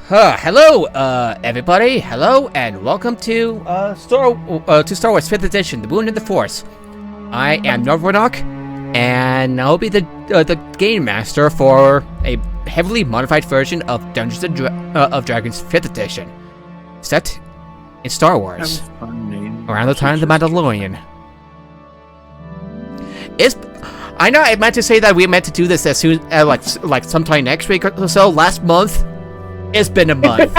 Hello, everybody. Hello, and welcome to Star Wars 5th Edition: The Moon and the Force. I am Norvornok, and I'll be the game master for a heavily modified version of Dungeons of Dragons 5th Edition, set in Star Wars around the time of the Mandalorian. I know I meant to say that we meant to do this as soon like sometime next week or so. Last month. It's been a month.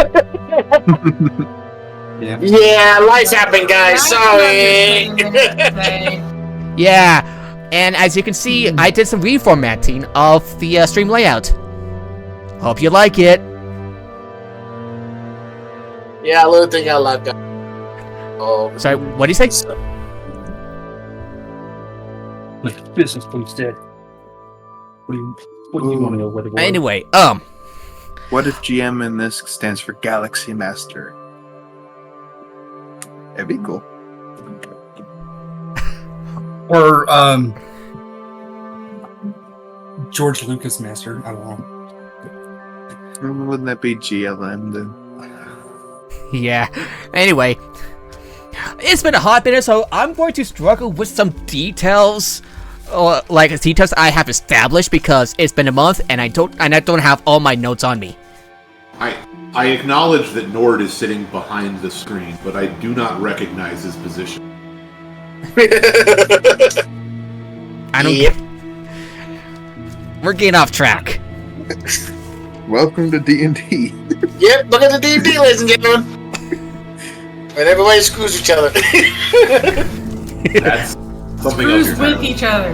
Yeah, lights happen, guys. Sorry. Yeah, and as you can see, I did some reformatting of the stream layout. Hope you like it. Yeah, I really think I like that. Oh, sorry, what do you say? Like business instead. What do you want to know? What it was? Anyway, What if GM in this stands for Galaxy Master? That'd be cool. Or George Lucas Master. I don't know. Wouldn't that be GLM then? yeah. Anyway, it's been a hot minute, so I'm going to struggle with some details. Like details I have established because it's been a month and I don't have all my notes on me. I acknowledge that Nord is sitting behind the screen, but I do not recognize his position. I don't. Yep. We're getting off track. Welcome to D&D. Yep, look at the D&D, ladies and gentlemen. And everybody screws each other. That's something else. Screws with each other.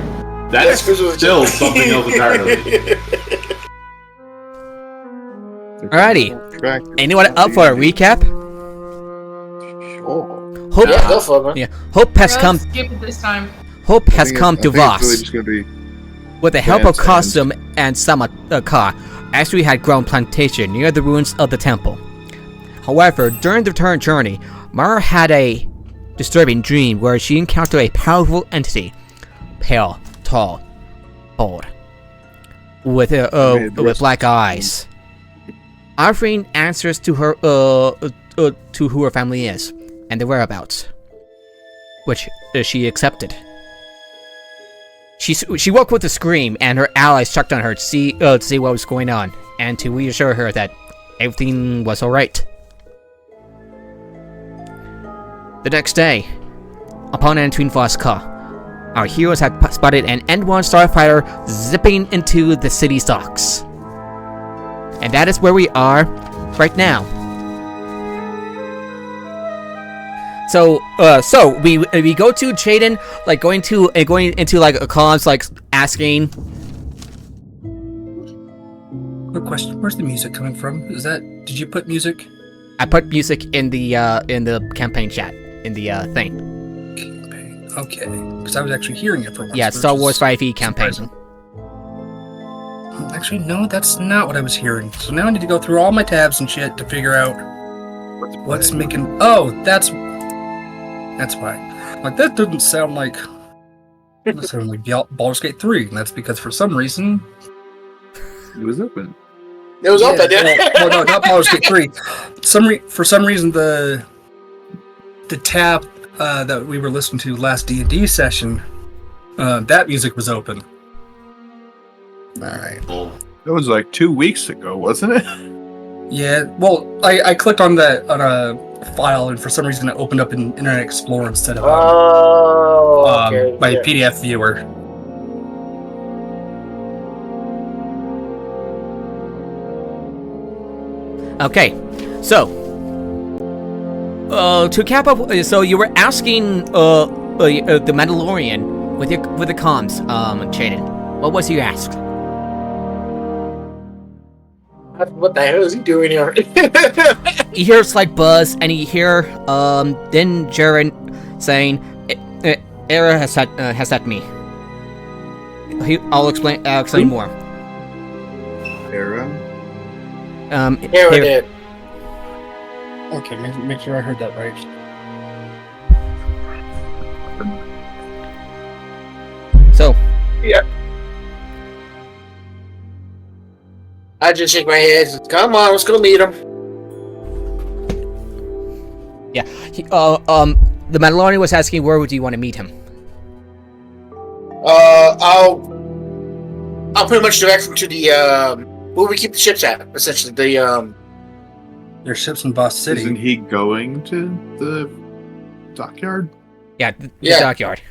That's still something else entirely. Alrighty. Anyone up for a recap? Sure. Hope, Yeah, go for it, man. yeah. Hope has Let's come. skip it this time. Hope has come to Voss Really just gonna be with the help of Sam's Custom and Samakar, as we had grown plantation near the ruins of the temple. However, during the return journey, Mara had a disturbing dream where she encountered a powerful entity, pale, tall, bold, with black eyes, offering answers to her to who her family is and their whereabouts, which she accepted. She woke with a scream, and her allies checked on her to see what was going on and to reassure her that everything was all right. The next day, upon entering Voss, our heroes had spotted an N1 starfighter zipping into the city's docks. And that is where we are right now. So we go to Jaden, like going into like a comms, like asking. Quick question: where's the music coming from? Did you put music? I put music in the campaign chat in the thing. Okay, because I was actually hearing it for once. Yeah, Star Wars 5e campaign. Actually, no, that's not what I was hearing. So now I need to go through all my tabs and shit to figure out what's making. Oh, that's why. Like that doesn't sound like. That sounds like Baldur's Gate 3, and that's because for some reason It was open. It was open, didn't it? Well, no, not Baldur's Gate 3. For some reason, the tab that we were listening to last D&D session, that music was open. All right. That was like 2 weeks ago, wasn't it? Yeah. Well, I clicked on a file, and for some reason, it opened up in Internet Explorer instead of okay. my Yeah. PDF viewer. Okay, so to cap up, so you were asking the Mandalorian with the comms, Jaden. What was you asked? What the hell is he doing here? You hear a slight buzz, and you hear then Jaren saying, "Era has set me." I'll explain more. Era? Here it is. Okay, make sure I heard that right. So, Yeah. I just shake my head. Come on, let's go meet him. Yeah. The Mandalorian was asking where would you want to meet him? I'll pretty much direct him to the where we keep the ships at. Essentially, Their ship's in Voss City. Isn't he going to the dockyard? Yeah, the Yeah. dockyard.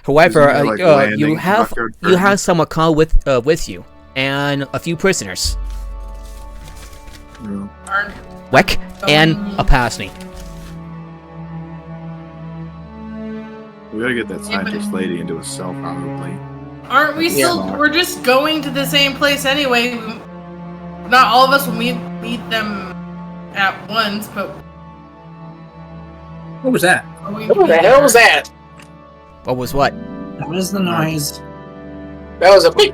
However, Isn't there, like, landing you in the have dockyard you have first? some Macaw with you and a few prisoners, No. Wek and a Pasney. We gotta get that scientist lady into a cell, probably. Aren't we still? Yeah. We're just going to the same place anyway. Not all of us will meet them at once, but What was that? going what the hell was that? What was what? That was the noise. That was a big.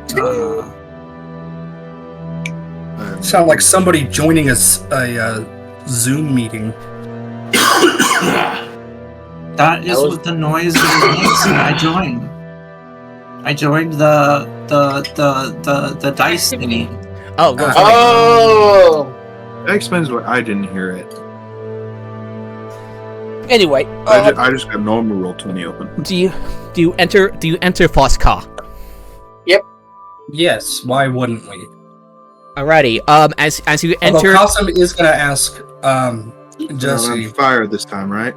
Sound like somebody joining a Zoom meeting. That is That was- what the noise was. I joined. I joined the dice thingy. Oh, go for it. Oh, That explains why I didn't hear it. Anyway, I just got normal roll 20 open. do you enter Voss Ka? Yes, why wouldn't we? Alrighty. As you Although enter, Cosm is gonna ask Not Jesse. on fire this time, right?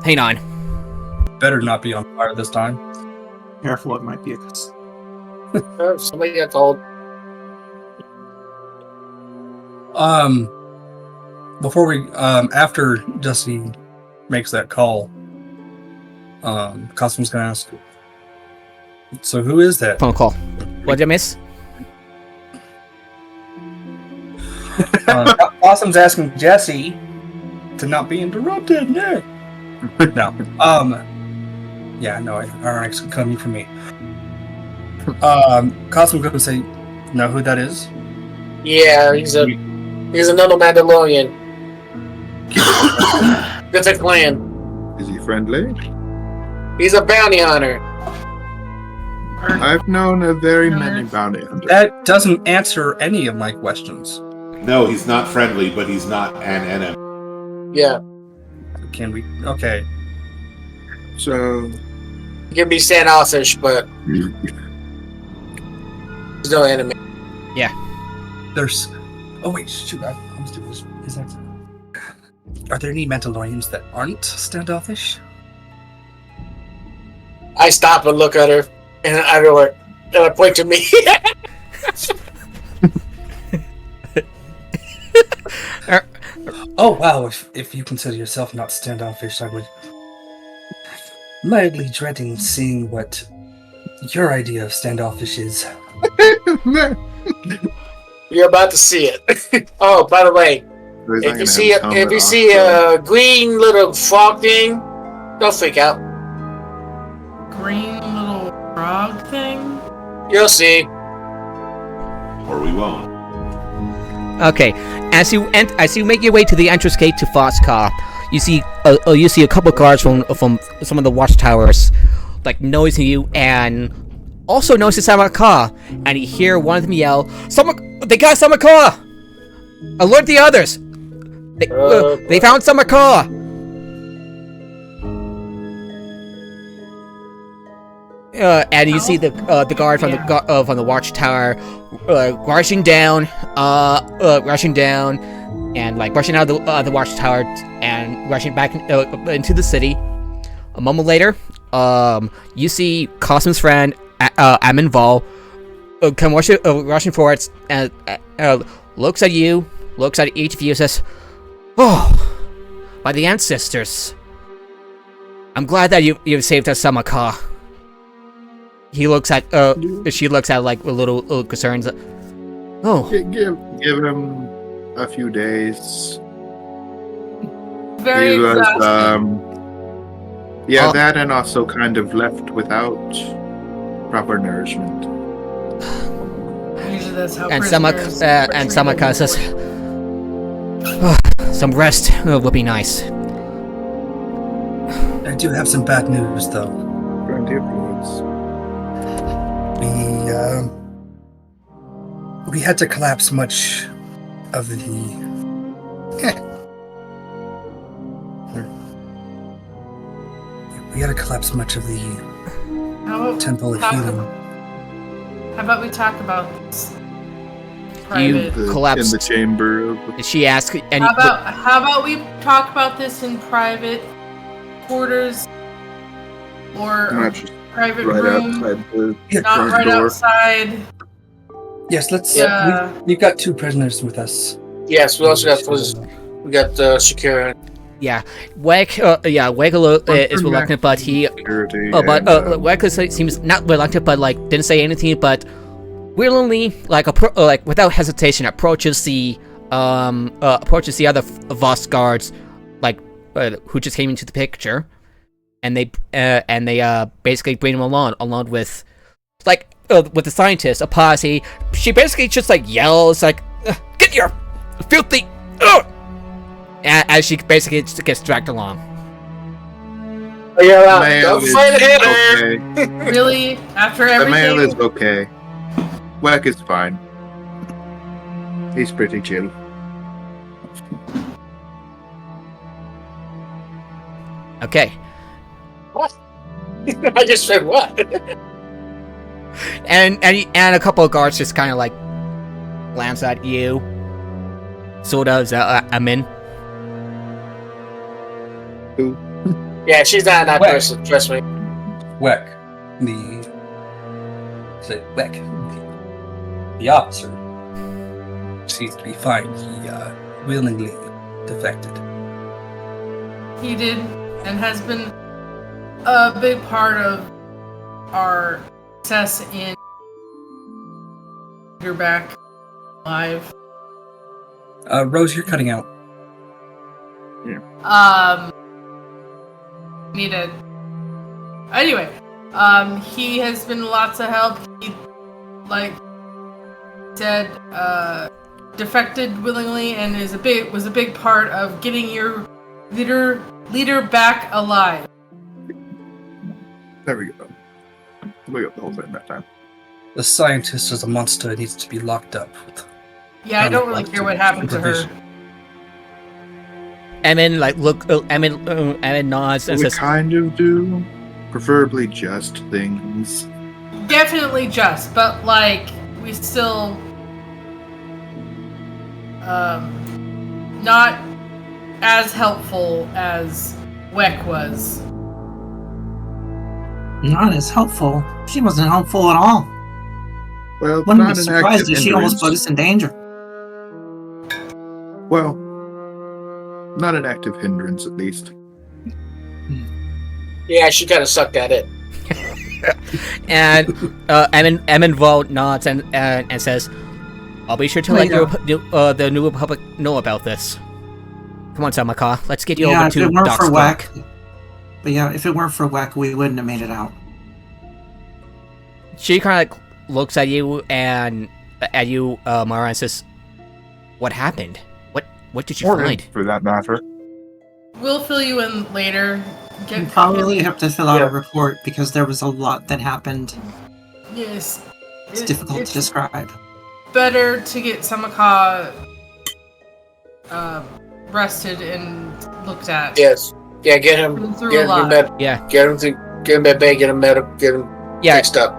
hang on. Better not be on fire this time. Careful, it might be a. somebody got told. Before we after Jesse makes that call, Cosm's gonna ask. So who is that? Phone call. What did I miss? Cosm's asking Jesse to not be interrupted. No. No. Yeah, no, RX coming from me. Cosm's gonna say, know who that is? Yeah, he's another Mandalorian. That's a clan. Is he friendly? He's a bounty hunter. I've known a very many bounty hunters. That doesn't answer any of my questions. No, he's not friendly, but he's not an enemy. Yeah, Can we? Okay. So, he can be standoffish, but he's no enemy. There's. Oh wait, shoot! I was doing this. Is that? Are there any Mandalorians that aren't standoffish? I stop and look at her, and I go, and I point to me. Oh wow! If you consider yourself not standoffish, I would mildly dreading seeing what your idea of standoffish is. You're about to see it. Oh, by the way, if you see a green little frog thing, don't freak out. green little frog thing. You'll see. Or we won't. Okay. As you make your way to the entrance gate to Voss Ka, you see a couple guards from some of the watchtowers, like noticing you, and also notices Samaka, and you hear one of them yell, "They got Samaka! Alert the others! They found Samaka!" And you see the guard from the watchtower rushing down, and like rushing out of the watchtower and rushing back into the city. A moment later, you see Cosm's friend Amin Vol come rushing forwards and looks at you, looks at each of you, and says, "Oh, by the ancestors! I'm glad that you've saved us, Samaka." She looks at like a little concerns. Oh, give him a few days. Very He was, exhausting. that and also kind of left without proper nourishment. Usually that's how and prisoners Samaka says, "Oh, some rest would be nice." I do have some bad news, though. Plenty of fluids. We had to collapse much of the We gotta collapse much of the How about temple of talk healing. How about we talk about this You private? collapsed. In the chamber of... She asked, and How about we talk about this in private quarters or Not just private right room, outside the not front right door. outside. Yes, let's. Yeah. We've got 2 prisoners with us. Yes, we also got Shakira. yeah, Weg is reluctant, but he Security Weg seems not reluctant, but like didn't say anything, but willingly, like without hesitation, approaches the other Voss guards, like who just came into the picture, and they basically bring him along with, like with the scientist, a posse. She basically just like yells like, "Get your filthy!" As she basically just gets dragged along. Oh, yeah, mail don't is fight it. okay. Really? After The mail is everything? okay. Work is fine. He's pretty chill. Okay, What? I just said what? and a couple of guards just kind of like glance at you. So does Amin. Yeah, she's not that Where? person. Trust me. Weck, the officer seems to be fine. He willingly defected. He did, and has been a big part of our success in you're back alive. Rose, you're cutting out. Anyway, he has been lots of help. He, like said, defected willingly and was a big part of getting your leader back alive. There we go. We got the whole thing that time. The scientist is a monster and needs to be locked up. Yeah, I don't really care what happened to her. Amin Amin nods and We says, kind of do. Preferably just things. Definitely just, but like we still not as helpful as Weck was. Not as helpful. She wasn't helpful at all. Well, Wouldn't not be an surprised active if she almost hindrance. put us in danger. Well, not an active hindrance, at least. Yeah, she kind of sucked at it. and Amin Vold nods and says, "I'll be sure to let the New Republic know about this. Come on, Samaka, let's get you Yeah, over if to it weren't Doc's for Clock." Weck. But yeah, if it weren't for Weck, we wouldn't have made it out. She kind of like looks at you and Mara, and says, "What happened? What did you find?" For that matter. We'll fill you in later. We probably have to fill out a report because there was a lot that happened. Yes. It's difficult to describe. Better to get Samaka rested and looked at. Yes. Yeah, get him. Been through Get a him lot. Yeah. Get him at bay. Get him medical. Get him fixed up.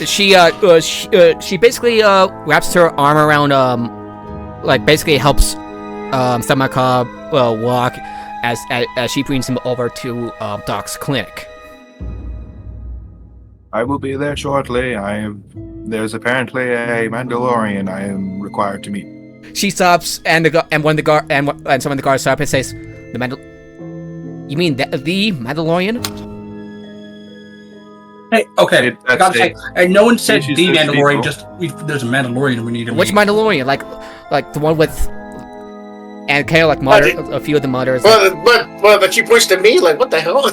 She basically wraps her arm around like basically helps Samaka walk as she brings him over to Doc's clinic. I will be there shortly. There's apparently a Mandalorian I am required to meet. She stops, and some of the guards stop and says, "You mean the Mandalorian?" Hey, okay. I gotta say, and no one said She the says Mandalorian. people. There's a Mandalorian we need to Which meet. Mandalorian? Like the one with, and kind of like a few of the mutters. But she pushed at me. Like, what the hell?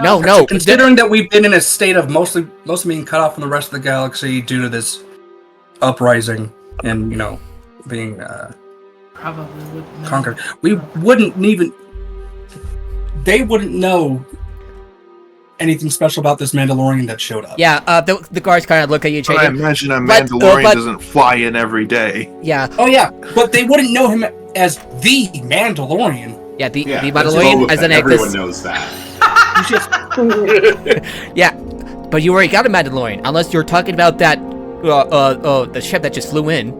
No. Considering that we've been in a state of mostly being cut off from the rest of the galaxy due to this uprising and being Probably wouldn't know. conquered, we wouldn't even. They wouldn't know anything special about this Mandalorian that showed up. Yeah, the guards kind of look at you, But I Jacob. imagine a But- Mandalorian but- doesn't fly in every day. Yeah, Oh yeah, but they wouldn't know him as the Mandalorian. Yeah, the Yeah, Mandalorian as an everyone knows that. Yeah, but you already got a Mandalorian, unless you're talking about that the ship that just flew in.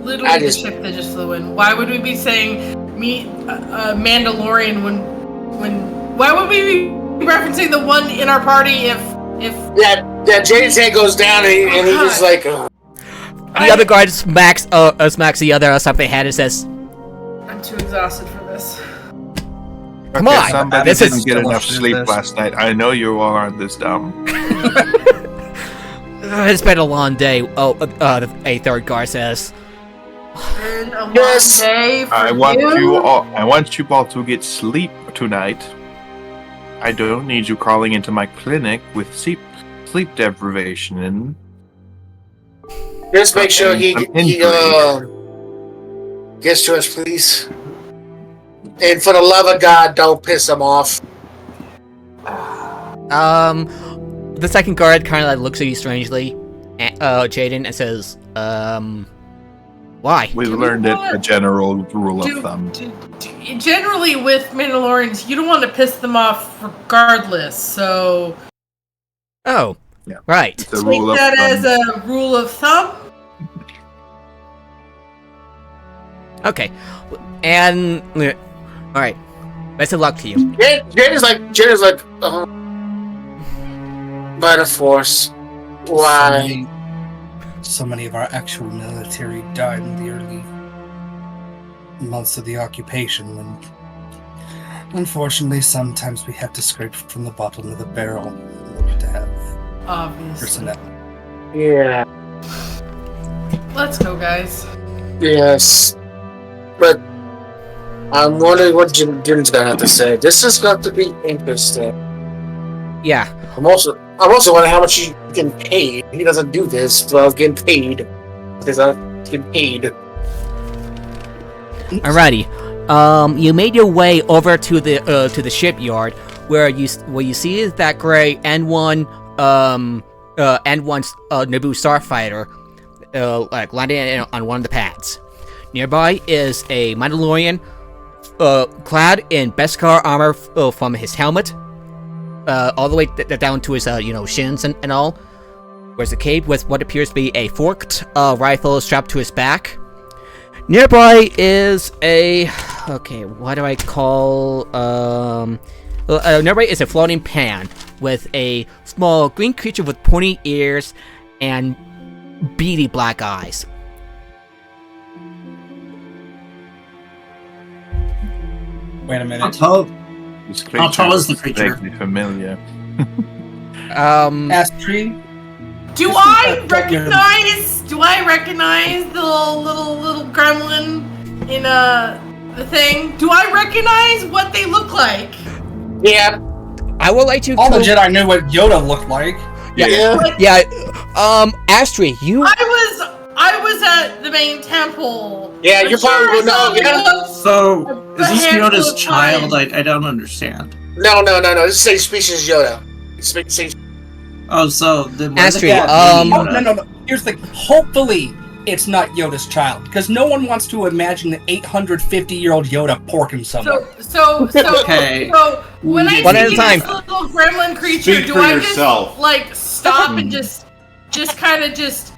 Literally the ship that just flew in. Why would we be saying Mandalorian when why would we be referencing the one in our party if Jaden's head goes down and he just like the other guard smacks the other something head and says, I'm too exhausted for this. Come on, Somebody this didn't is get enough sleep last night. I know you all aren't this dumb. It's been a long day. A third guard says. Been a long day for I want you all to get sleep tonight. I don't need you crawling into my clinic with sleep deprivation and just make sure he gets to us, please. And for the love of God, don't piss him off. The second guard kind of like looks at you strangely, Jaden, and says, why? we've learned it a general rule of thumb. Generally, with Mandalorians, you don't want to piss them off regardless, so... Oh, Yeah. right. It's a Take rule of that thumb. as a rule of thumb. Okay, and all right. Best of luck to you. Jaden's like, by the Force. Why? So many of our actual military died in the early months of the occupation, and unfortunately, sometimes we have to scrape from the bottom of the barrel in order to have Obviously. personnel. Yeah. Let's go, guys. Yes. But I'm wondering what Jim's gonna have to say. This is got to be interesting. Yeah. I'm also wondering how much he's getting paid. He doesn't do this without getting paid. He's not getting paid. Alrighty. You made your way over to the shipyard where you see that gray N1 Naboo starfighter like landing on one of the pads. Nearby is a Mandalorian clad in Beskar armor from his helmet all the way down to his shins and all. There's a cave with what appears to be a forked rifle strapped to his back. Nearby is what do I call nearby is a floating pan with a small green creature with pointy ears and beady black eyes. Wait a minute. This How tall is the creature? vaguely familiar. Astri? Do I recognize the little gremlin in the thing? Do I recognize what they look like? Yeah. I will let you. All the Jedi knew what Yoda looked like. Yeah. Astri, you. I was at the main temple. Yeah, you probably would know. Yeah. So, is this Yoda's child? I don't understand. No. This is same species Yoda. Same. Oh, so then Astri, No. Here's the thing. Hopefully, it's not Yoda's child, because no one wants to imagine the 850-year-old Yoda porking someone. So Okay. So when I One at a see time. this little gremlin creature, Speak do for I yourself. just like stop and just kind of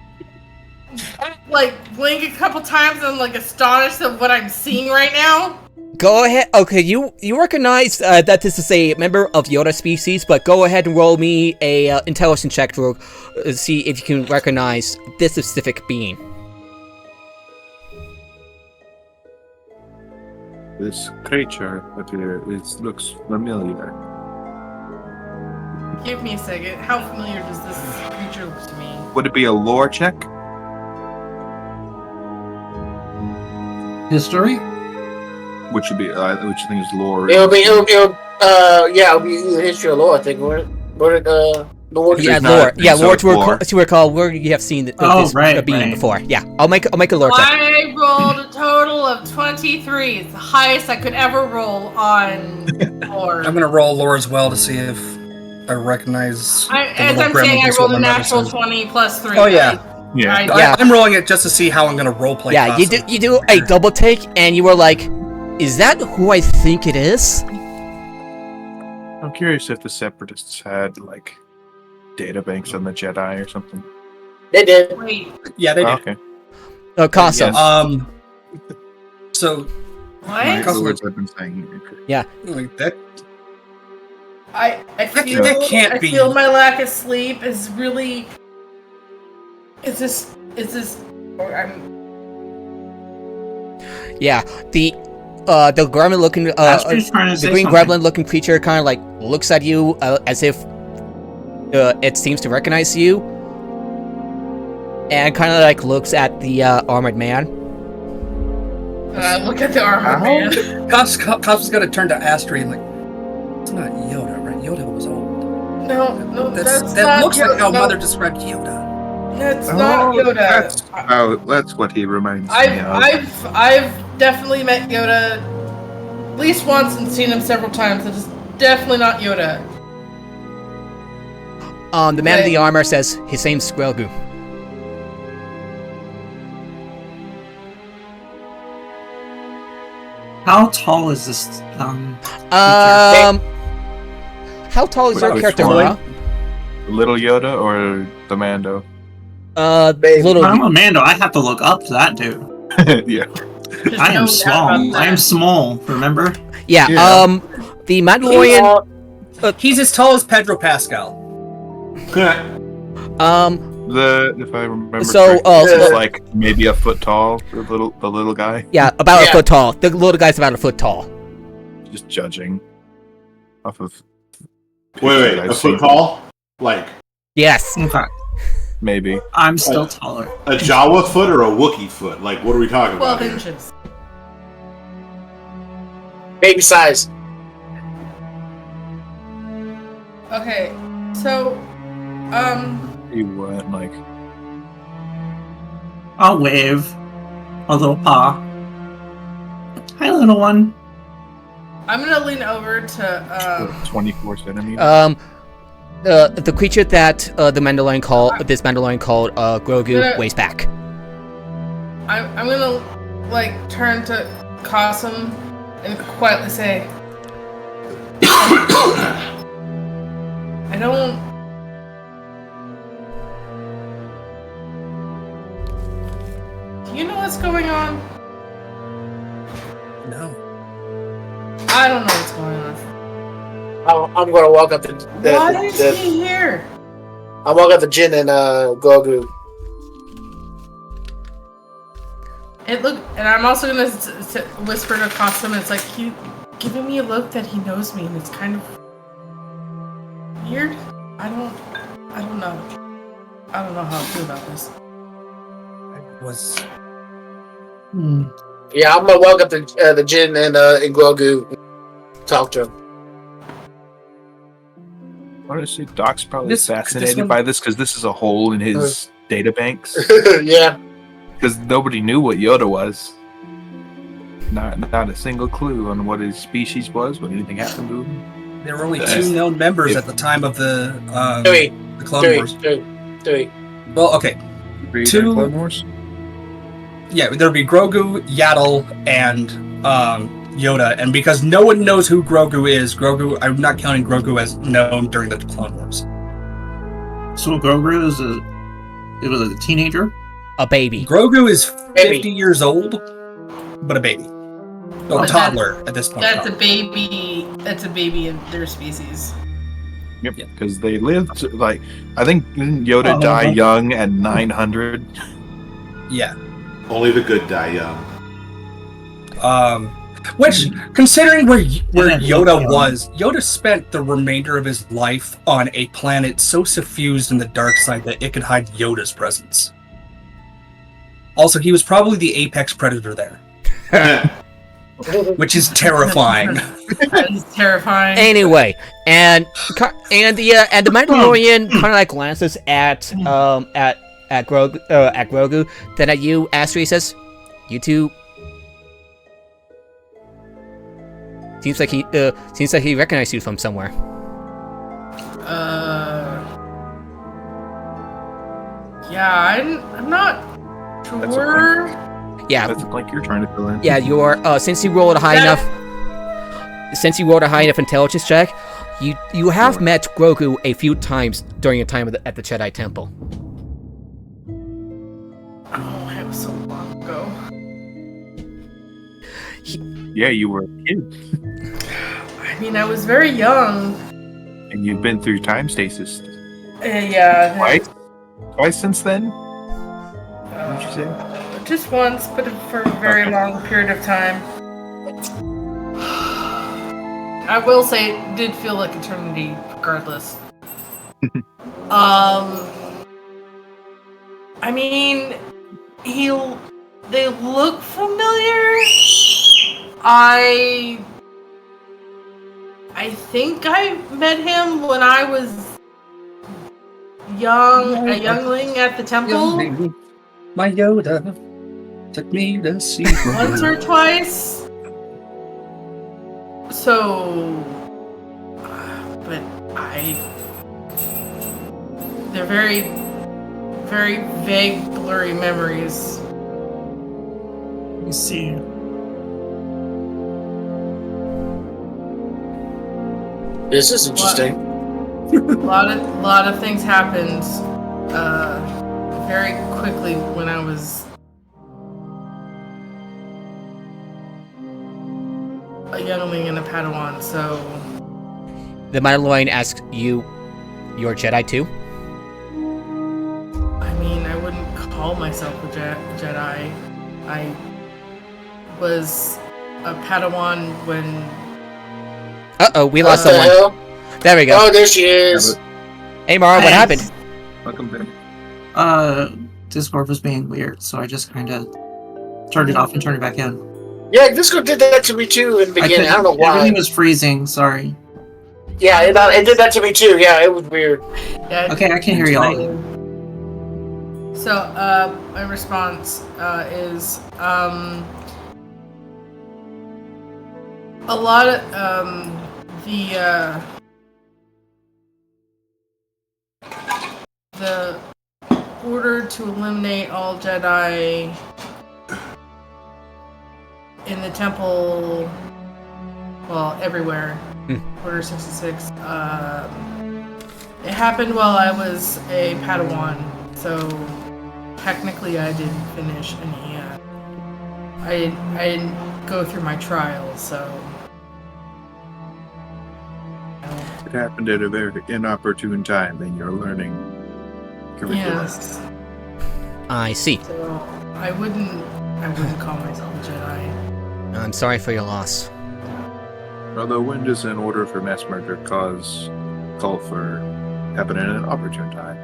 like blink a couple times and like astonished of what I'm seeing right now? Go ahead. Okay, you recognize that this is a member of Yoda species, but go ahead and roll me a intelligence check to see if you can recognize this specific being. This creature looks familiar. Give me a second. How familiar does this creature look to me? Would it be a lore check? History? Which would be which you think is lore? It'll be either history or lore, I think. Lore. Yeah, not- lore. Yeah, so lore it's to recall where you have seen this being right. before. Yeah, I'll make a lore check. I rolled a total of 23. It's the highest I could ever roll on lore. I'm gonna roll lore as well to see if I recognize. As I'm saying, I rolled a natural 20 plus 3. Oh yeah, Yeah. Yeah. I'm rolling it just to see how I'm gonna roleplay. Yeah, Casa. you do a double take, and you were like, "Is that who I think it is?" I'm curious if the Separatists had, like, databanks on the Jedi or something. They did. Wait, Yeah, they Oh, did. okay. Casa. Yes. So My what? words I've been saying. like that. I feel that can't I be. feel my lack of sleep is really. Is this? I'm. Yeah, the gremlin-looking, Asper's trying to the say green something. gremlin-looking creature kind of like looks at you as if it seems to recognize you, and kind of like looks at the armored man. Look at the armor, man. Cops gonna turn to Astrid and like, it's not Yoda, right? Yoda was old. No, that's That not looks like Yoda. how No, Mother described Yoda. That's not Yoda. That's what he reminds me of. I've definitely met Yoda at least once and seen him several times. It is definitely not Yoda. The man in the armor says his name's Grogu. How tall is this? How tall is your Which character, one? Laura? Little Yoda or the Mando? Little. I'm a Mando. I have to look up to that dude. Yeah. There's I no am doubt small. about that. I am small. Remember? Yeah. Yeah. The Mandalorian. He's as tall as Pedro Pascal. If I remember So, correctly, it's like maybe a foot tall. The little guy. Yeah, about a Yeah. foot tall. The little guy's about a foot tall. Just judging off of. Wait, I've a seen. foot tall? Like Yes. Okay. Maybe. I'm still taller. a Jawa foot or a Wookiee foot? Like, what are we talking 12 about here? inches. Baby size. Okay, so, You went like. I'll wave a little paw. Hi, little one. I'm gonna lean over to, 24 centimeters. The creature that this Mandalorian called Grogu Yeah. weighs back. I'm gonna, like, turn to Qasim and quietly say, I don't... Do you know what's going on? No. I don't know what's going on. I'm gonna walk up to Why is he here? I walk up to Jin and Grogu. And I'm also gonna whisper to Qasim. It's like he giving me a look that he knows me, and it's kind of weird. I don't know. I don't know how I feel about this. Yeah, I'm gonna walk up to the Jin and Grogu. Talk to him. Honestly, Doc's probably This fascinated one- by this because this is a hole in his databanks. Yeah. Because nobody knew what Yoda was. Not a single clue on what his species was, when anything happened to him. There were only 2 known members at the time of the Clone Wars. Three. Well, okay. Read 2. Clone Wars? Yeah, there'd be Grogu, Yaddle, and Yoda. And because no one knows who Grogu is, I'm not counting Grogu as known during the Clone Wars. So Grogu was a teenager. A baby. Grogu is 50 Baby. years old, but a baby. No, But toddler at this point. That's a baby. That's a baby in their species. Yep, because they lived, like, I think didn't Yoda Oh, die okay. young at 900? Yeah. Only the good die young. Which, considering where Yeah, Yoda yeah. was, Yoda spent the remainder of his life on a planet so suffused in the dark side that it could hide Yoda's presence. Also, he was probably the apex predator there, which is terrifying. That is terrifying. Anyway, and the Mandalorian kind of like glances at Grogu, then at you, Astrid says, "You two." Seems like he recognized you from somewhere. I'm not That's a sure. Yeah, That's the blank you're trying to fill in. yeah. Since you rolled a high enough, intelligence check, you have met Grogu a few times during your time at the Jedi Temple. Oh, it was so long ago. Yeah, you were a kid, I mean, I was very young. and you've been through time stasis Yeah. twice since then. What did you say? Just once, but for a very long period of time. I will say it did feel like eternity, regardless. I mean, they look familiar. I think I met him when I was a youngling at the temple. My Yoda took me to see Once or twice. So, but they're very, very vague, blurry memories. Let me see. This is interesting. A lot of things happened very quickly when I was a youngling and a Padawan, so... The Mandalorian asks you, you're Jedi too? I mean, I wouldn't call myself a Jedi. I was a Padawan when... Uh-oh, we lost What the someone. hell? There we go. Oh, there she is. Hey, Mara, what happened? Welcome back. Discord was being weird, so I just kind of turned it off and turned it back in. Yeah, Disco did that to me too in the beginning. I don't know why. Everything was freezing. Sorry. Yeah, it did that to me too. Yeah, it was weird. Yeah, Okay, I can hear y'all. So, my response is a lot of the order to eliminate all Jedi in the temple, well, everywhere. Order 66. It happened while I was a Padawan, so technically I didn't finish any. I didn't go through my trials, so. It happened at a very inopportune time in your learning curriculum. Yes. I see. So I wouldn't call myself a Jedi. I'm sorry for your loss. Although when does an order for mass murder call for happen at an opportune time?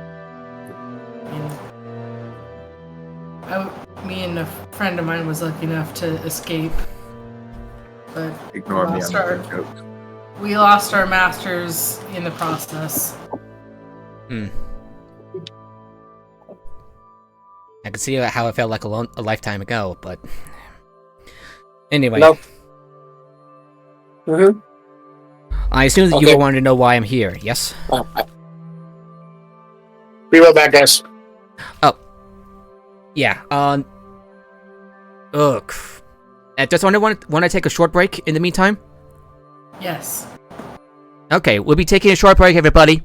Me and a friend of mine was lucky enough to escape, but Ignore me, lost I'm making a joke. we lost our masters in the process. I could see how it felt like a lifetime ago, but... Anyway. Nope. Mm-hmm. I assume that Okay. you wanted to know why I'm here, yes? Be right back, guys. Yeah, ugh. Does anyone want to take a short break in the meantime? Yes. Okay, we'll be taking a short break, everybody.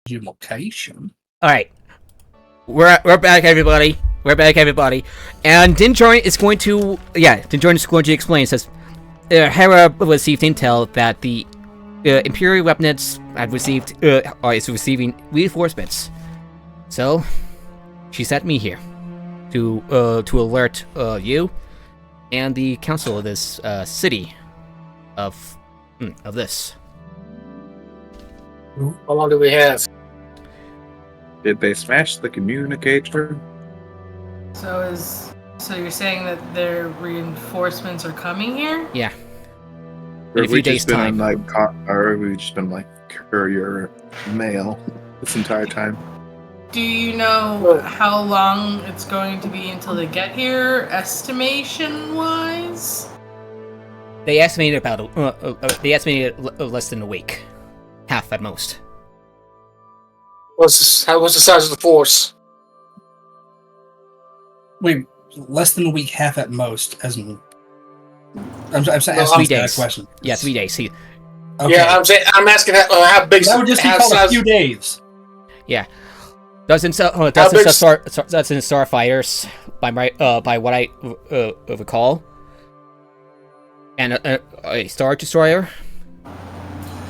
Your location. All right, we're back, everybody. We're back, everybody. And Dinjoin is going to explain. Says Hera received intel that the Imperial weapons had received is receiving reinforcements. So she sent me here to alert you and the council of this city of this. How long do we have? Did they smash the communicator? So you're saying that their reinforcements are coming here? Yeah. Or In a have few we days' just been time. or have we just been like courier mail this entire time? Do you know how long it's going to be until they get here, estimation-wise? They estimated about less than a week, half at most. What's the size of the force? Wait, less than a week, half at most. As in, I'm asking 3 that days. question. Yeah, 3 days. See, Okay. Yeah, I'm asking how big. That would just be how called a size- few days. yeah. Doesn't big's- starfighters by what I recall, and a star destroyer,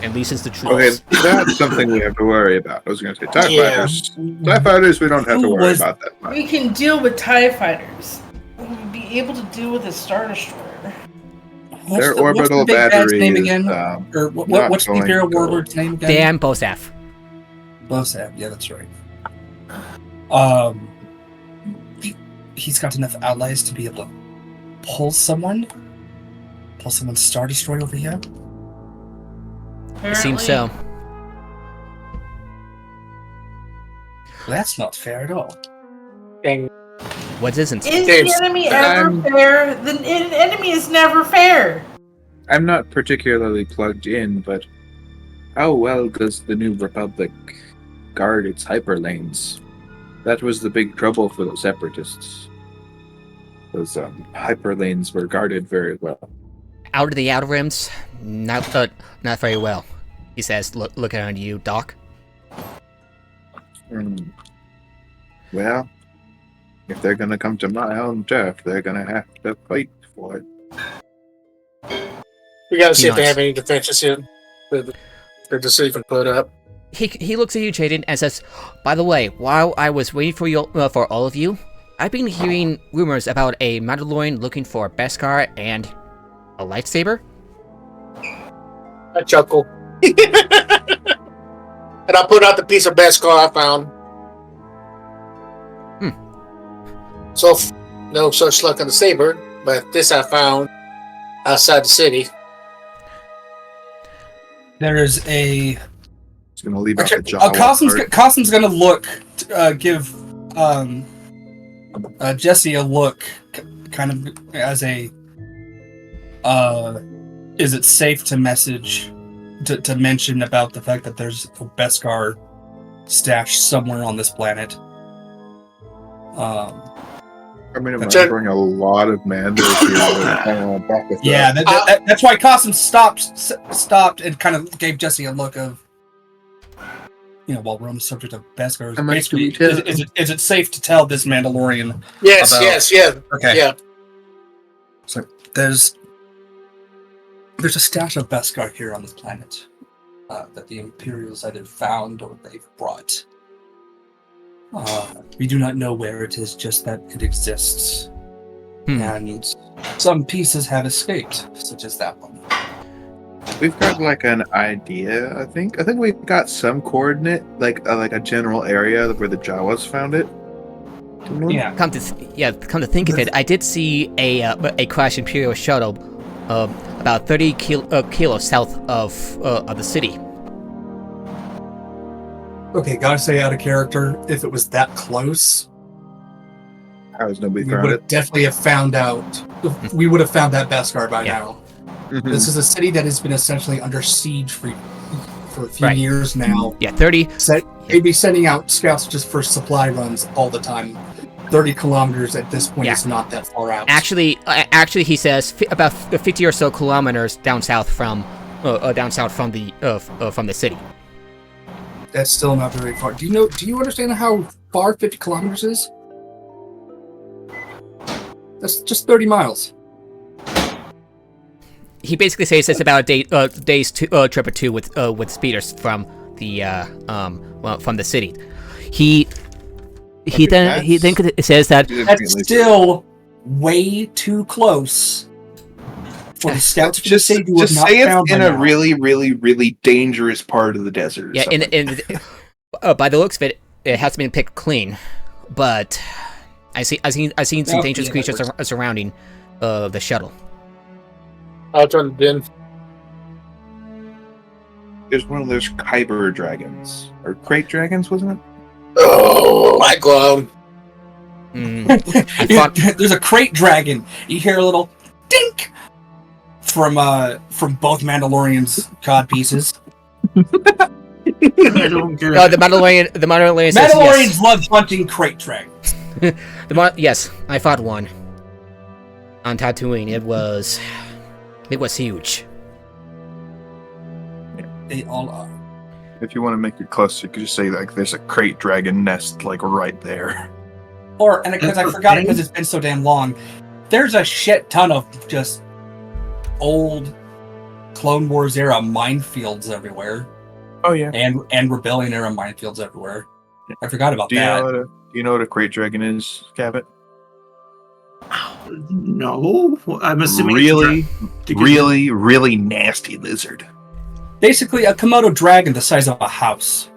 and leases the troops. Okay, that's something we have to worry about. I was going to say TIE Yeah. fighters. TIE fighters, we don't have to Who worry was- about that much. We can deal with TIE fighters. We'll be able to deal with a Star Destroyer. Their orbital big bad's battery name is, again? Or not what's the going Imperial to- Warlord's name again? Dan Bosaf. Bosaf, yeah, that's right. He's got enough allies to be able to pull someone's Star Destroyer over here. It seems so. That's not fair at all. Dang. What isn't? Is James, the enemy ever I'm- fair? The enemy is never fair. I'm not particularly plugged in, but how well does the New Republic guard its hyperlanes? That was the big trouble for the Separatists. Those hyperlanes were guarded very well. Out of the outer rims, not very well. He says, looking at you, Doc. Well, if they're gonna come to my home turf, they're gonna have to fight for it. We gotta see if they Peanuts. have any defenses here. They're just even put up. He looks at you, Jaden, and says, "By the way, while I was waiting for you, for all of you, I've been hearing rumors about a Mandalorian looking for a Beskar and a lightsaber." I chuckle. And I put out the piece of best car I found. So, no such luck on the saber, but this I found outside the city. There is a. It's gonna leave out the Jawa part. Cossum's gonna look, give Jesse a look, kind of as a. Is it safe to message, to mention about the fact that there's a Beskar stashed somewhere on this planet? I mean, it might bring a lot of Manders here. Back with Yeah, that's why Cossum stopped and kind of gave Jesse a look of, while we're on the subject of Beskar, basically, is it safe to tell this Mandalorian? Yes, yeah. Okay. Yeah. So there's a stash of Beskar here on this planet that the Imperials either found or they've brought. We do not know where it is, just that it exists. And some pieces have escaped, such as that one. We've got like an idea. I think we've got some coordinate, like a general area where the Jawas found it. Yeah. Come to think of it, I did see a crashed Imperial shuttle, about 30 kilos south of the city. Okay, gotta say out of character, if it was that close, How has nobody we found would it? have definitely have found out. We would have found that Beskar by Yeah. now. Mhm. This is a city that has been essentially under siege for a few Right. years now. Yeah, 30. They'd be sending out scouts just for supply runs all the time. 30 kilometers at this point is not that far out. Actually, he says about 50 or so kilometers down south from the city. That's still not very far. Do you understand how far 50 kilometers is? That's just 30 miles. He basically says it's about a day's trip or two with speeders from the from the city. He then says that that's still way too close for the scouts to just say you have not say found it's in by a now. really, really, really dangerous part of the desert. Or yeah, something. by the looks of it, it hasn't been picked clean, but I've seen some dangerous creatures surrounding the shuttle. I'll turn the bin. There's one of those Kyber dragons or crate dragons, wasn't it? Oh, my God. There's a crate dragon. You hear a little dink from both Mandalorian's cod pieces. I don't get The Mandalorian says Mandalorians yes. love hunting crate dragons. Yes, I fought one on Tatooine. It was huge. They all are. If you want to make it closer, you could just say like there's a crate dragon nest like right there. And because I forgot it because it's been so damn long, there's a shit ton of just old Clone Wars era minefields everywhere. Oh yeah. And Rebellion era minefields everywhere. I forgot about Do you that. know what a crate dragon is, Cabot? No, I'm assuming really nasty lizard. Basically, a Komodo dragon the size of a house.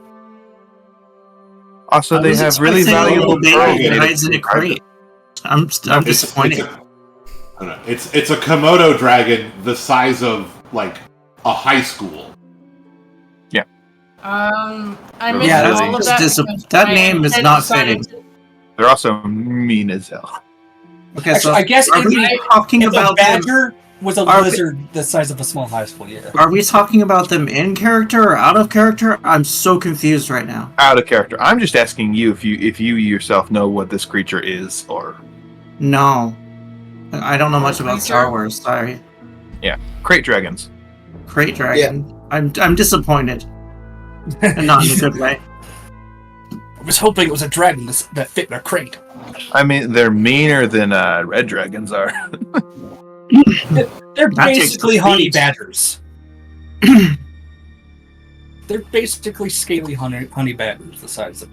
Also, they have really valuable pearls. that hides in a crate. I'm disappointed. It's a Komodo dragon the size of like a high school. I missed all of that. That name is not fitting. They're also mean as hell. Okay, Actually, so I guess are we talking if about a badger was a Are we- lizard the size of a small high school, yeah. Are we talking about them in character or out of character? I'm so confused right now. Out of character. I'm just asking you if you yourself know what this creature is, or No, I don't know much about Star Wars. Sorry. crate dragons. Crate dragon. I'm disappointed, and not in a good way. I was hoping it was a dragon that fit in a crate. I mean, they're meaner than red dragons are. They're That takes basically the honey speed. badgers. They're basically scaly honey badgers the size of.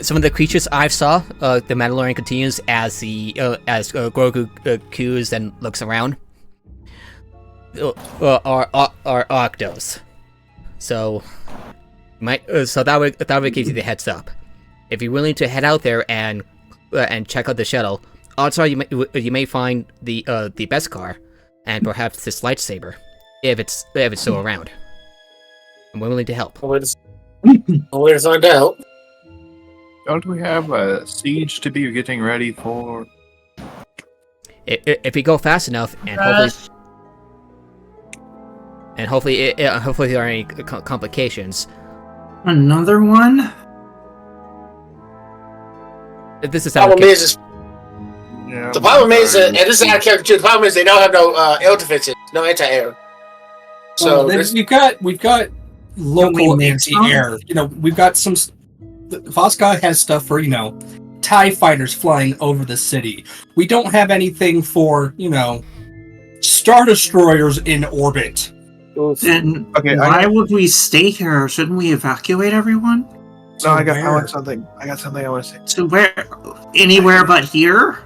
Some of the creatures I saw, the Mandalorian continues as Grogu coos and looks around, are Octos. So that would give you the heads up. If you're willing to head out there and check out the shuttle, odds are you may find the Beskar and perhaps this lightsaber, if it's still around. I'm willing to help. I'll wait to find out. Don't we have a siege to be getting ready for? If we go fast enough, and hopefully there aren't any complications. Another one? This is The how problem is, Yeah, the problem is, and this is out of character too. The problem is they don't have no air defenses, no anti-air. So we've got local anti-air. We've got some. Voss has stuff for TIE fighters flying over the city. We don't have anything for Star Destroyers in orbit. Then Okay, why would we stay here? Shouldn't we evacuate everyone? No, I where? want something. I got something I want to say. To where? Anywhere but here?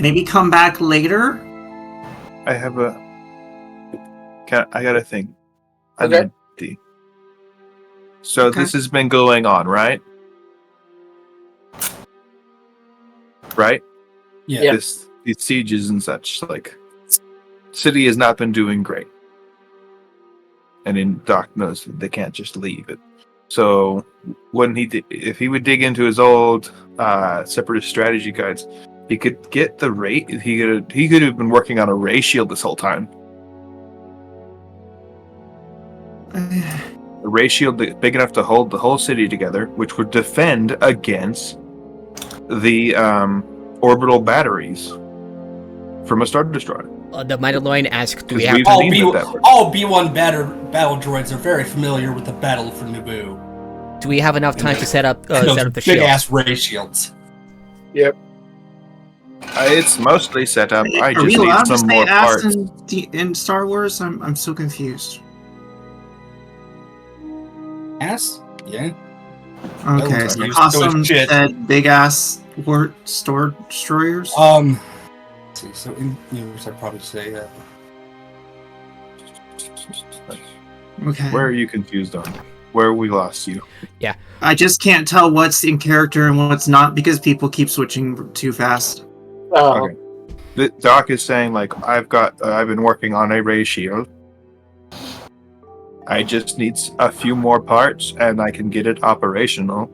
Maybe come back later? I have a. I got a thing. Okay. So Okay. this has been going on, right? Right? Yeah. These sieges and such, like, city has not been doing great. And in Doc knows that they can't just leave it. So if he would dig into his old separatist strategy guides, he could get the rate. He could have been working on a ray shield this whole time. A ray shield big enough to hold the whole city together, which would defend against the orbital batteries from a Star Destroyer. The Mandalorian asks, "Do we Because have?" we've named it that way. All B1 battle droids are very familiar with the battle for Naboo. Do we have enough time to set up Those the big shield? ass ray shields. Yep. It's mostly set up. I Are just we need allowed to some say more ass parts. in Star Wars? I'm so confused. Ass? Yeah. Okay, so Those Possum shit. said big ass Star Destroyers. Let's see, so in universe, I'd probably say Okay. Where are you confused on? Where we lost you? I just can't tell what's in character and what's not because people keep switching too fast. Oh, Okay. The Doc is saying like I've been working on a ray shield. I just need a few more parts and I can get it operational.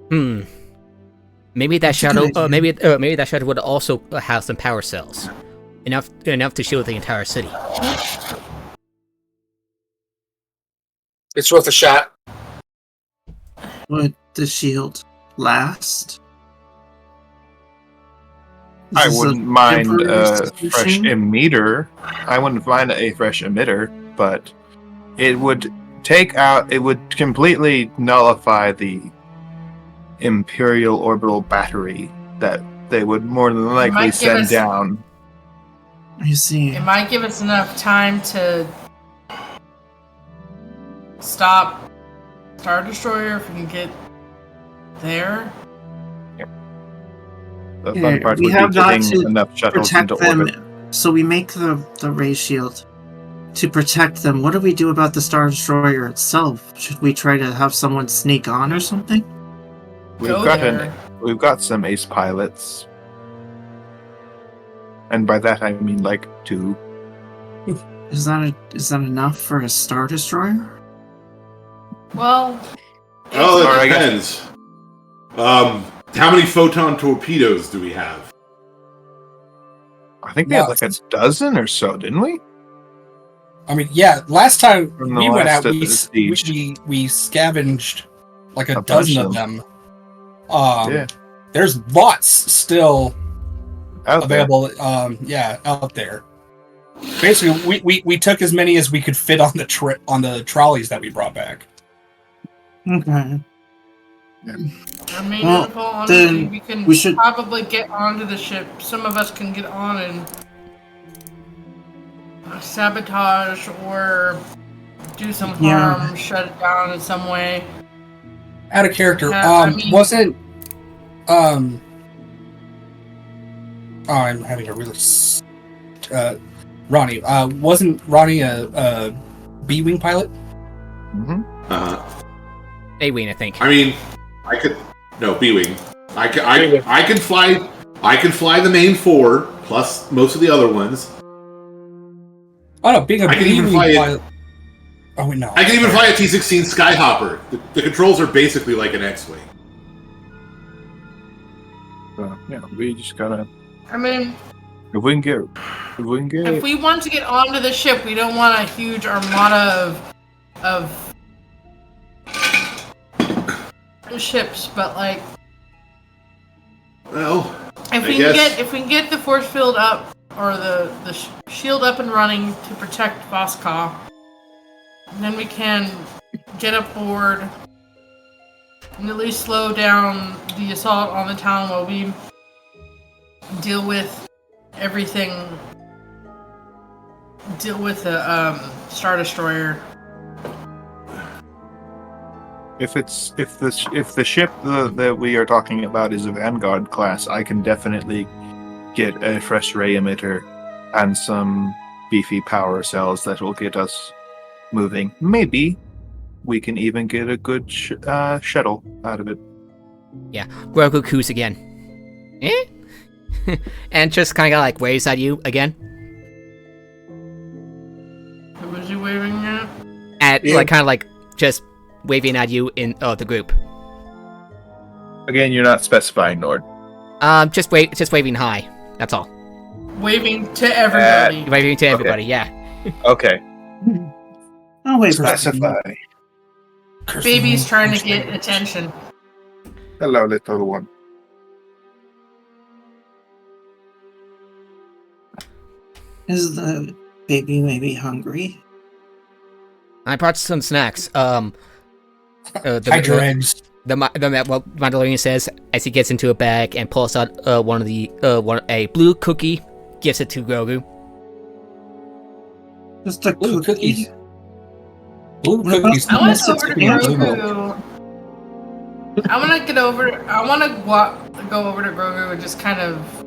Maybe that That's a shadow. good idea. Maybe that shadow would also have some power cells, enough to shield the entire city. it's worth a shot. Would the shield last? Is I this a wouldn't mind temporary a fresh solution? emitter. I wouldn't mind a fresh emitter, but it would completely nullify the Imperial orbital battery that they would more than likely might give send us- down. I see. It might give us enough time to stop Star Destroyer if we can get there. The Yeah, fun part we would have be got getting to enough shuttles Protect into them. orbit. So we make the ray shield to protect them. What do we do about the Star Destroyer itself? Should we try to have someone sneak on or something? Go there. We've got some ace pilots. And by that I mean like 2. Is that enough for a Star Destroyer? Well, Oh, Or that I guess- depends. How many photon torpedoes do we have? I think we had like a dozen or so, didn't we? I mean, yeah. Last time From the we went last out, we siege. we scavenged like a A dozen bunch of of them. Yeah. There's lots still Out there. available. Out there. Basically, we took as many as we could fit on the trolleys that we brought back. Okay. I mean, Well, honestly, then we can we should- probably get onto the ship. Some of us can get on and sabotage or do some Yeah. harm, shut it down in some way. Out of character. I mean- Wasn't oh, I'm having a really Ronnie. Wasn't Ronnie a B-wing pilot? Mm-hmm. A-wing, I think. I mean, I could B-wing. I can fly. I can fly the main 4 plus most of the other ones. Oh no, being a I can even B-wing fly it- pilot. Oh wait, no. I can even fly a T-16 Skyhopper. The controls are basically like an X-wing. So, yeah, we just gotta. I mean, If we can get. if we want to get onto the ship, we don't want a huge armada of ships, but like, Well, if I we guess- can get the force field up or the shield up and running to protect Voss, then we can get aboard and at least slow down the assault on the town while we deal with everything. Deal with the Star Destroyer. If the ship that we are talking about is a Vanguard class, I can definitely get a fresh ray emitter and some beefy power cells that will get us moving. Maybe we can even get a good shuttle out of it. Yeah, Grogu coos again. Eh? And just kind of like waves at you again. Who was he waving at? Like kind of like just waving at you in the group. Again, you're not specifying, Nord. Just waving hi. That's all. Waving to everybody. Waving to everybody. Yeah. Okay. Oh wait, Specify. Baby's trying to get attention. Hello, little one. Is the baby maybe hungry? I brought some snacks. Hide your eggs. The Mandalorian says as he gets into a bag and pulls out a blue cookie, gives it to Grogu. Just a Blue cookie. cookies. Blue cookies. I want to go over to Grogu. I want to go over to Grogu and just kind of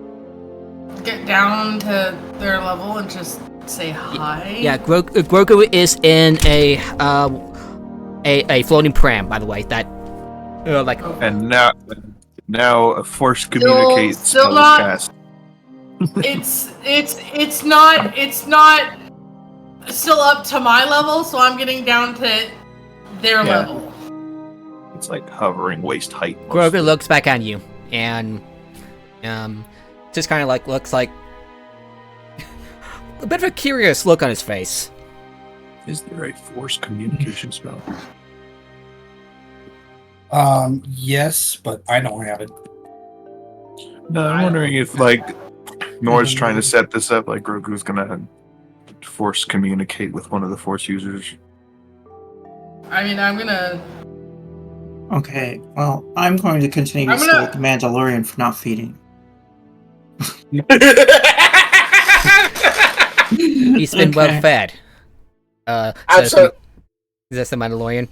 get down to their level and just say hi. Yeah, Grogu is in a floating pram, by the way. That And now a force communicates. Still not. It's not still up to my level, so I'm getting down to their level. It's like hovering waist height. Grogu looks back at you and just kind of looks like a bit of a curious look on his face. Is there a force communication spell? Yes, but I don't have it. No, I'm wondering if Nora's trying to set this up, like Grogu's gonna force communicate with one of the force users. I mean, I'm gonna. Okay, well, I'm going to continue to scold the Mandalorian for not feeding. He's been well fed. Absolutely. Is that the Mandalorian?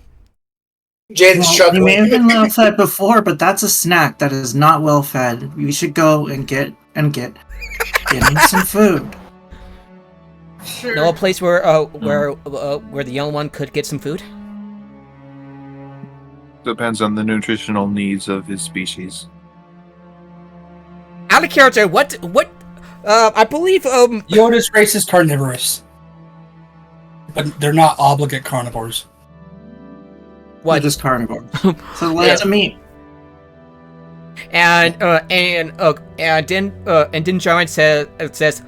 Jaden's He may have chuckling. been well fed before, but that's a snack that is not well fed. We should go and get him some food. Sure. Know a place where the young one could get some food? Depends on the nutritional needs of his species. Out of character, what I believe Yoda's race is carnivorous, but they're not obligate carnivores. They're just carnivores. So lots of meat. and then Jarman says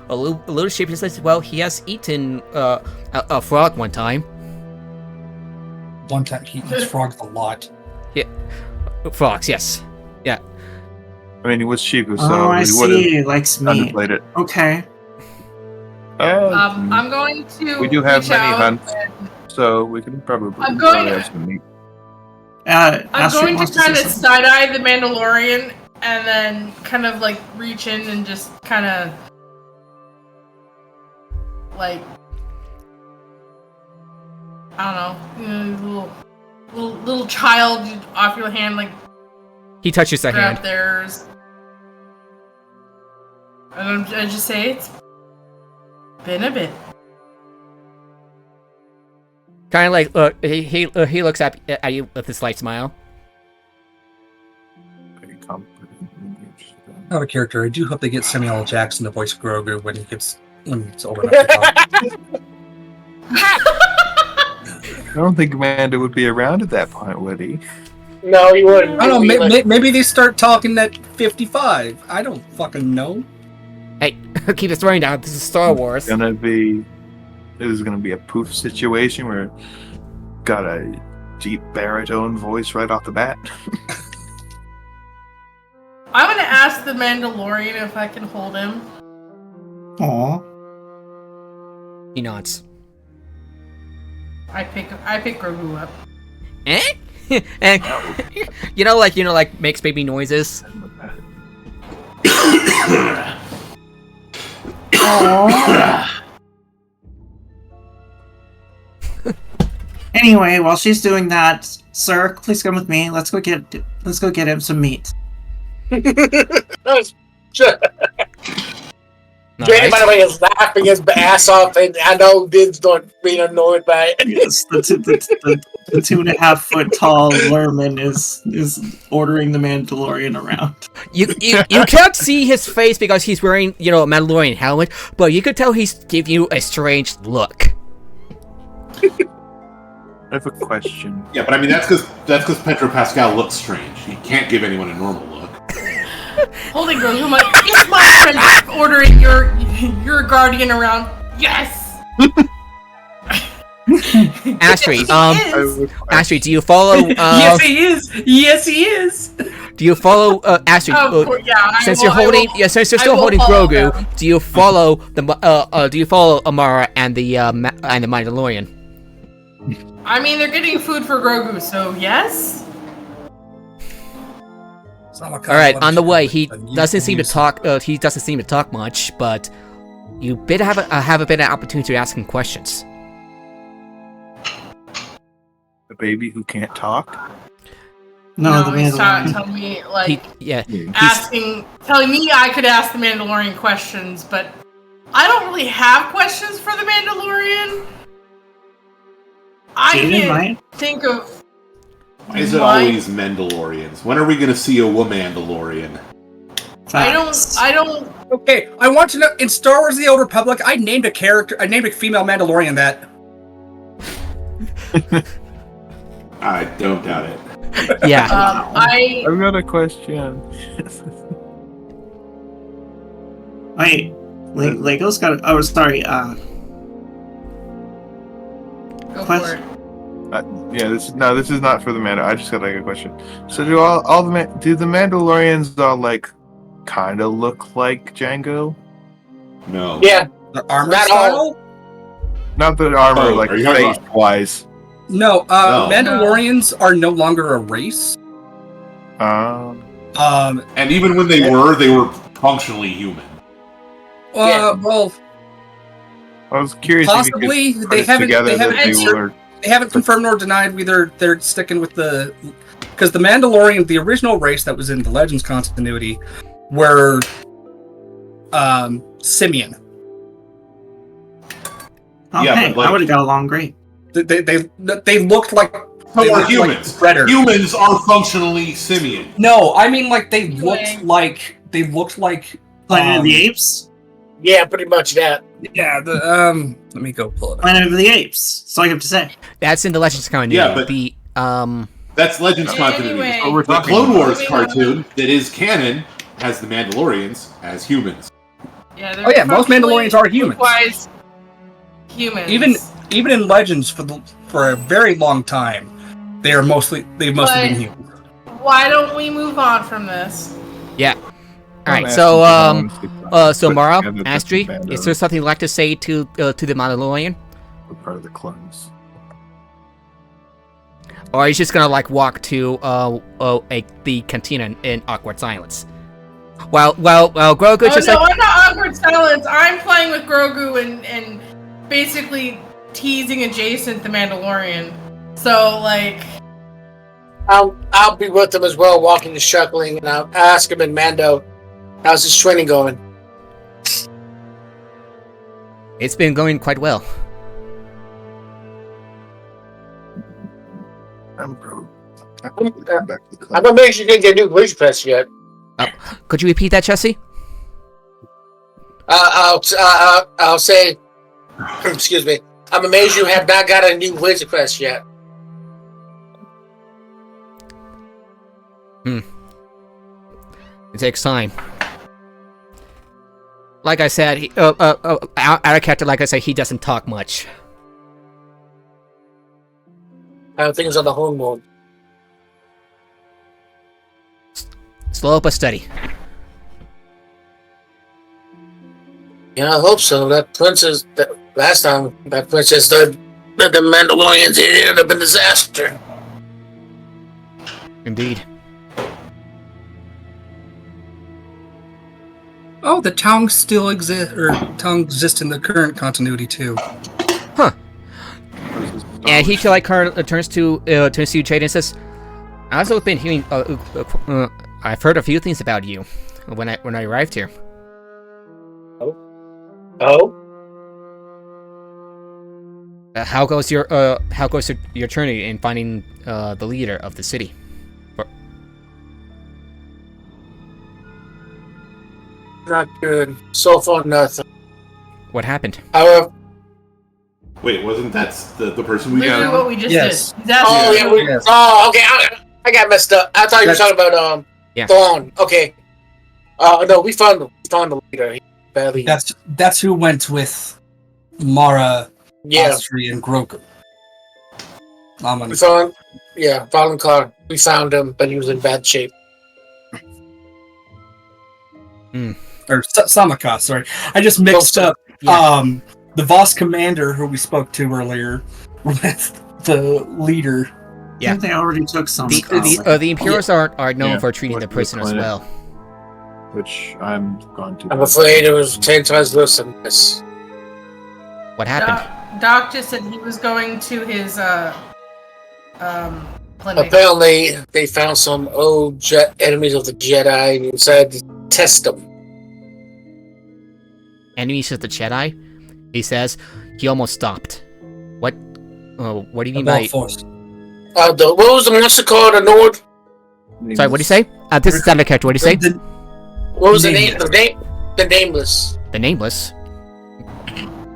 a little sheep says, well, he has eaten a frog one time. One time he eats frogs a lot. Yeah, frogs, yes. Yeah. I mean, he was sheep, so I he see. would He likes meat. have it. Okay. I'm going to. We do have reach many out hunts, and- so we can probably I'm going- have some meat. I'm going to try kind of side-eye the Mandalorian and then kind of like reach in and just kind of like I don't know, little child off your hand, like He touches the grab hand. theirs, and I just say it's been a bit. Kind of like he looks at you with a slight smile. Very confident and interested. Out of character, I do hope they get Samuel L. Jackson to voice Grogu when it's old enough to talk. I don't think Amanda would be around at that point, would he? No, he wouldn't. I don't know. Maybe they start talking at 55. I don't fucking know. Hey, keep the throwing down. This is Star Wars. This is gonna be a poof situation where got a deep baritone voice right off the bat. I'm gonna ask the Mandalorian if I can hold him. Aw. He nods. I pick Grogu up. Eh? And you know, like makes baby noises. Anyway, while she's doing that, sir, please come with me. Let's go get him some meat. Jaden, by the way, is laughing his ass off, and I know Did's not being annoyed by it. Yes, the 2.5 foot tall Lerman is ordering the Mandalorian around. You can't see his face because he's wearing, a Mandalorian helmet, but you could tell he's giving you a strange look. I have a question. Yeah, but I mean that's because Pedro Pascal looks strange. He can't give anyone a normal look. Holding Grogu, I'm like, it's my friend ordering your guardian around. Yes. Astrid, Astrid, do you follow? Yes, he is. Yes, he is. Do you follow Astrid? Since you're holding, since you're still holding Grogu, them. do you follow do you follow Amara and the Mandalorian? I mean, they're getting food for Grogu, so yes. All right, on the way, he doesn't seem to talk. He doesn't seem to talk much, but you have a bit of opportunity to ask him questions. The baby who can't talk. No, the he's Mandalorian. telling me like Yeah, telling me I could ask the Mandalorian questions, but I don't really have questions for the Mandalorian. I can't think of. Why is it always Mandalorians? When are we going to see a Mandalorian? I don't. Okay, I want to know. In Star Wars: The Old Republic, I named a female Mandalorian that. I don't doubt it. Yeah. I've got a question. Wait, Lego's got. Oh, sorry. Go Question. for it. Yeah, this is not for the Mando. I just got like a question. So do all the Mandalorians all like kind of look like Jango? No. Yeah, The armor Not style? all. Not the armor, Oh, like are you talking face wise. No, No. Mandalorians are no longer a race. Um, And even when they were functionally human. Well, I was curious. possibly if you could they put it together that haven't. They haven't confirmed nor denied whether they're sticking with because the Mandalorian, the original race that was in the Legends continuity, were Simeon. Okay, Yeah, but, like- I would have got along great. They looked like So are humans. Predator. Humans are functionally simian. No, I mean like they looked like Planet of the Apes. Yeah, pretty much that. Yeah, let me go pull it up. Planet of the Apes. That's all I have to say. That's in the Legends continuity. Yeah, but- the That's Legends continuity. Anyway. The Clone Wars cartoon that is canon has the Mandalorians as humans. Yeah, Oh yeah, most Mandalorians are humans. Likewise, humans. Even in Legends for a very long time, they've mostly been humans. Why don't we move on from this? yeah. All right, I'm so asking someone so put Mara, together the Astrid, Mando. is there something you'd like to say to the Mandalorian, What part of the clones? or are you just gonna like walk to the cantina in awkward silence? While Grogu just I'm not awkward silence. I'm playing with Grogu and basically teasing adjacent the Mandalorian. So like, I'll be with him as well, walking and shuckling, and I'll ask him in Mando, how's his training going? it's been going quite well. I'm broke. I'm gonna make sure you didn't get a new voice press yet. Could you repeat that, Jesse? I'll say, excuse me. I'm amazed you have not got a new Wizard Press yet. It takes time. Like I said, our character, like I said, he doesn't talk much. Things on the home mode. Slow but steady. Yeah, I hope so. That princess, last time, that princess, the Mandalorians, it ended up in disaster. Indeed. Oh, the tongue still exists, or tongue exists in the current continuity too. And he like turns to you, Jade, and says, "I've also been hearing. I've heard a few things about you when I arrived here. Oh? How goes your journey in finding the leader of the city?" Not good. So far, nothing. What happened? Wait, wasn't that the person we literally got? what we just Yes. did. He's asking Oh, yeah. Yes. Oh, okay. I got messed up. I thought you were talking about Yeah. Thrawn. Okay. No, we found the leader. He badly. That's who went with Mara, Yeah. Astrid, and Grogu. We found. Yeah, Fallen Car. We found him, but he was in bad shape. Or Samaka, sorry. I just mixed up the Voss commander who we spoke to earlier with the leader. I think they already took some. The Imperials are known for treating the prisoners well. Which I'm going to. I'm afraid it was 10 times worse than this. What happened? Doc just said he was going to his clinic. Apparently, they found some old enemies of the Jedi and decided to test them. Enemies of the Jedi? He says. He almost stopped. What? What do you mean by? What was the monster called? The Nord? Sorry, what do you say? This is not a character. What do you say? What was the name? The Nameless. The Nameless.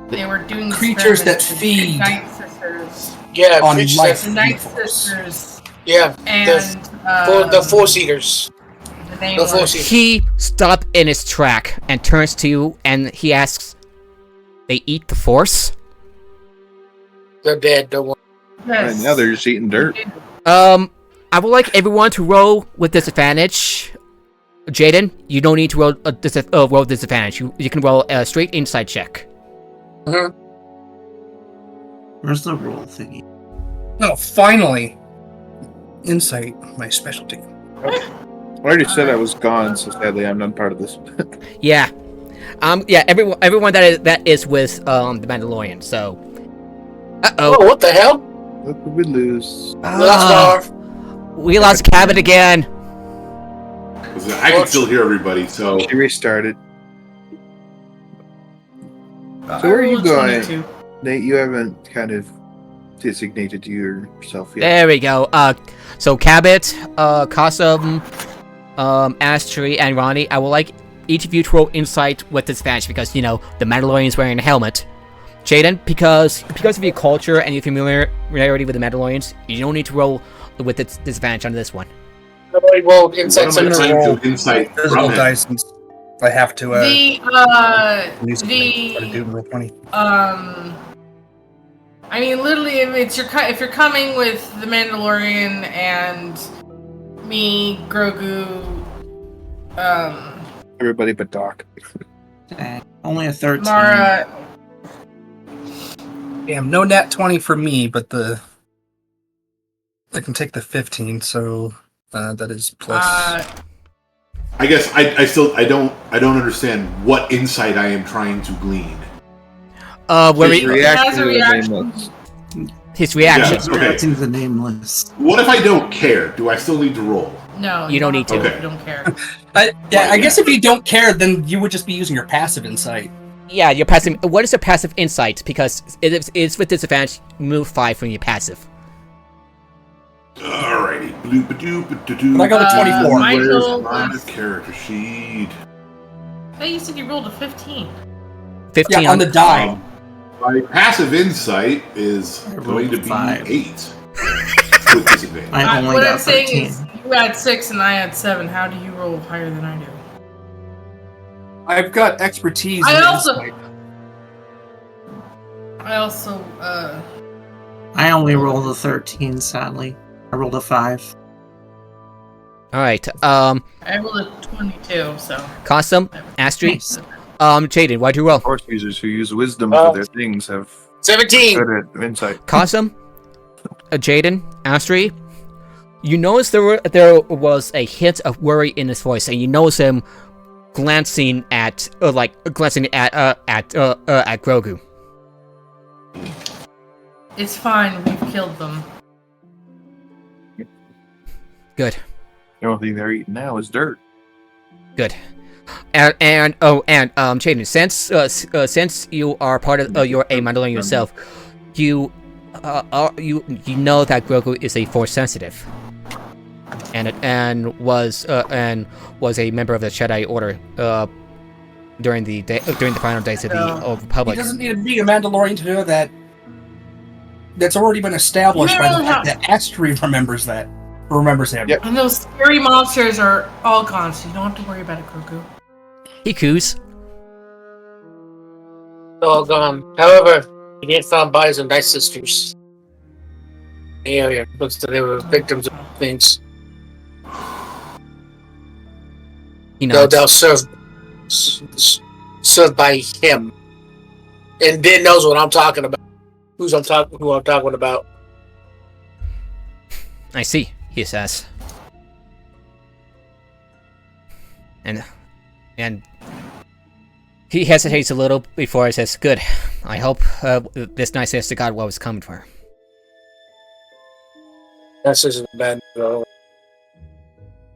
They were doing creatures that experiments with feed Night Sisters. Yeah, on creatures life. The Night Sisters. Yeah, And the Force Eaters. the name The was- Force Eaters. He stopped in his track and turns to you and he asks, "They eat the Force?" They're dead. Don't worry. Right now they're just eating dirt. I would like everyone to roll with disadvantage. Jaden, you don't need to roll roll disadvantage. You can roll a straight inside check. Where's the roll thingy? Oh, finally. Insight, my specialty. I already said I was gone, so sadly I'm not part of this. Yeah. Yeah, everyone that is with the Mandalorian, so. Oh, what the hell? What did we lose? We lost Cabot again. I can still hear everybody, so. She restarted. So where are you going? 22. Nate, you haven't kind of designated yourself yet. There we go. So Cabot, Kasum, Astri, and Ronnie, I would like each of you to roll insight with disadvantage because, you know, the Mandalorian's wearing a helmet. Jaden, because of your culture and your familiarity with the Mandalorians, you don't need to roll with disadvantage on this one. Nobody rolled Insight What am I 17. trying to insight Physical from it? dice, since I have to. I mean, literally, if you're coming with the Mandalorian and me, Grogu, Everybody but Doc. Only a 13. Mara. Damn, no nat 20 for me, but I can take the 15, so that is plus. I guess I don't understand what insight I am trying to glean. His reaction to the nameless. His reaction. Yes, okay. To the Nameless. What if I don't care? Do I still need to roll? No, You don't need to. Okay. You don't care. I guess if you don't care, then you would just be using your passive insight. Yeah, your passive. What is your passive insight? Because it's with disadvantage. Move 5 from your passive. Alrighty. But I got a 24. Michael Where's my was- character sheet? Hey, you said you rolled a 15. 15 Yeah, on the die. My passive insight is I rolled going to a be 5. 8 with disadvantage. I only What got I'm saying 13. is, you had 6 and I had 7. How do you roll higher than I do? I've got expertise I in also- insight. I only rolled a 13, sadly. I rolled a 5. All right. I rolled a 22, so. Kasum, Astri, Nice. Jaden, why'd you roll? Horse users who use wisdom for their things have 17. good at insight. Kasum, Jaden, Astri, you notice there was a hint of worry in his voice, and you notice him glancing at Grogu. It's fine, we've killed them. Good. The only thing they're eating now is dirt. Good. And Jaden, since you are part of you're a Mandalorian yourself, you know that Grogu is a Force sensitive, and was a member of the Jedi Order during the final days of the Old He Republic. doesn't need to be a Mandalorian to know that. That's already been established by the fact that Astri remembers that. Or remembers him. Yep. And those scary monsters are all gone, so you don't have to worry about it, Grogu. He coos. All gone. However, you did find bodies of Night Sisters. In the area. Looks like they were victims of things. He nods. They'll serve Said by him. And Din knows what I'm talking about. Who I'm talking about. I see, he says. And he hesitates a little before he says, "Good. I hope this nice ass to God what was coming for her." That's isn't bad though.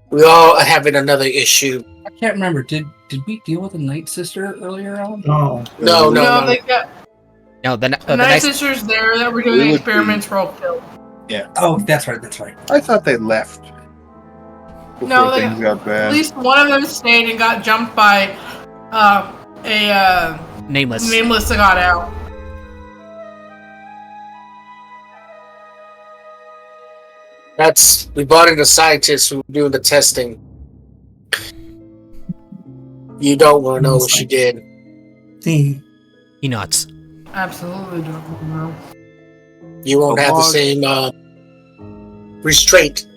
We all having another issue. I can't remember. Did we deal with the Night Sister earlier on? No. They got No, the Night Sisters there that were doing experiments were all killed. Yeah. Oh, that's right. I thought they left. Before things got bad. At least one of them stayed and got jumped by a Nameless that got out. We brought in the scientists who were doing the testing. You don't want to know what she did. The He nods. Absolutely don't know. You won't have the same restraint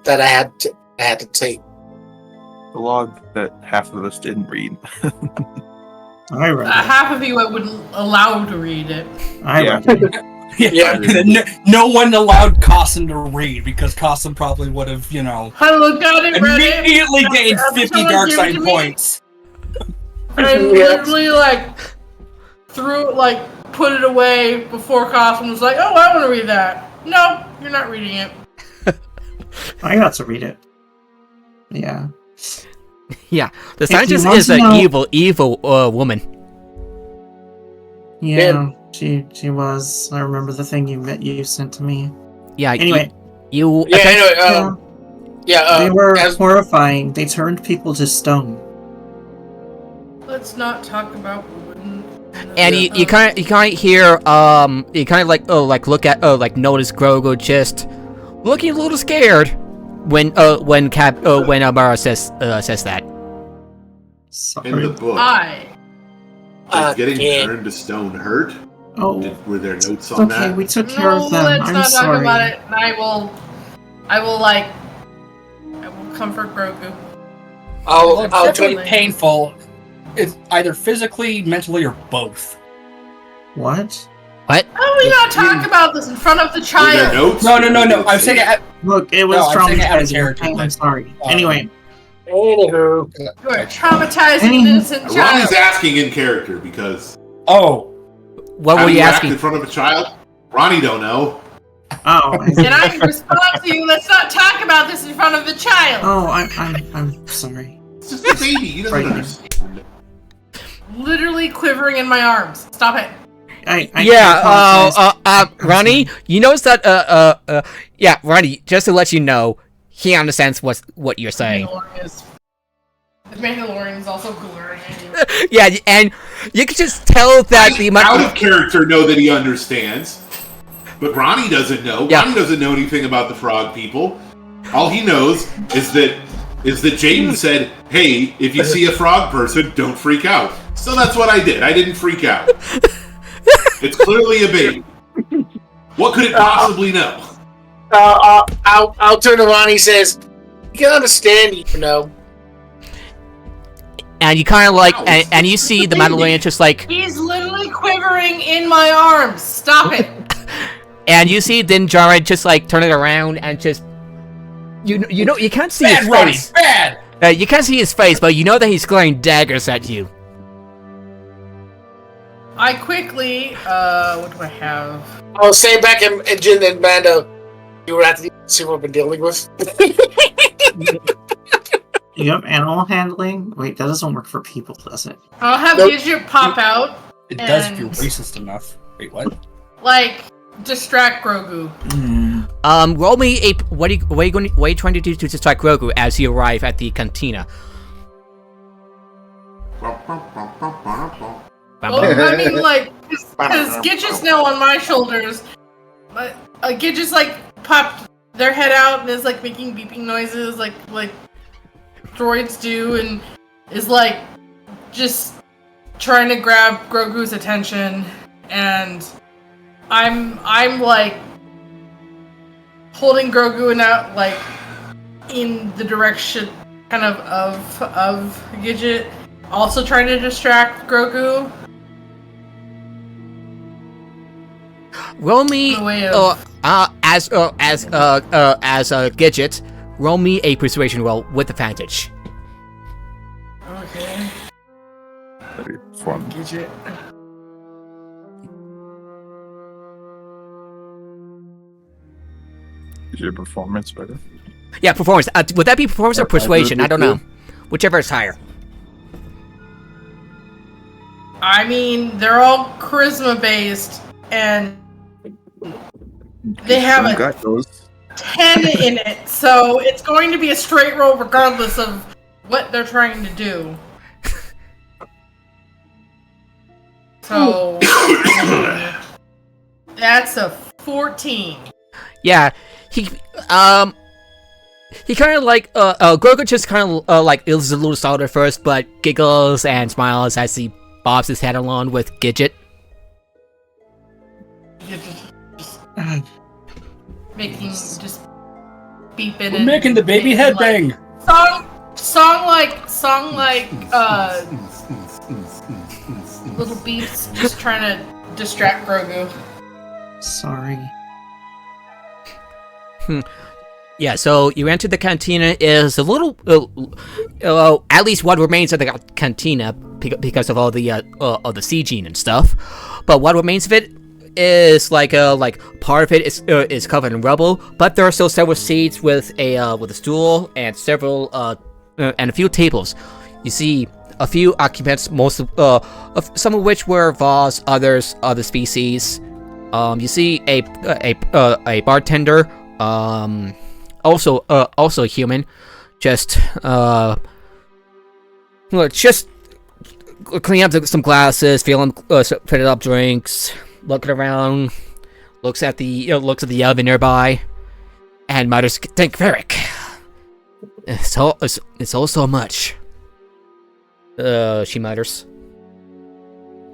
that I had to take. The log that half of us didn't read. I read it. Half of you I wouldn't allow to read it. I read it. Yeah. No one allowed Cossin to read because Cossin probably would have, I looked at it, read it. immediately gained 50 Someone dark gave it side to me. points. I literally put it away before Cossin was like, "Oh, I want to read that." No, you're not reading it. I got to read it. Yeah. Yeah, the If you scientist want is to an know- evil woman. Yeah, she was. I remember the thing you sent to me. Yeah. Anyway. You. They were horrifying. They turned people to stone. Let's not talk about. And you kind of hear you kind of look at notice Grogu just looking a little scared when Amara says that. Sorry. In the book, did getting turned to stone hurt? Oh, Were there notes on that? okay, we took care of them. Let's I'm not sorry. talk about it. And I will comfort Grogu. It's I'll definitely painful. It's either physically, mentally, or both. What? How do we not talk about this in front of the Were there child? notes? No. I'm saying it. Look, it was I'm saying it out of traumatizing. character. I'm sorry. Anyway, Anywho, You are traumatizing an innocent Ronnie's child. asking in character because Oh. What how were do you act asking? in front of a child? Ronnie don't know. And I respond to you, let's not talk about this in front of the child. I'm sorry. It's just a baby. He doesn't Frightening. understand. Literally quivering in my arms. Stop it. Ronnie, you notice that Ronnie, just to let you know, he understands what you're saying. The Mandalorian is also glaring at you. Yeah, and you can just tell that the Out of character know that he understands, but Ronnie doesn't know. Yeah. Ronnie doesn't know anything about the frog people. All he knows is that Jaden said, "Hey, if you see a frog person, don't freak out." So that's what I did. I didn't freak out. It's clearly a baby. What could it possibly know? I'll turn to Ronnie. Says, "You can understand, you know." And you kind of and you see the Mandalorian just He's literally quivering in my arms. Stop it. and you see Din Djarin just turn it around and just you can't see his Ronnie, face. bad. You can't see his face, but you know that he's glaring daggers at you. I quickly, what do I have? I'll say back in Jin and Mando, you were at the see what I've been dealing with. You have animal handling? Wait, that doesn't work for people, does it? I'll have Nope. Gidget pop out. It does if you're And- racist enough. Wait, what? Distract Grogu. Roll me a what are you trying to do to distract Grogu as you arrive at the cantina? Well, I mean, because Gidget's now on my shoulders. But Gidget's popped their head out and is making beeping noises like droids do, and is just trying to grab Grogu's attention, and I'm holding Grogu and out in the direction kind of Gidget, Also trying to distract Grogu. Roll me, In a way of- as Gidget, roll me a persuasion roll with advantage. Okay. Gidget. Is your performance better? Yeah, performance. Would that be performance or persuasion? I don't know. Whichever is higher. I mean, they're all charisma based, and they have a got those. 10 in it, so it's going to be a straight roll regardless of what they're trying to do. So that's a 14. Yeah, he kind of like Grogu just kind of like is a little solid at first, but giggles and smiles as he bobs his head along with Gidget. Making just beeping. We're making the baby headbang. Song like little beeps, just trying to distract Grogu. Sorry. Yeah, so you enter the cantina. Is a little, at least what remains of the cantina because of all the sieging and stuff. But what remains of it is like part of it is covered in rubble. But there are still several seats with a stool and several and a few tables. You see a few occupants, most of some of which were Voss, others other species. You see a bartender. Also human, just cleaning up some glasses, filling up drinks, looking around, looks at the oven nearby, and mutters, "Thank Varric. It's all so much." She mutters.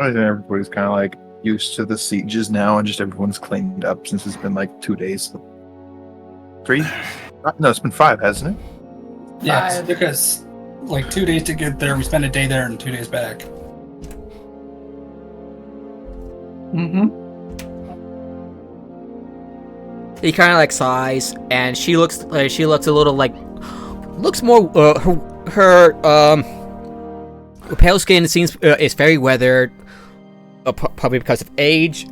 I think everybody's kind of like used to the sieges now, and just everyone's cleaned up since it's been like 2 days. 3? No, it's been 5, hasn't it? Yeah, it took us like 2 days to get there. We spent a day there and 2 days back. Mm-hmm. He kind of like sighs, and she looks a little like looks more her pale skin seems is very weathered, probably because of age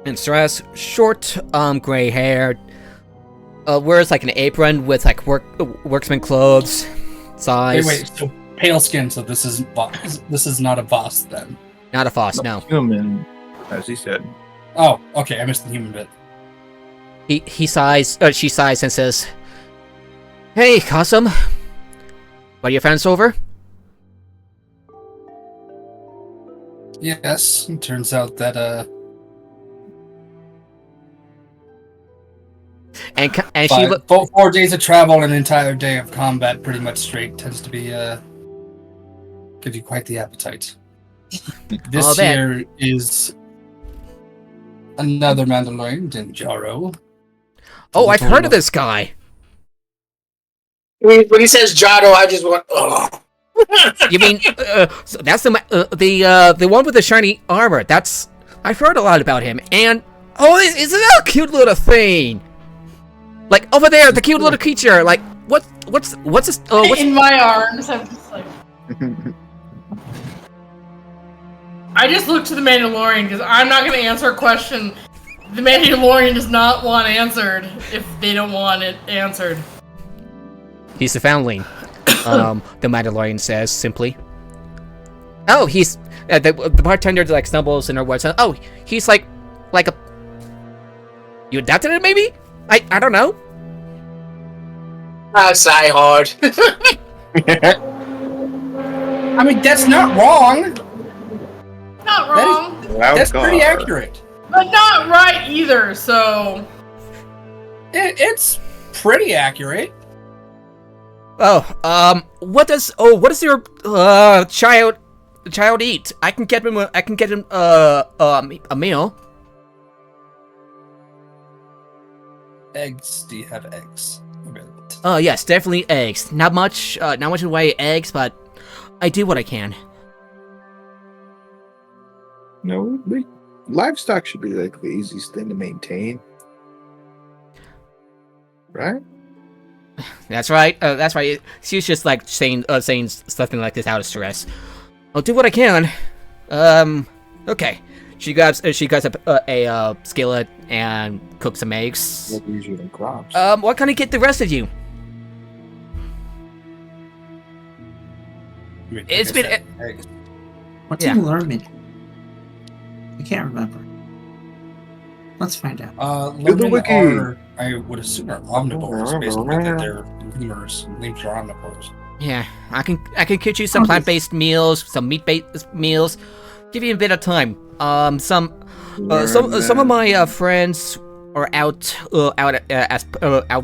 and stress. Short gray hair. Wears like an apron with like worksman clothes. Size. Wait, so pale skin. So this is not a Voss then. Not a Voss, no. Human, as he said. Oh, okay. I missed the human bit. He sighs. She sighs and says, "Hey, Qasim. Are your friends over?" Yes. It turns out that And she 4 days of travel and an entire day of combat, pretty much straight, tends to be give you quite the appetite. This here is another Mandalorian, Dinjaro. Oh, I've heard of this guy. When he says Jado, I just went, oh. You mean so that's the one with the shiny armor? I've heard a lot about him. And isn't that a cute little thing? Like over there, the cute little creature. Like what's this? In my arms, I'm just like. I just look to the Mandalorian because I'm not going to answer a question the Mandalorian does not want answered if they don't want it answered. He's the foundling. The Mandalorian says simply. Oh, he's the bartender like stumbles in her words. Oh, he's like a. You adapted it, maybe? I don't know. I sigh hard. I mean, that's not wrong. Not wrong, That's pretty accurate. but not right either. So It's pretty accurate. What does your child eat? I can get him a meal. Eggs. Do you have eggs available? Yes, definitely eggs. Not much in the way of eggs, but I do what I can. No, livestock should be like the easiest thing to maintain, right? That's right. That's right. She's just like saying something like this out of stress. I'll do what I can. Okay. She grabs up a skillet and cooks some eggs. What usually crops? What can I get the rest of you? It's been. What did you learn me? I can't remember. Let's find out. Lemon are, I would assume, are omnivores based on that they're lemurs. Names are omnivores. Yeah, I can get you some plant-based meals, some meat-based meals. Give you a bit of time. Some of my friends are out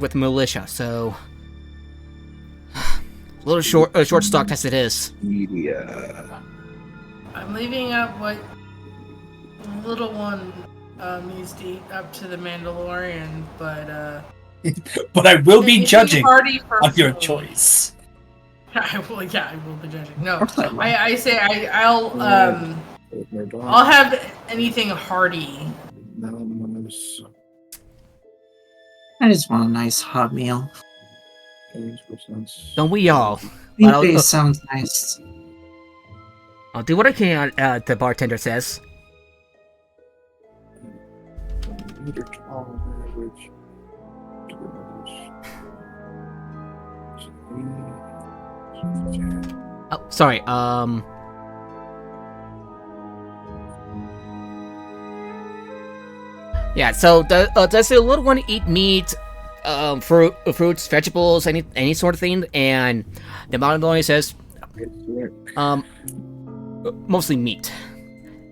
with militia, so a little short stocked as it is. Media. I'm leaving out what the little one needs to eat up to the Mandalorian, but but I will be judging on your choice. I will be judging. No, I'll have anything hearty. I just want a nice hot meal. Don't we all? Meat-based sounds nice. I'll do what I can, the bartender says. Oh, sorry, yeah, so does the little one eat meat, fruits, vegetables, any sort of thing? And the Mandalorian says, mostly meat.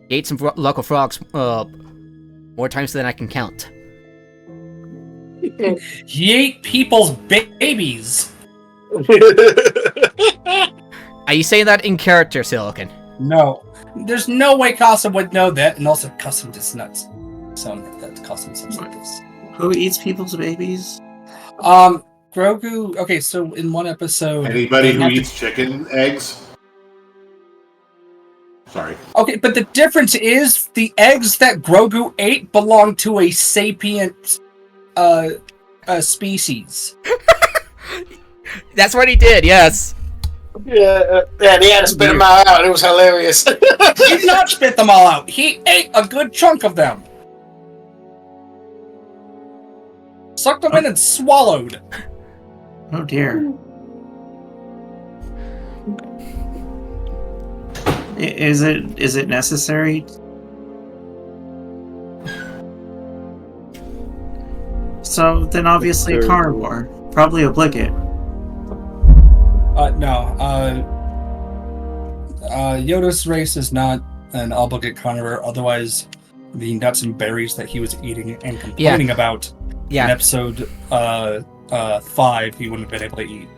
He ate some local frogs, more times than I can count. He ate people's babies. Are you saying that in character, Silicon? No. There's no way Custom would know that, and also Custom is nuts. So that's Custom something like this. Who eats people's babies? Grogu. Okay, so in one episode, Anybody who eats chicken eggs? Sorry. Okay, but the difference is the eggs that Grogu ate belong to a sapient species. That's what he did, yes. Yeah, he had to spit them all out. It was hilarious. He did not spit them all out. He ate a good chunk of them. Sucked them in and swallowed. Oh dear. Is it necessary? So then obviously carnivore. Probably obligate. No. Yoda's race is not an obligate carnivore. Otherwise, the nuts and berries that he was eating and complaining about in episode 5, he wouldn't have been able to eat.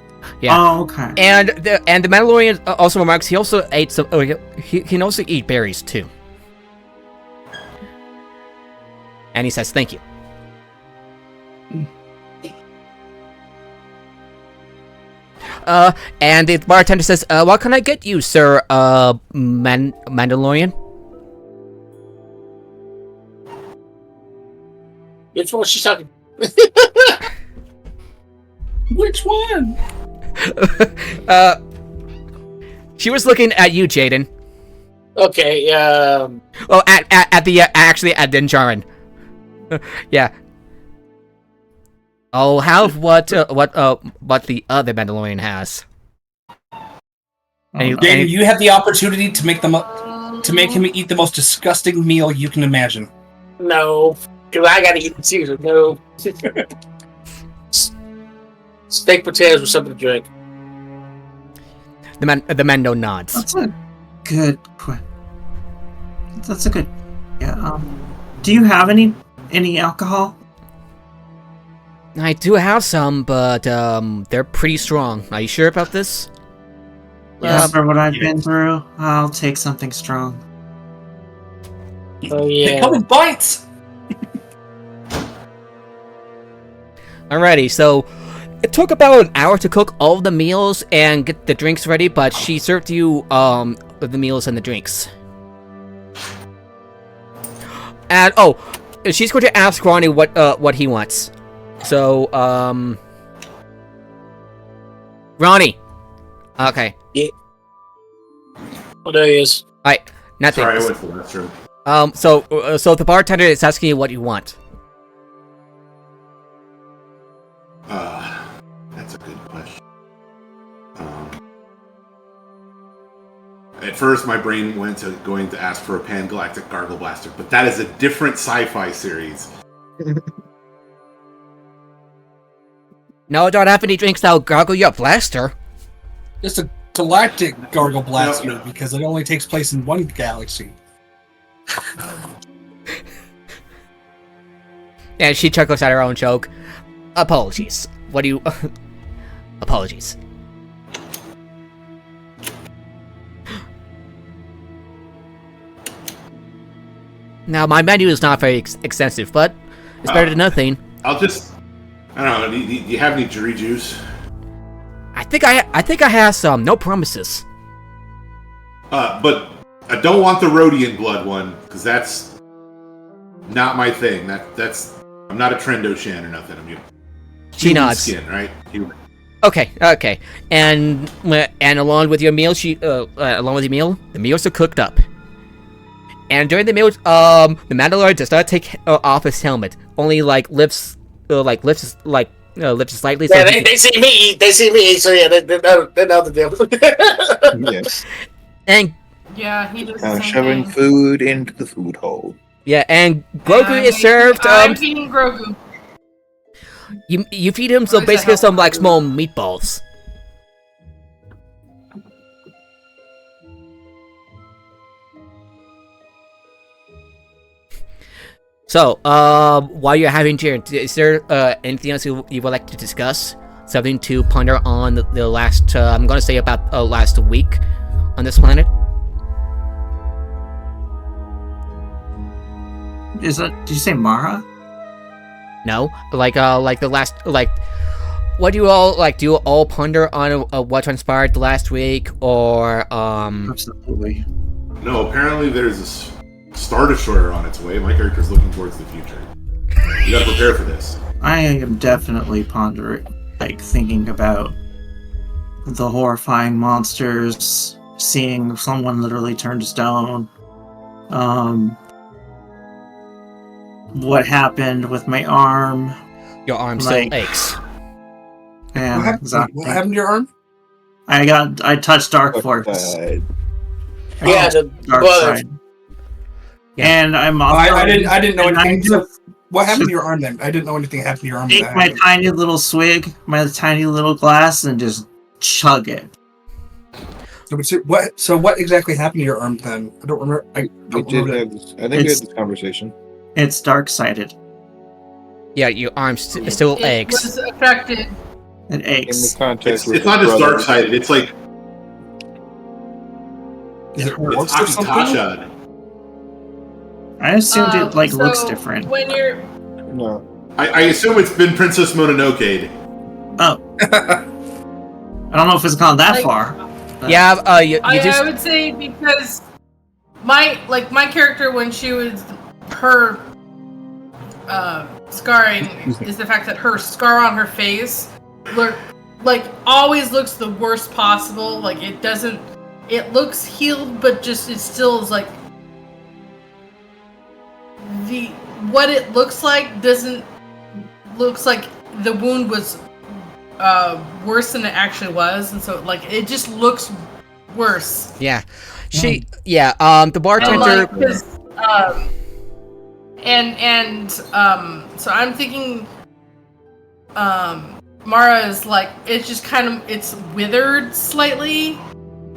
Yeah. Oh, okay. And the Mandalorian also remarks he also ate some. He can also eat berries too. And he says, "Thank you." And the bartender says, "What can I get you, sir, Mandalorian?" Which one she's talking? Which one? She was looking at you, Jaden. Okay. Oh, at Din Djarin. Yeah. I'll have what the other Mandalorian has. You have the opportunity to make him eat the most disgusting meal you can imagine. No, because I gotta eat the Caesar. No. Steak potatoes with something to drink. The Mando nods. That's a good question. That's a good. Yeah. Do you have any alcohol? I do have some, but they're pretty strong. Are you sure about this? Yeah, for what I've been through, I'll take something strong. Oh yeah. They come in bites. Alrighty, so It took about an hour to cook all of the meals and get the drinks ready, but she served you the meals and the drinks. And she's going to ask Ronnie what he wants. So Ronnie. Okay. Yeah. Oh, there he is. Alright, nothing. Sorry, I went to the restroom. So the bartender is asking you what you want. That's a good question. At first, my brain went to going to ask for a Pan-Galactic Gargle Blaster, but that is a different sci-fi series. No, I don't have any drinks that'll gargle your blaster. Just a galactic gargle blaster because it only takes place in one galaxy. And she chuckles at her own joke. Apologies. What do you... Apologies. Now, my menu is not very extensive, but it's better than nothing. I don't know, do you have any jury juice? I think I have some. No promises. But I don't want the Rhodian blood one, because that's not my thing. That's I'm not a Trendoshan or nothing. I'm She nods. Skin, right? Human. Okay. And along with your meal, the meals are cooked up. And during the meal, the Mandalorian does not take off his helmet. Only lifts slightly. Yeah, they see me eat, so yeah, they know the deal. Yes. And Yeah, he does the same Shoving thing. food into the food hole. yeah, and Grogu is served. I'm feeding Grogu. You feed him What is basically that some help? small meatballs. So, while you're having dinner, is there anything else you would like to discuss? Something to ponder on the last, I'm gonna say about last week on this planet? Is that? Did you say Mara? No, like the last, what do you all do? You all ponder on what transpired the last week, or Absolutely. No, apparently there's a Star Destroyer on its way. My character's looking towards the future. You gotta prepare for this. I am definitely pondering, thinking about the horrifying monsters, seeing someone literally turn to stone, what happened with my arm. your arm still aches? Yeah, What happened, exactly. what happened to your arm? I touched Dark Force. Yeah, the Dark blood. side. And I'm I didn't know and I anything. So just what happened to your arm then? I didn't know anything happened to your arm. take That my happened. tiny little swig, my tiny little glass, and just chug it. So what exactly happened to your arm then? I don't remember. I We don't did remember. have this, I think we had It's- this conversation. It's dark-sided. Yeah, your arm still It aches. was affected. It In aches. the context It's not just brother- dark sided. It's like Is it it's worse or something? Akasha. I assumed it looks So, different. When you're No. I assume it's been Princess Mononoke. Oh, I don't know if it's gone that Like- far. Yeah, you just I would say because my character when she was her scarring is the fact that her scar on her face always looks the worst possible. It looks healed, but just it still is what it looks like looks like the wound was worse than it actually was, and so it just looks worse. yeah. The bartender. So I'm thinking Mara is it's just it's withered slightly.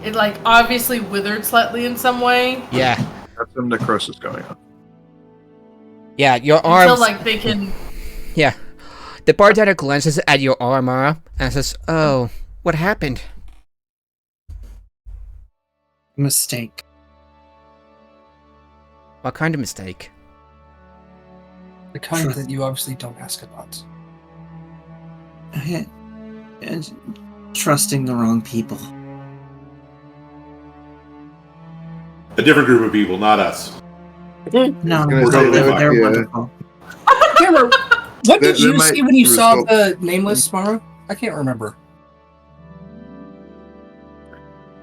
It obviously withered slightly in some way. Yeah, That's some necrosis going on. yeah, your arm. Until they can. Yeah. The bartender glances at your arm, Mara, and says, "Oh, what happened?" Mistake. What kind of mistake? The kind that you obviously don't ask about. trusting the wrong people. A different group of people, not us. No, gonna say they're yeah. wonderful. I can't remember. What did That you might see when you saw result- the Nameless, Mara? I can't remember.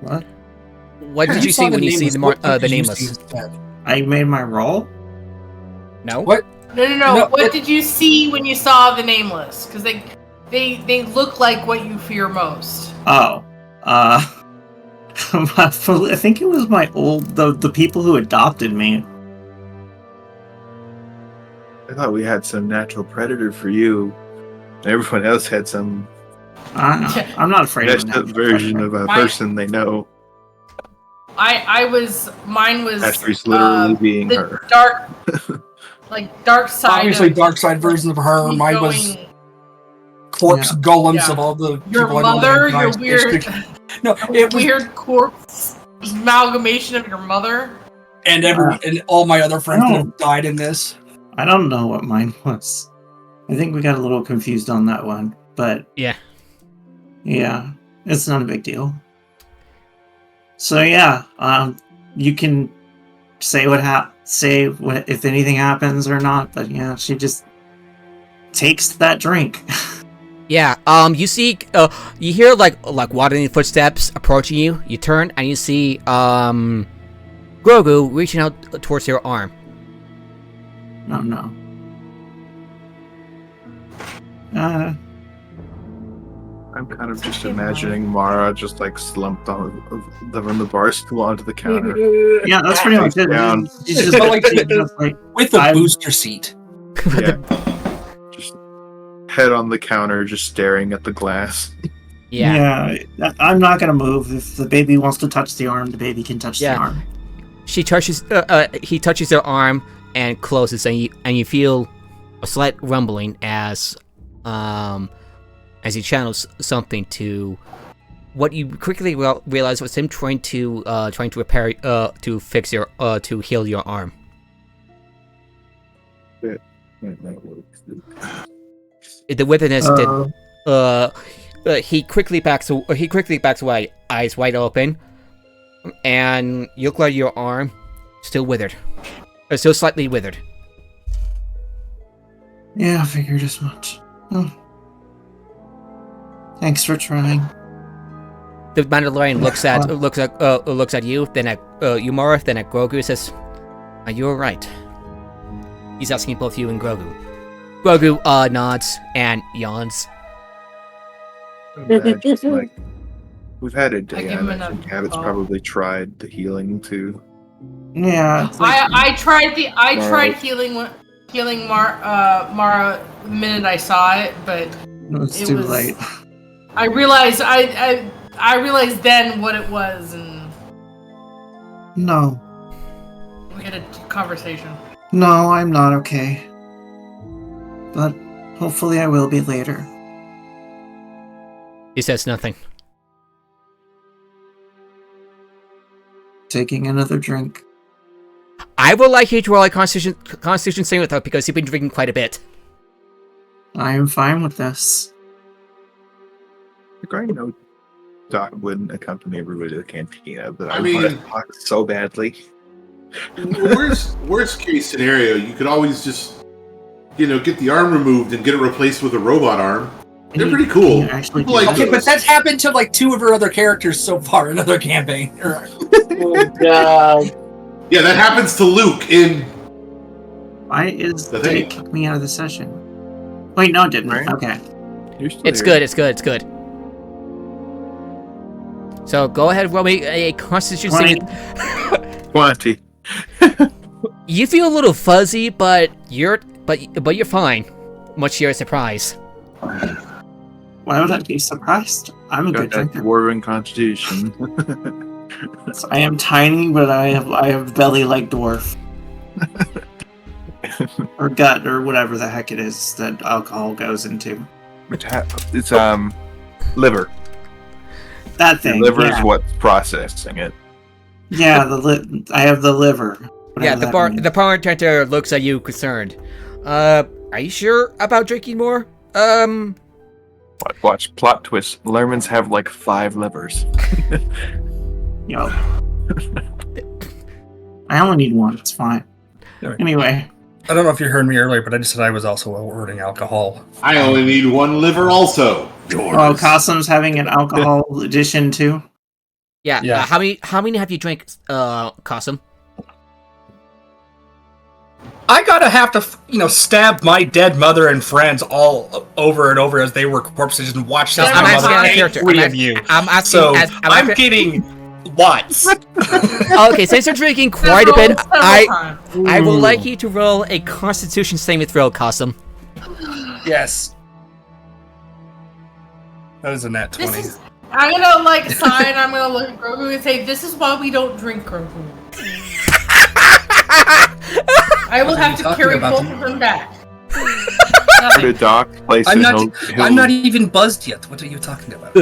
What? What did you saw see when you see Nameless, what the did you see Nameless? instead? I made my roll? No? What? No. No, What it- did you see when you saw the Nameless? Because they look like what you fear most. Oh. I think it was the people who adopted me. I thought we had some natural predator for you. Everyone else had some I'm not afraid of messed up version of a person they know. Mine was Ashley's literally being the her. dark side. Obviously, of dark side version of her. me Mine was going- corpse Yeah. golems Yeah. of all the your people I know that mother, have your died. weird, No, it was, weird corpse amalgamation of your mother. and and all my other friends that No. have died in this. I don't know what mine was. I think we got a little confused on that one, but Yeah. yeah, it's not a big deal. So yeah, you can say if anything happens or not, but yeah, she just takes that drink. Yeah, you see, you hear like waddling footsteps approaching you. You turn and you see, Grogu reaching out towards your arm. Oh no. I'm kind of just imagining Mara just like slumped on the bar stool onto the counter. Yeah, that's pretty much it. Down. She's just like With the I'm- booster seat. Yeah. Just head on the counter, just staring at the glass. Yeah. I'm not gonna move. If the baby wants to touch the arm, the baby can touch the arm. She touches, he touches her arm and closes, and you feel a slight rumbling as he channels something to what you quickly realize was him trying to repair, to fix your, to heal your arm. The witness did. He quickly backs away, eyes wide open, and you look like your arm still withered, still slightly withered. Yeah, I figured as much. Oh. Thanks for trying. The Mandalorian looks at you, then at Yumara, then at Grogu, and says, "Are you alright?" He's asking both you and Grogu. Grogu nods and yawns. Just like, we've had a I day. give I him imagine enough- Cabot's oh. probably tried the healing too. Yeah. It's like, I tried Mara. healing Mara the minute I saw it, but it's it too was- late. I realized I realized then what it was, and No. we had a conversation. No, I'm not okay. But hopefully I will be later. He says nothing. Taking another drink. I would like you to roll a Constitution saving with her because you've been drinking quite a bit. I am fine with this. Like, I know Doc wouldn't accompany everybody to the cantina, but I I mean- want to talk so badly. Worst case scenario, you could always just, get the arm removed and get it replaced with a robot arm. They're pretty cool. You actually People do like that? Okay, but that's happened to like 2 of her other characters so far in other campaign. Oh, God. Yeah, that happens to Luke in. Why did it kick me out of the session? Wait, no, it didn't. Right. Okay. You're still It's here. good. It's good. It's good. So go ahead, roll me a Constitution saving. 20. You feel a little fuzzy, but you're fine. Much to your surprise. Why would I be surprised? I'm a good Got that drinker. dwarven constitution. I am tiny, but I have belly like dwarf. Or gut, or whatever the heck it is that alcohol goes into. It's liver. That Your thing. liver yeah. is what's processing it. Yeah, I have the liver. Yeah, whatever that means. the bartender looks at you concerned. Are you sure about drinking more? Watch plot twist. Lermans have like 5 livers. Yo. I only need one. It's fine. Anyway. I don't know if you heard me earlier, but I just said I was also ordering alcohol. I only need 1 liver also. Yours. Oh, Qasim's having an alcohol edition too? Yeah. How many have you drank, Qasim? I gotta have to, stab my dead mother and friends all over and over as they were corpses and watch this. I'm asking out of character. I'm asking. So I'm getting lots. Okay, since you're drinking quite a bit, I would like you to roll a Constitution saving throw, Qasim. Yes. That is a nat 20. I'm gonna sign. I'm gonna look at Grogu and say, "This is why we don't drink, Grogu." I will have to carry both of them back. Put a dock place. I'm not even buzzed yet. What are you talking about?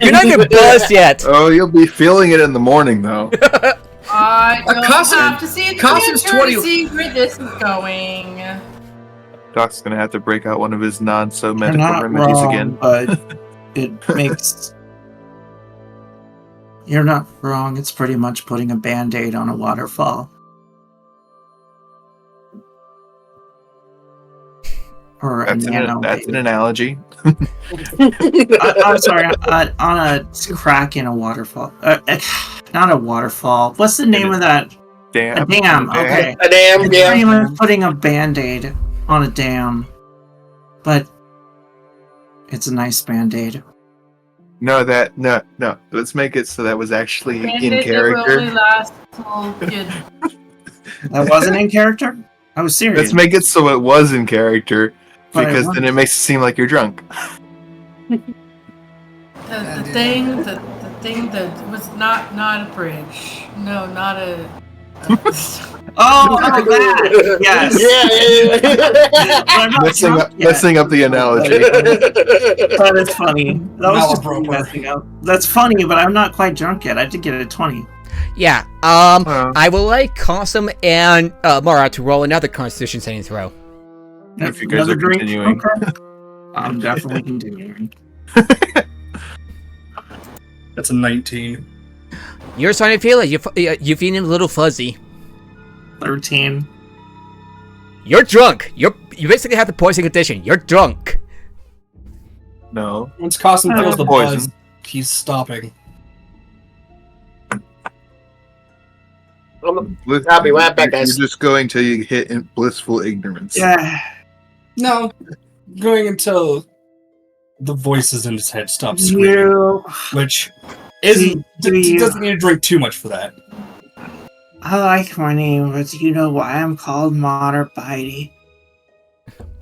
You're not even buzzed yet. Oh, you'll be feeling it in the morning, though. I don't have to see a Qasim's picture to see where this is going. Doc's gonna have to break out one of his non-so You're medical not remedies wrong, again. but it makes... You're not wrong. It's pretty much putting a band-aid on a waterfall. Or That's an analogy. I'm sorry, on a crack in a waterfall. Not a waterfall. What's the name of that? Dam. A dam. Okay. A dam. It's pretty much putting a band-aid on a dam, but it's a nice band-aid. No. Let's make it so that was actually in Will character. only last till kid. That wasn't in character? I was serious. Let's make it so it was in character, But because then it makes it seem like you're drunk. The thing that was not a bridge. No, not a. Oh, that! Yes. Messing up the analogy. That is funny. That was just messing up. That's funny, but I'm not quite drunk yet. I did get a 20. Yeah. I would like Qasim and Mara to roll another Constitution saving throw. If you guys are continuing. Okay. I'm definitely continuing. That's a 19. You're starting to feel it. You're feeling a little fuzzy. 13. You're drunk. You basically have the poison condition. You're drunk. No. Once Qasim feels the poison. buzz, he's stopping. I'll be right back, guys. You're just going till you hit blissful ignorance. Yeah. No. Going until the voices in his head stop screaming. Which doesn't need to drink too much for that. I like my name, but do you know why I'm called Modern Bitey?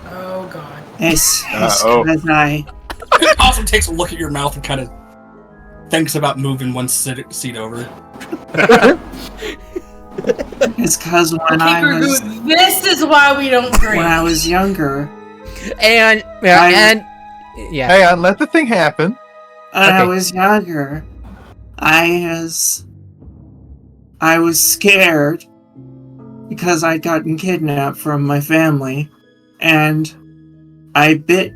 Oh god. It's because I... Qasim takes a look at your mouth and kind of thinks about moving one seat over. It's because when I was... This is why we don't drink. When I was younger... And yeah. Hang on, let the thing happen. When I was younger, I was scared because I'd gotten kidnapped from my family, and I bit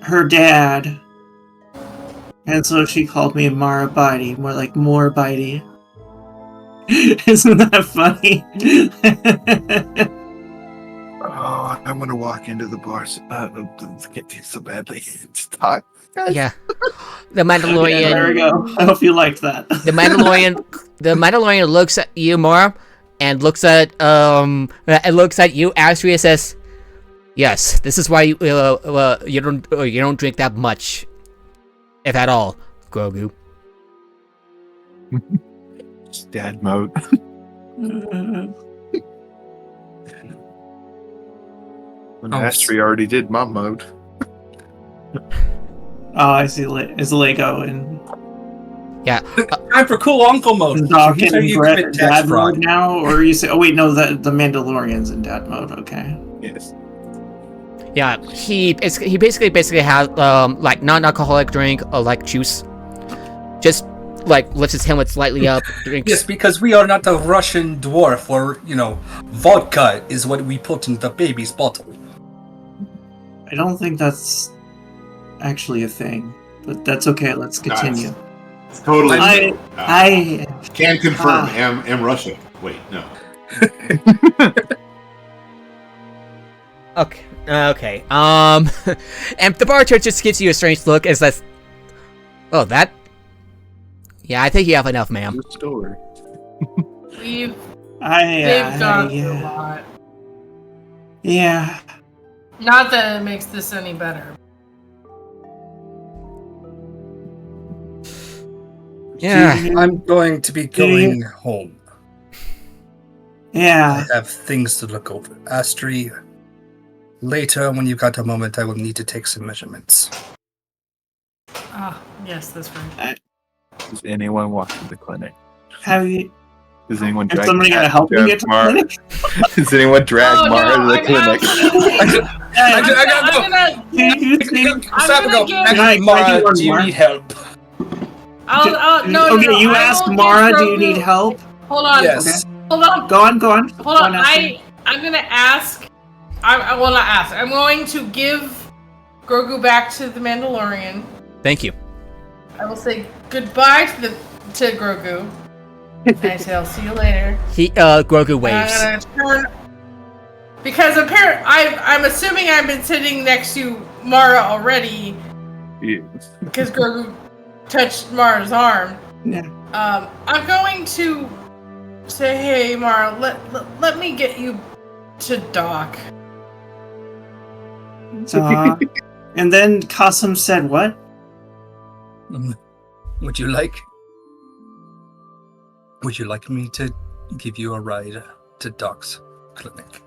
her dad, and so she called me Mara Bitey, more like More Bitey. Isn't that funny? Oh, I want to walk into the bar. Get these so badly. Stop. Yeah. The Mandalorian. Yeah, there we go. I hope you liked that. The Mandalorian looks at you, Mara, and looks at you, Astria, and says, "Yes, this is why you don't drink that much, if at all, Grogu." It's dad mode. When Astria already did mom mode. Oh, I see. It's Lego and yeah. Time for cool uncle mode. Is Doc in dad mode now, or you say? Oh wait, no, the Mandalorian's in dad mode. Okay. Yes. Yeah, he basically has like non-alcoholic drink or like juice, just like lifts his helmet slightly up. Drinks. Yes, because we are not a Russian dwarf, or vodka is what we put in the baby's bottle. I don't think that's actually a thing, but that's okay. Let's continue. It's totally. I can confirm. Am Russia? Wait, no. Okay. Okay. And the bartender just gives you a strange look as that. Oh, that. Yeah, I think you have enough, ma'am. Good story. They've gone through a lot. Yeah. Not that it makes this any better. Yeah. I'm going to be going home. Yeah. I have things to look over. Astri, later when you've got a moment, I will need to take some measurements. Ah, yes, that's right. Does anyone walk to the clinic? Have you? Does anyone Is drag somebody gonna help me get to the Mara? clinic? Does anyone drag Mara to the clinic? I gotta go. Do you think? Mara, do you need help? Okay, you ask Mara, do you need help? Hold on. Yes. Okay. Hold on. Go on. Hold on. I'm gonna ask. I will not ask. I'm going to give Grogu back to the Mandalorian. Thank you. I will say goodbye to Grogu. And I say I'll see you later. Grogu waves. I'm gonna turn because apparently I'm assuming I've been sitting next to Mara already. Yes. Because Grogu touched Mara's arm. Yeah. I'm going to say, hey Mara, let me get you to Doc. And then Qasim said what? Would you like me to give you a ride to Doc's clinic?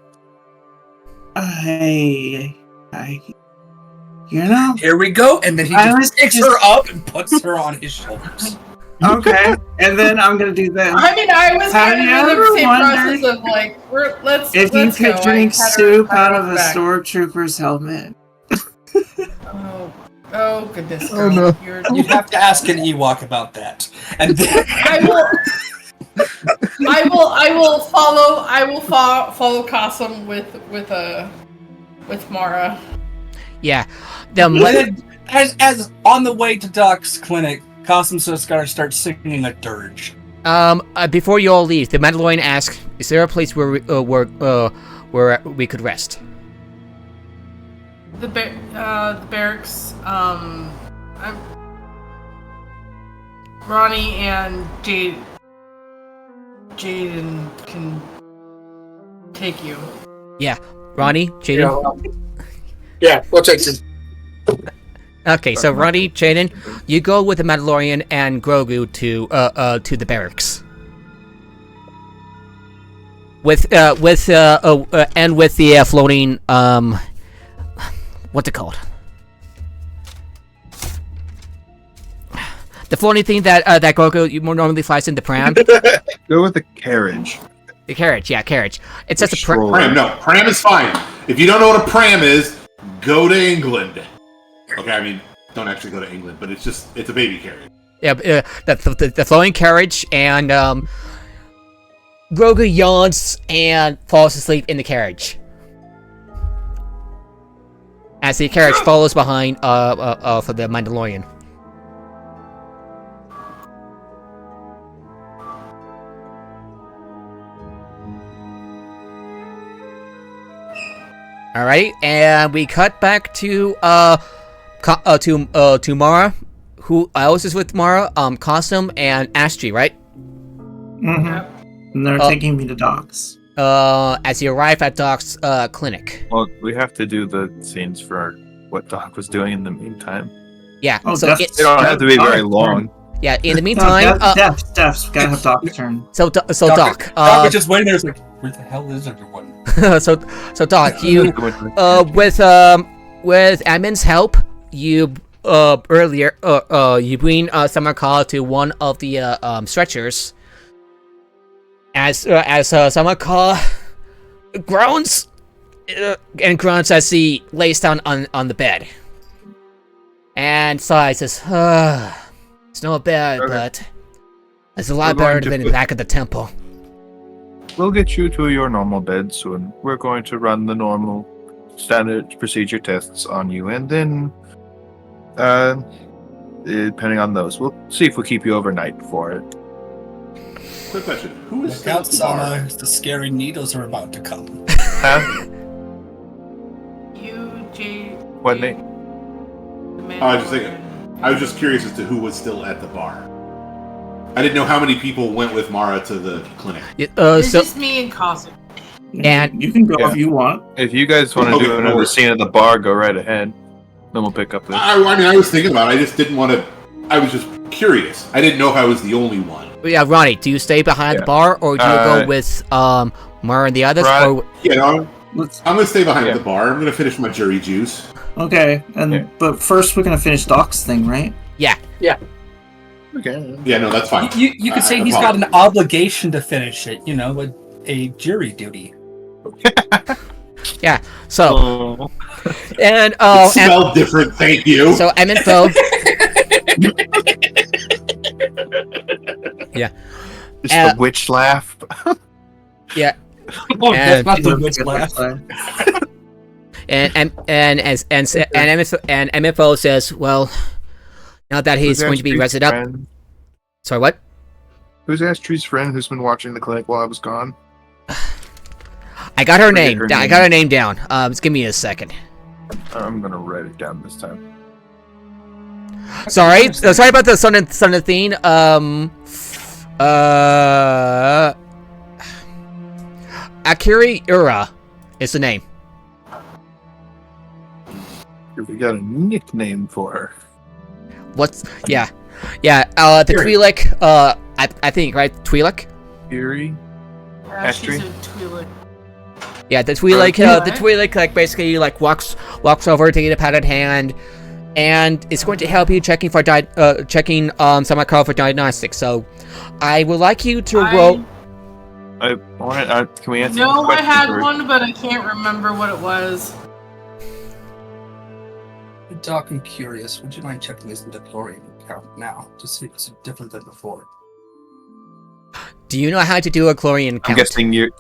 Here we go, and then he just picks her up and puts her on his shoulders. Okay, and then I'm gonna do this. I mean, I was Have kind you of in ever the same wondered process of like, let's. If let's you could go. drink I had her soup out of a back. stormtrooper's helmet. Oh goodness! Oh, no. You'd have to ask an Ewok about that, and then I will follow Qasim with Mara. Yeah. As on the way to Doc's clinic, Qasim's just gotta start singing a dirge. Before you all leave, the Mandalorian asks, "Is there a place where we could rest?" The barracks. Ronnie and Jaden can take you. Yeah, Ronnie, Jaden. Yeah, we'll take them. Okay, so Ronnie, Jaden, you go with the Mandalorian and Grogu to the barracks. With the floating what's it called? The floating thing that Grogu normally flies in the pram. Go with the carriage. The carriage, yeah, carriage. It's just a pram. Pram, no, pram is fine. If you don't know what a pram is, go to England. Okay, I mean, don't actually go to England, but it's a baby carriage. Yeah, the flowing carriage, and Grogu yawns and falls asleep in the carriage. As the carriage follows behind for the Mandalorian. Alright, and we cut back to Mara. Who else is with Mara? Qasim and Astri, right? Mm-hmm. And they're taking me to Doc's. As you arrive at Doc's clinic. Well, we have to do the scenes for what Doc was doing in the meantime. Yeah, so they don't have to be very long. Yeah, in the meantime, Steph's gotta have Doc's turn. So Doc, Doc was just waiting there. It's like, where the hell is everyone? so Doc, you with Admin's help, you earlier you bring Summer Call to one of the stretchers. As Summer Call groans and grunts as he lays down on the bed and sighs, says, "It's not bad, but it's a lot better than in the back of the temple." We'll get you to your normal bed soon. We're going to run the normal standard procedure tests on you, and then, depending on those, we'll see if we keep you overnight for it. Quick question: who is Look still out, at the bar? Sama. The scary needles are about to come. Huh? You, Jay. What name? I was just thinking. I was just curious as to who was still at the bar. I didn't know how many people went with Mara to the clinic. It's just me and Cosmic. And you can go Yeah. if you want. If you guys want to Okay, do no another worries. scene at the bar, go right ahead. Then we'll pick up this. I mean, I was thinking about it. I just didn't want to. I was just curious. I didn't know if I was the only one. yeah, Ronnie, do you stay behind the Yeah. bar, or do you go with Mara and the others? Right. Or Yeah, no, Let's, I'm going to stay behind Yeah. the bar. I'm going to finish my jury juice. okay, and Yeah. but first we're gonna finish Doc's thing, right? Okay. Yeah, no, that's fine. You could say he's got an obligation to finish it, you know, a jury duty. so Oh. and It smelled different, thank you. so M-Info. Just the witch laugh. Yeah. Oh, And- that's not the witch laugh. And MFO says, well, now that he's Who's going to be Astrid's rested up. friend? Sorry, what? Who's Astrid's friend who's been watching the clinic while I was gone? I got her Forget name. her I name. got her name down. Just give me a second. I'm gonna write it down this time. Sorry, sorry about the Sun and theme. Akiri Ura is the name. We got a nickname for her. What's the Twi'lek. I think right, Twi'lek. Fury. She's a Twi'lek. Yeah, the Twi'lek. Okay. The Twi'lek like basically like walks over to get a patted hand, and it's going to help you checking for semi-call for diagnostics. So, I would like you to roll. Can we answer? No, the I had question one, but I can't remember what it was. Doc, I'm curious. Would you mind checking his DeLorean account now to see if it's different than before? Do you know how to do a chlorine count? I'm guessing you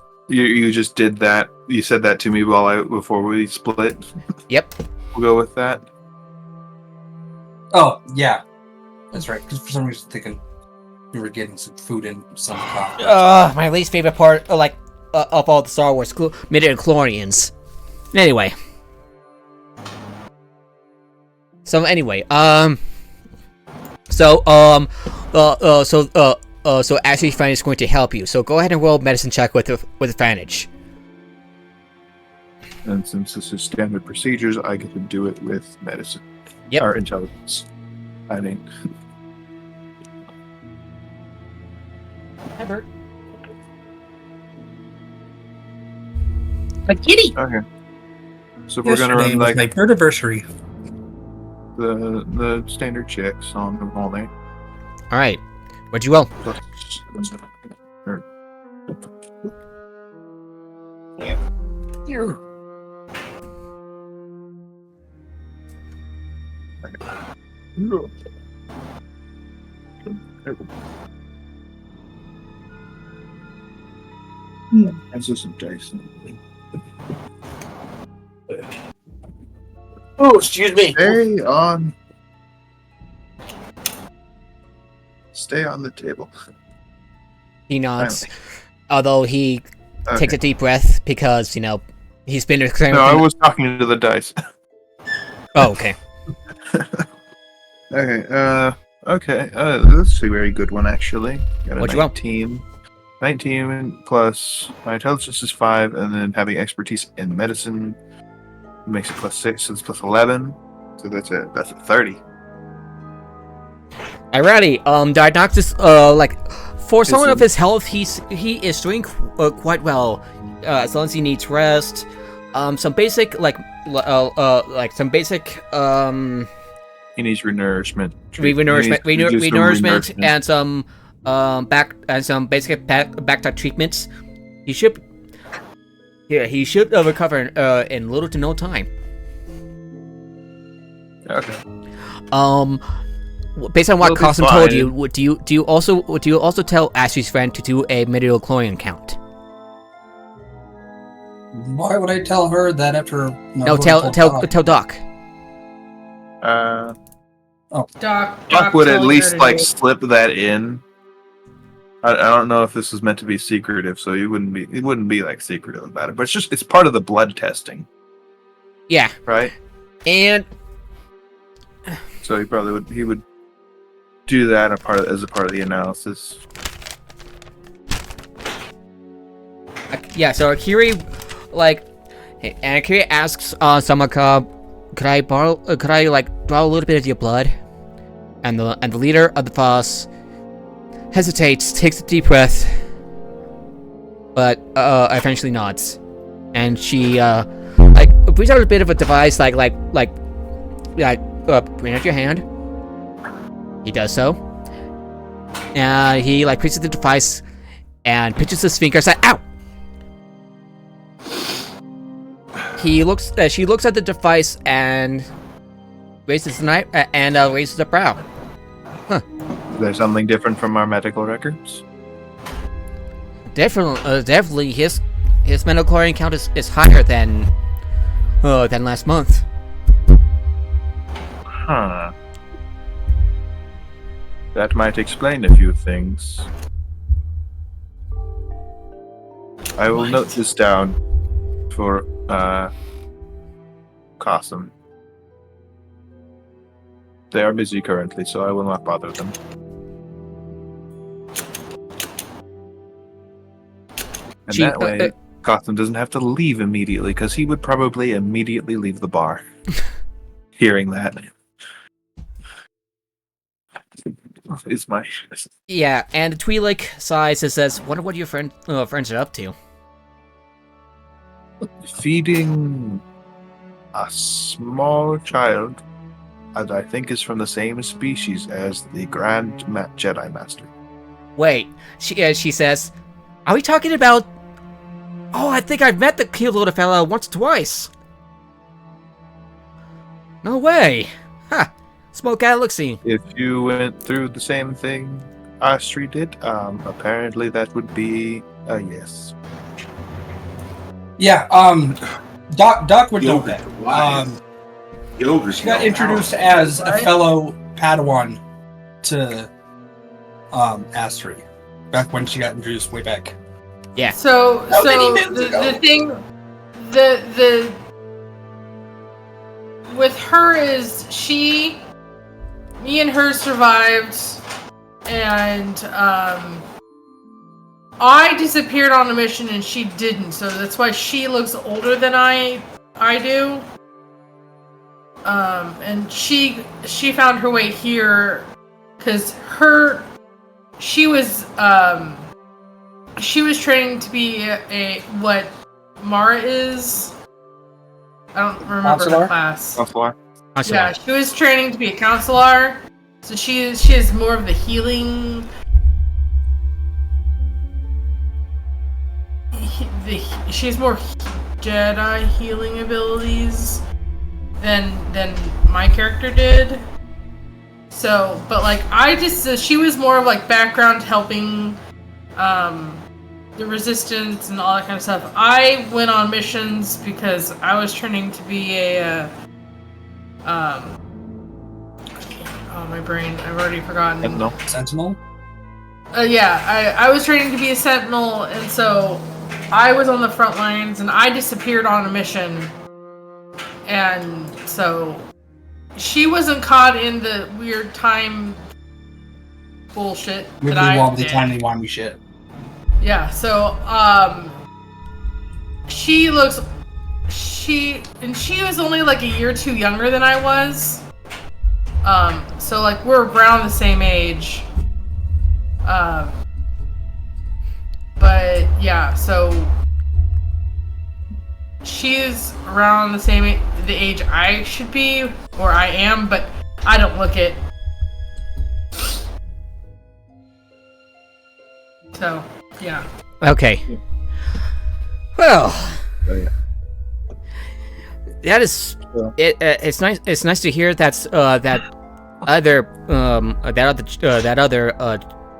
just did that. You said that to me before we split. Yep. We'll go with that. Oh, yeah. That's right, because for some reason thinking we were getting some food and some coffee. My least favorite part, of all the Star Wars midichlorians. Anyway. So Ashley's friend is going to help you. So go ahead and roll medicine check with advantage. And since this is standard procedures, I get to do it with medicine. Yep. Or intelligence. I mean. Hi, Bert. A kitty. Okay. So we're gonna run like my birdiversary. the standard checks on the all day. All right. What'd you roll? Here. That's just some dice. Oh, excuse me. Stay on the table. He nods. Although he takes a deep breath because, he's been experimenting. No, I was talking to the dice. Oh, okay. Okay, that's a very good one, actually. Got a What'd you roll? 19 plus my intelligence is 5, and then having expertise in medicine makes it +6, so it's +11. So that's a 30. Alrighty, diagnosis, for someone of his health, he is doing quite well, as long as he needs rest, some basic, He needs renourishment. renourishment, and some basic back treatments. He should recover in little to no time. Okay. Based on what He'll be Carson told fine. you, do you also tell Ashley's friend to do a midichlorian count? Why would I tell her that after? No, tell Doc. Doc would at told least her like to- slip that in. I don't know if this was meant to be secretive, so it wouldn't be like secretive about it. But it's part of the blood testing, Yeah, right? and So he would do that as a part of the analysis. yeah. So Akiri, and Akiri asks Samaka, could I draw a little bit of your blood? And the leader of the Voss hesitates, takes a deep breath, but eventually nods, and she brings out a bit of a device, bring out your hand. He does so. He places the device and pinches his finger. Says, "Ow!" She looks at the device and raises the knife and raises a brow. Is there something different from our medical records? Definitely, his metachlorine count is higher than last month. Huh. That might explain a few things. I will note this down for Qasim. They are busy currently, so I will not bother them. And that way, Qasim doesn't have to leave immediately, because he would probably immediately leave the bar. Hearing that. It's my... Yeah, and Twi'lek sighs and says, "Wonder what your friends are up to." Feeding a small child that I think is from the same species as the Grand Jedi Master. Wait, she says, "Are we talking about? Oh, I think I've met the cute little fella once or twice." No way. Ha! Small galaxy. If you went through the same thing Astri did, apparently that would be a yes. Yeah, Doc would know that. Yogurt. She got introduced as a fellow Padawan to Astri back when she got introduced way back. Yeah. So the thing, the with her is me and her survived, and I disappeared on a mission and she didn't, so that's why she looks older than I do. And she found her way here because she was training to be what Mara is. I don't remember her class. Counselor? Yeah, she was training to be a counselor, so she has more of the healing. She has more Jedi healing abilities than my character did. So, but she was more of background helping the resistance and all that kind of stuff. I went on missions because I was training to be a oh, my brain, I've already forgotten. Sentinel? Yeah, I was training to be a sentinel, and so I was on the front lines, and I disappeared on a mission. And so she wasn't caught in the weird time bullshit that I did. Timey-wimey shit. Yeah, so she was only a year or two younger than I was. So we're around the same age. But yeah, so she's around the age I should be, or I am, but I don't look it. So, yeah. Okay. Well, that is it. It's nice. It's nice to hear that other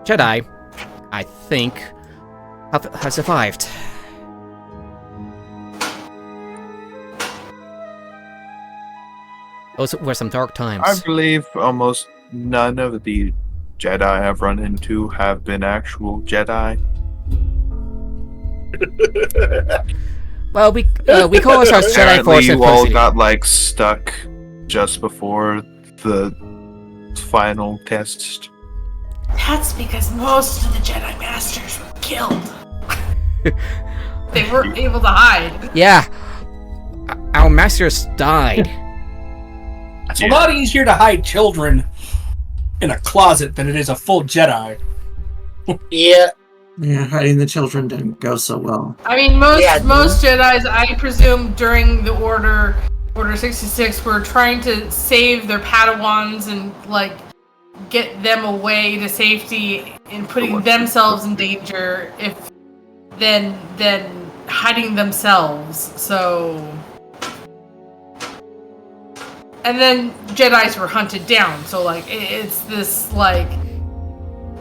Jedi, I think, have survived. Those were some dark times. I believe almost none of the Jedi I've run into have been actual Jedi. Well, we call ourselves Jedi Apparently, for you all simplicity. got like stuck just before the final test. That's because most of the Jedi Masters were killed. They weren't able to hide. Yeah, our masters died. It's a lot easier to hide children in a closet than it is a full Jedi. Yeah. Yeah, hiding the children didn't go so well. I mean, most Jedis, I presume, during the Order 66, were trying to save their Padawans and like get them away to safety and putting themselves in danger. If then hiding themselves. So, and then Jedis were hunted down. So like it's this like.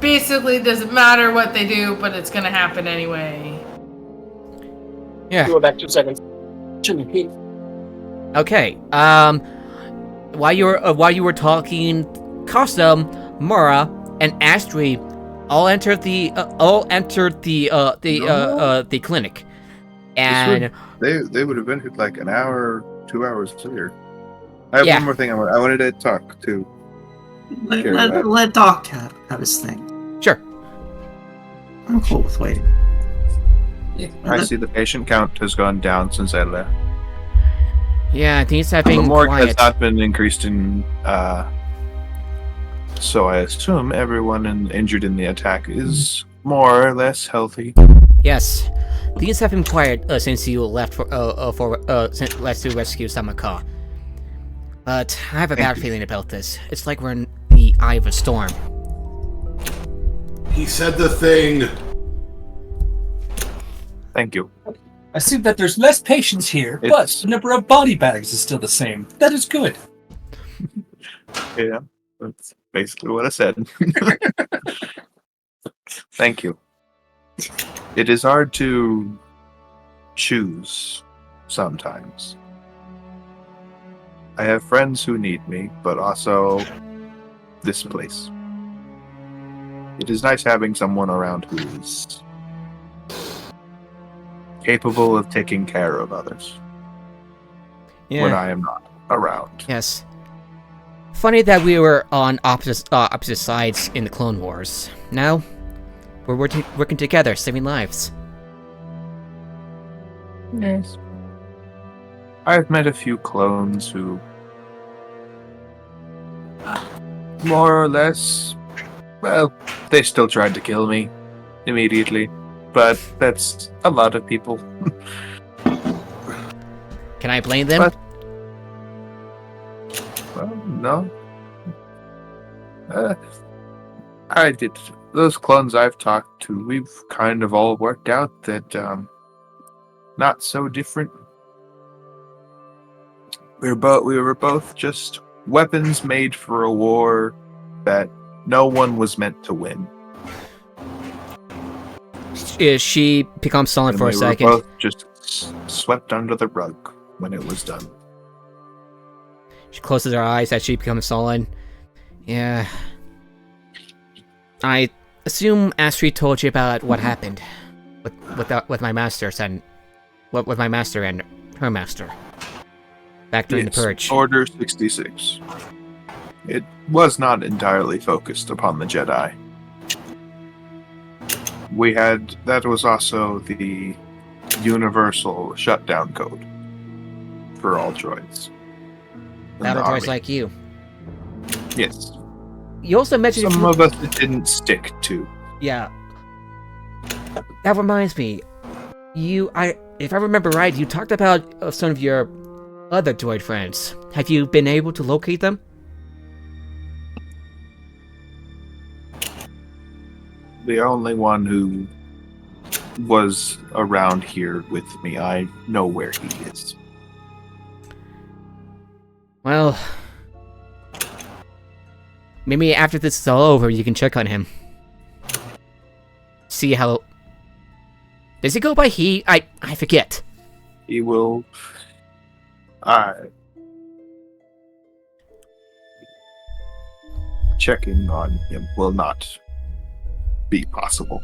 Basically, it doesn't matter what they do, but it's gonna happen anyway. Yeah. Go back 2 seconds. Okay. While you were talking, Custom, Mara, and Astri all entered the clinic, and They would have entered like an hour, 2 hours later. I have Yeah. one more thing I wanted to talk to. Let Doc have his thing. sure. I'm cool with waiting. I see the patient count has gone down since I left. Yeah, things have The been morgue has quiet. not been increased in, so I assume everyone injured in the attack is more or less healthy. Yes, things have been quiet since you left since left to rescue Samaka. But I have a bad feeling about this. It's like we're in the eye of a storm. He said the thing. Thank you. I see that there's less patients here, but the number of body bags is still the same. That is good. Yeah, that's basically what I said. Thank you. It is hard to choose sometimes. I have friends who need me, but also this place. It is nice having someone around who is capable of taking care of others when I am not around. Yes. Funny that we were on opposite sides in the Clone Wars. Now, we're working together, saving lives. Yes. I've met a few clones who more or less, well, they still tried to kill me immediately, but that's a lot of people. Can I blame them? But, well, no. I did. Those clones I've talked to, we've kind of all worked out that, not so different. We were both just weapons made for a war that no one was meant to win. She becomes silent for a We second. were both just swept under the rug when it was done. She closes her eyes as she becomes sullen. Yeah. I assume Astrid told you about what happened with my masters and with my master and her master back during the purge. Order 66. It was not entirely focused upon the Jedi. That was also the universal shutdown code for all droids. in Battle the droids army. like you. Yes. You also mentioned Some of us it didn't stick to. Yeah. That reminds me. If I remember right, you talked about some of your other droid friends. Have you been able to locate them? The only one who was around here with me, I know where he is. Well, maybe after this is all over, you can check on him. See how... Does he go by he? I forget. He will... checking on him will not be possible.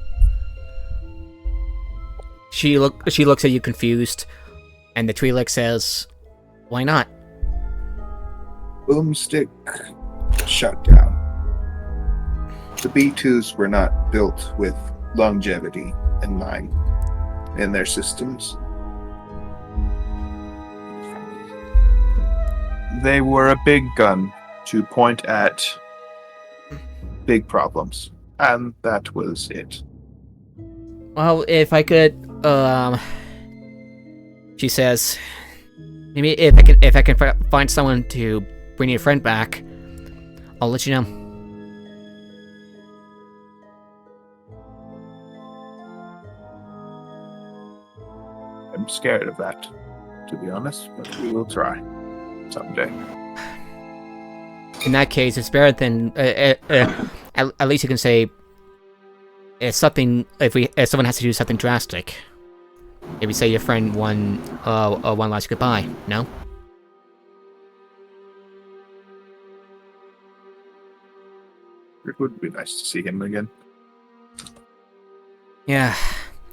She looks at you confused, and the Twi'lek says, "Why not?" Boomstick shut down. The B2s were not built with longevity in mind in their systems. They were a big gun to point at big problems, and that was it. Well, if I could, she says, maybe if I can find someone to bring your friend back, I'll let you know. I'm scared of that, to be honest, but we will try someday. In that case, it's better than at least you can say it's something. If someone has to do something drastic, maybe say your friend one last goodbye. No. It would be nice to see him again. Yeah.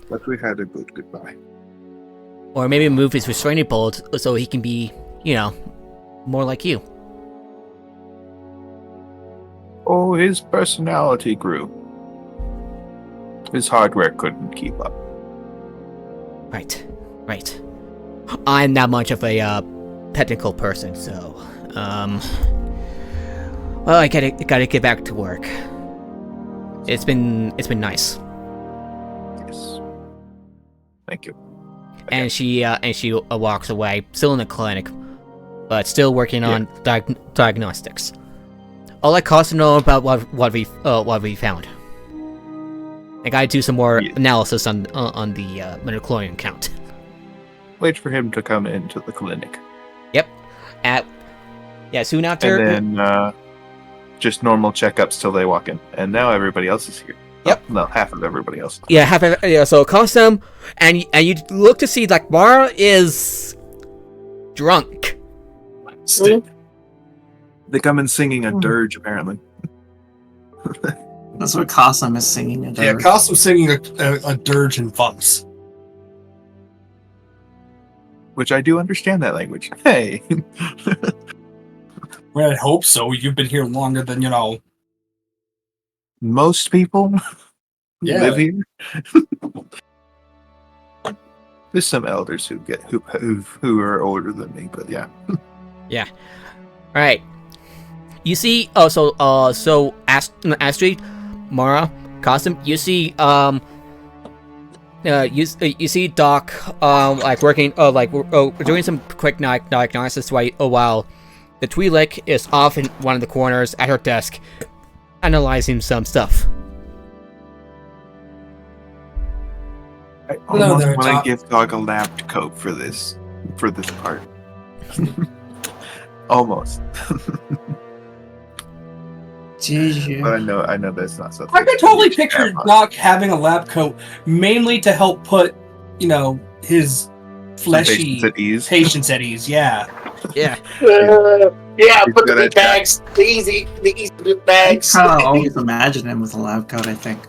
But we had a good goodbye. Or maybe move his restraining bolt so he can be, more like you. Oh, his personality grew. His hardware couldn't keep up. Right. I'm not much of a technical person, so well, I gotta get back to work. It's been nice. Yes. Thank you. And she walks away, still in the clinic, but still working on diagnostics. All I cost to know about what we found. I gotta do some more analysis on the midichlorian count. Wait for him to come into the clinic. Yep. Soon after. And then just normal checkups till they walk in. And now everybody else is here. Yep. Oh, no, half of everybody else. Yeah, so cost them, and you look to see like Mara is drunk. They come in singing a dirge, apparently. That's what Cossum is singing. Yeah, Cossum's singing a dirge in Voss. Which I do understand that language. Hey. Well, I hope so. You've been here longer than, Most people live here. There's some elders who are older than me, but yeah. Yeah. All right. You see, so Astrid, Mara, Costume. You see, you see Doc, like working, doing some quick diagnosis while the Twi'lek is off in one of the corners at her desk, analyzing some stuff. I almost want to give Doc a lab coat for this part. Almost. But I know that's not something. I could totally picture Doc having a lab coat mainly to help put, his fleshy patients at ease. Yeah. Yeah. Put the big bags, the easy big bags. I always imagine him with a lab coat, I think.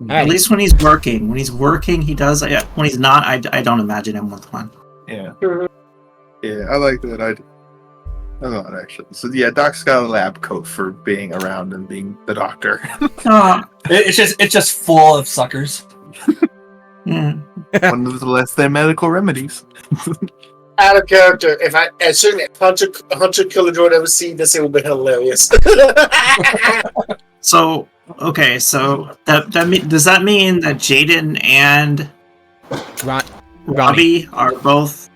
At least when he's working. When he's working, he does. When he's not, I don't imagine him with one. Yeah. Yeah, I like that idea. A lot, actually. So yeah, Doc's got a lab coat for being around and being the doctor. It's just full of suckers. Yeah. One of the less than medical remedies. Out of character. If I as soon as 100 Kilodroid ever see this, it will be hilarious. So that does that mean that Jaden and Robbie are both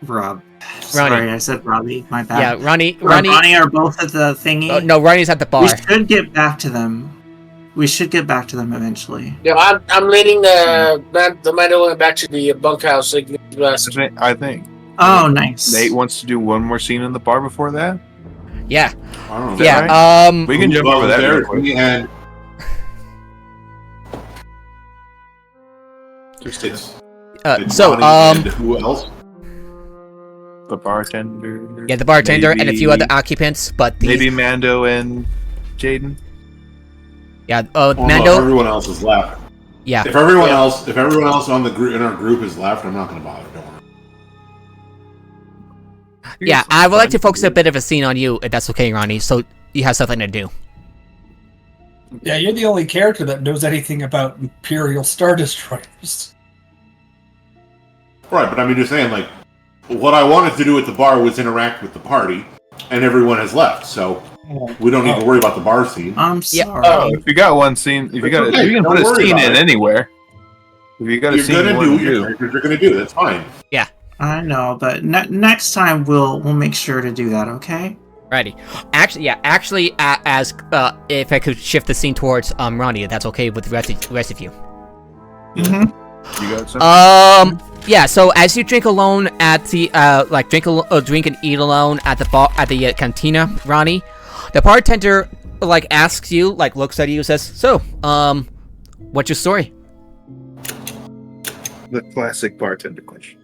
Ronnie. Sorry, I said Robbie. My bad. Yeah, Ronnie are both at the thingy. No, Ronnie's at the bar. We should get back to them. Eventually. Yeah, I'm leading the Mandalorian back to the bunkhouse. I think. Oh, nice. Nate wants to do one more scene in the bar before that. Yeah. Yeah. Right? We can jump over that there. And just it's so and who else? The bartender. Yeah, the bartender and a few maybe- other occupants, but these... Maybe Mando and Jaden. Yeah, Well, Mando... no, everyone else is left. Yeah. If everyone else on the group in our group is left, I'm not gonna bother. Don't worry. Yeah, I would like to focus a bit of a scene on you, if that's okay, Ronnie, so you have something to do. Yeah, you're the only character that knows anything about Imperial Star Destroyers. Right, but I mean, just saying, like, what I wanted to do at the bar was interact with the party, and everyone has left, so we don't need to worry about the bar scene. I'm sorry. Oh, if you got one scene, if you got, Okay, you can don't put a worry scene about in it. anywhere. If you got a You're scene, gonna you do want what your to do. characters are gonna do. That's fine. I know, but next time we'll make sure to do that. Okay. Righty. Actually, as if I could shift the scene towards Ronnie, if that's okay with the rest of you. Mm-hmm. You got something? Yeah. So as you drink alone at the drink and eat alone at the bar at the cantina, Ronnie, the bartender asks you, looks at you, says, "So, what's your story?" The classic bartender question.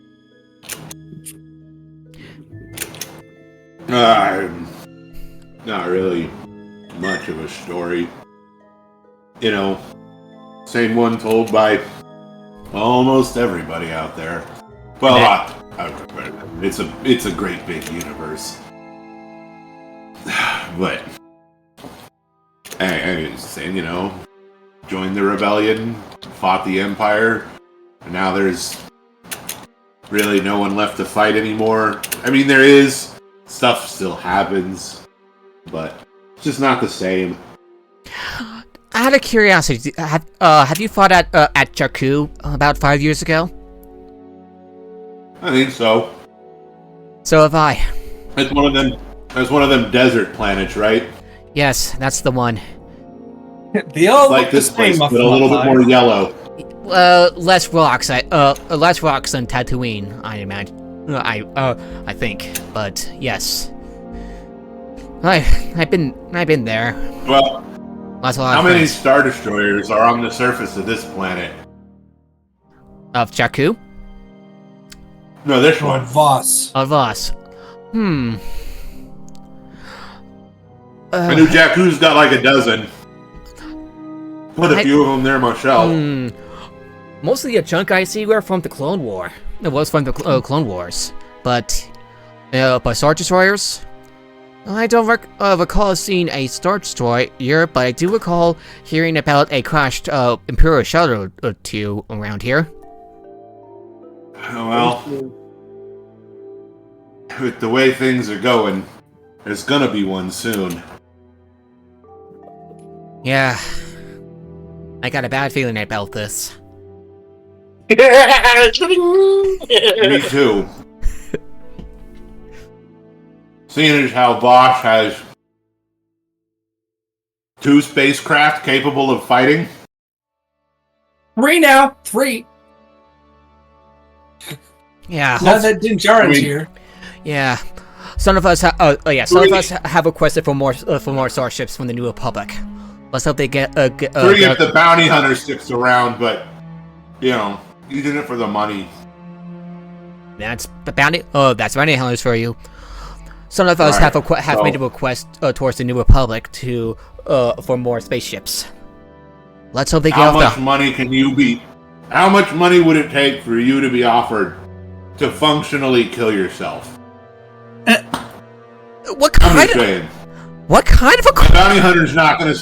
Not really much of a story. You know, same one told by almost everybody out there. Well, it's a great big universe. But I was saying, joined the rebellion, fought the Empire, and now there's really no one left to fight anymore. I mean, there is. Stuff still happens, but it's just not the same. Out of curiosity, have you fought at Jakku about 5 years ago? I think so. So have I. It's one of them. It's one of them desert planets, right? Yes, that's the one. They all Like look this the place, same but a little bit more yellow. Less rocks. Less rocks than Tatooine, I imagine. I think, but yes. I've been there. Well, That's a lot how of many friends. Star Destroyers are on the surface of this planet? Of Jakku? No, this Or one. Voss. Of us. I knew Jakku's got like a dozen. Put a few of them there myself. Mostly the junk I see were from the Clone War. It was from the Clone Wars, but Star Destroyers? I don't recall seeing a Star Destroyer, but I do recall hearing about a crashed Imperial shuttle or two around here. Well, with the way things are going, there's gonna be one soon. Yeah, I got a bad feeling about this. Me too. Seeing as how Voss has 2 spacecraft capable of fighting. 3 now. 3. Yeah, Now that Din Djarin's here. yeah. Some of us, some of us have requested for more starships from the New Republic. Let's hope they get. 3 if the bounty hunter sticks around, but he's in it for the money. That's the bounty. Oh, that's bounty hunters for you. Some of us have made a request towards the New Republic for more spaceships. Let's hope they get How off much the. money can you be? How much money would it take for you to be offered to functionally kill yourself? What I'm kind just of? saying. What kind of a? The bounty hunter's not gonna.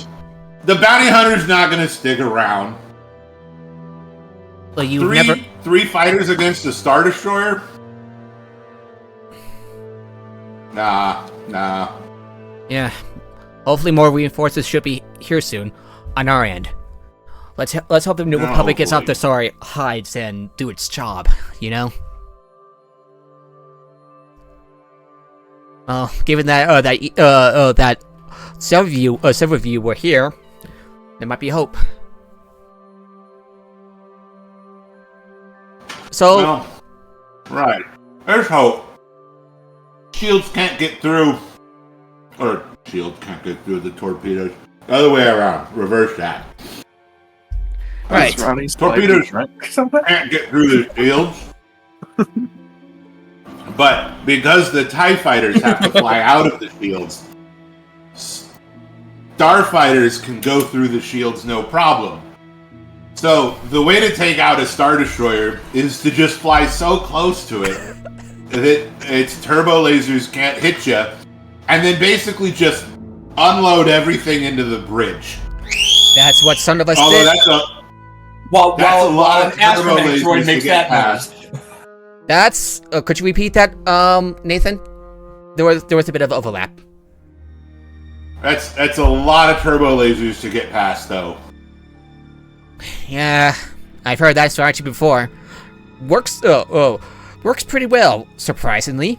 The bounty hunter's not gonna stick around. Well, you never. 3 fighters against a Star Destroyer? Nah. Yeah. Hopefully, more reinforcements should be here soon, on our end. Let's hope the New Republic gets off the hides and do its job. Given that several of you were here, there might be hope. So, Well, right. There's hope. Shields can't get through. Or shields can't get through the torpedoes. The other way around. Reverse that. right. Ronnie's Torpedoes drunk or something? can't get through the shields. But because the TIE fighters have to fly out of the shields, starfighters can go through the shields no problem. So the way to take out a Star Destroyer is to just fly so close to it that its turbo lasers can't hit you, and then basically just unload everything into the bridge. That's what some of us Although did. that's a While a lot of an astromech turbo droid lasers makes to get that noise. past. That's. Could you repeat that, Nathan? There was a bit of overlap. That's a lot of turbo lasers to get past, though. Yeah, I've heard that strategy before. Works pretty well, surprisingly.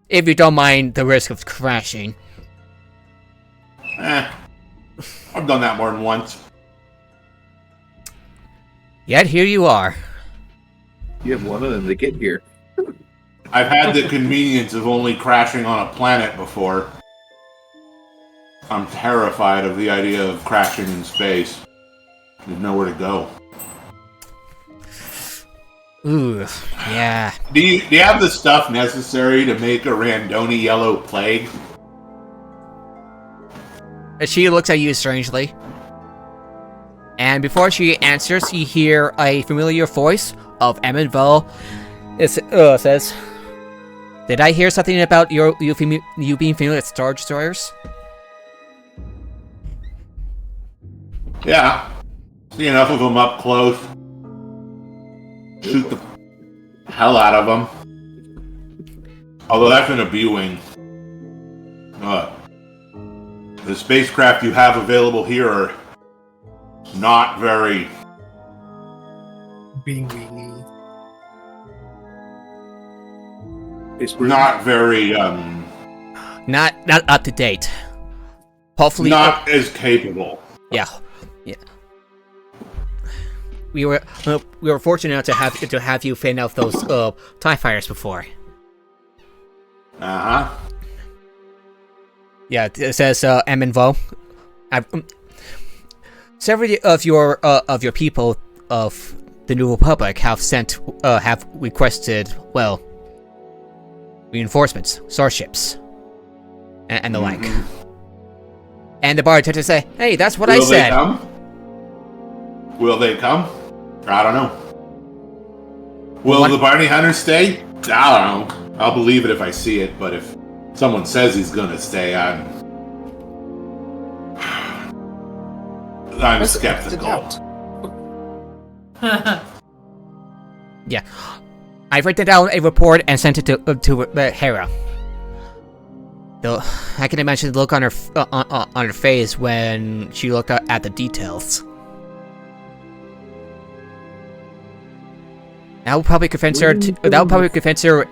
If you don't mind the risk of crashing. I've done that more than once. Yet here you are. You have one of them to get here. I've had the convenience of only crashing on a planet before. I'm terrified of the idea of crashing in space. There's nowhere to go. Ooh, yeah. Do you have the stuff necessary to make a Randoni yellow plague? She looks at you strangely. And before she answers, you hear a familiar voice of Emmett Vo. It says, "Did I hear something about you being familiar with Star Destroyers?" Yeah. See enough of them up close. Shoot the hell out of them. Although that's in a B-wing. The spacecraft you have available here are not very... Not very, Not up to date. Hopefully not as capable. Yeah. We were fortunate to have you fend off those TIE fighters before. Uh-huh. Yeah, it says M and Vo. Several of your people of the New Republic have requested, well, reinforcements, starships, and the like. And the bartender say, "Hey, that's what I said." Will they come? I don't know. Will the bounty hunter stay? I don't know. I'll believe it if I see it, but if someone says he's gonna stay, I'm skeptical. Yeah, I've written down a report and sent it to Hera. Though I can imagine the look on her face when she looked at the details. That will probably convince her.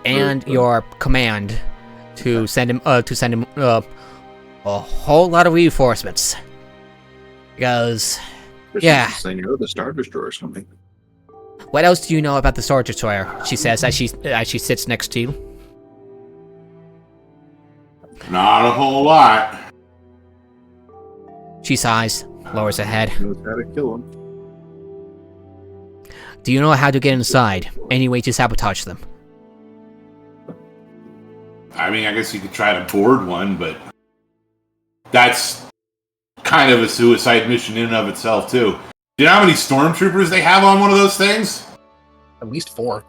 And your command to send him a whole lot of reinforcements. Because, yeah. They know the Star Destroyer's coming. What else do you know about the Star Destroyer? She says as she sits next to you. Not a whole lot. She sighs, lowers her head. Knows how to kill him. Do you know how to get inside? Any way to sabotage them? I mean, I guess you could try to board one, but that's kind of a suicide mission in and of itself, too. Do you know how many stormtroopers they have on one of those things? At least 4.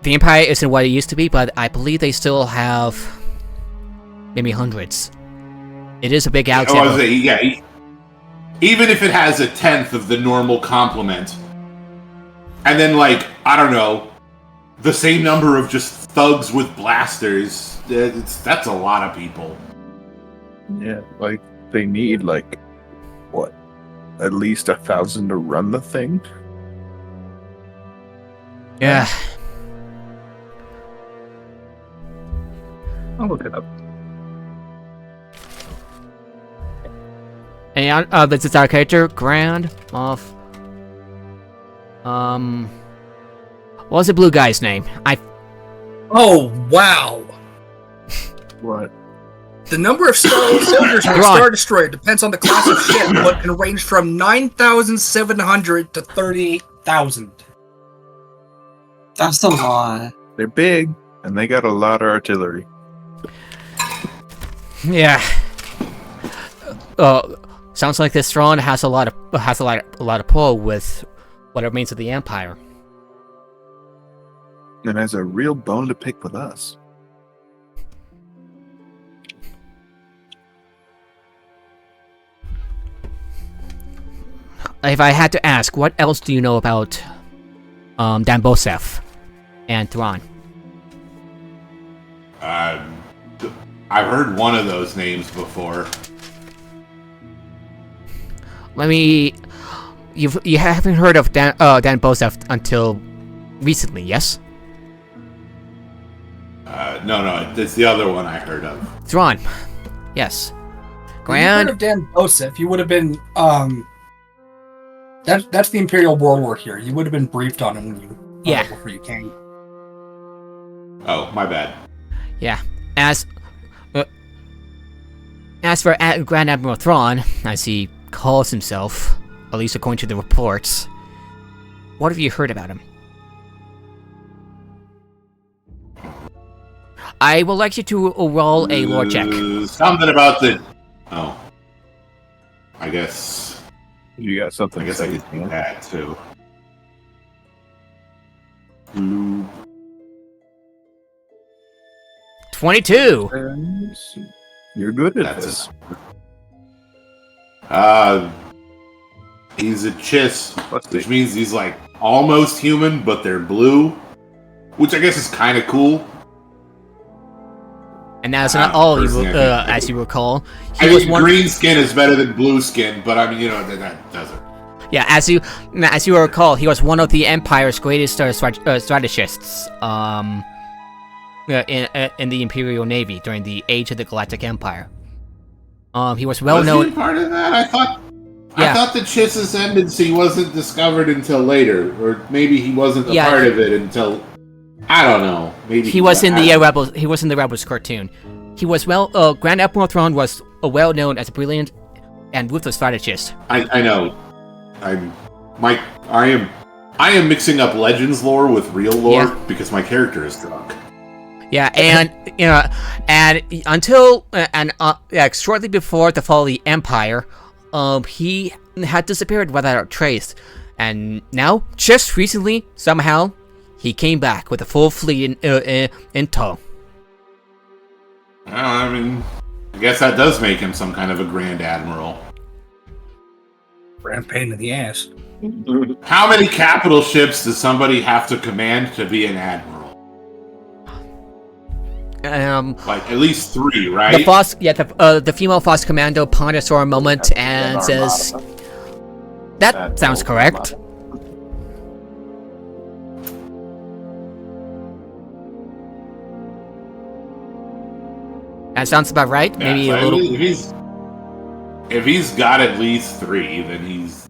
The Empire isn't what it used to be, but I believe they still have maybe hundreds. It is a big galaxy. Even if it has a 10th of the normal complement, and then, like, I don't know, the same number of just thugs with blasters, that's a lot of people. Yeah, like, they need, like, what? At least 1,000 to run the thing? Yeah. I'll look it up. And this is our character, Grand Moff. What was the blue guy's name? Oh, wow. What? The number of soldiers on a Star Destroyer depends on the class of ship, but can range from 9,700 to 38,000. That's a lot. They're big, and they got a lot of artillery. Yeah. Sounds like this throne has a lot of pull with what remains of the Empire. And has a real bone to pick with us. If I had to ask, what else do you know about Dan Bosef and Thrawn? I've heard one of those names before. You haven't heard of Dan Bosef until recently, yes? No, it's the other one I heard of. Thrawn, yes. If you heard of Dan Bosef, you would have been that's the Imperial Warlord here. You would have been briefed on him when you before you came. Oh, my bad. Yeah. As for Grand Admiral Thrawn, as he calls himself, at least according to the reports, what have you heard about him? I would like you to roll a lore check. Something about the... Oh. I guess... You got something. I guess I could do that, too. 22! You're good at this. He's a Chiss, which means he's like almost human, but they're blue, which I guess is kind of cool. And that's not all, as you recall. Green skin is better than blue skin, but I mean, that doesn't. Yeah, as you recall, he was one of the Empire's greatest strategists in the Imperial Navy during the Age of the Galactic Empire. He was well known. Was he part of that? I thought the Chiss ascendancy wasn't discovered until later, or maybe he wasn't a part of it until. I don't know. Maybe he was in the Rebels. He was in the Rebels cartoon. He was Grand Admiral Thrawn was well known as a brilliant and ruthless strategist. I know. I am mixing up Legends lore with real lore because my character is drunk. Yeah, and until shortly before the fall of the Empire, he had disappeared without a trace, and now just recently somehow. He came back with a full fleet in tow. I mean, I guess that does make him some kind of a Grand Admiral. Grand pain in the ass. How many capital ships does somebody have to command to be an admiral? Like at least 3, right? The Voss, the female Voss commando ponders for a moment and says, "That sounds correct." That sounds about right. Yeah, Maybe so a little. If he's got at least 3, then he's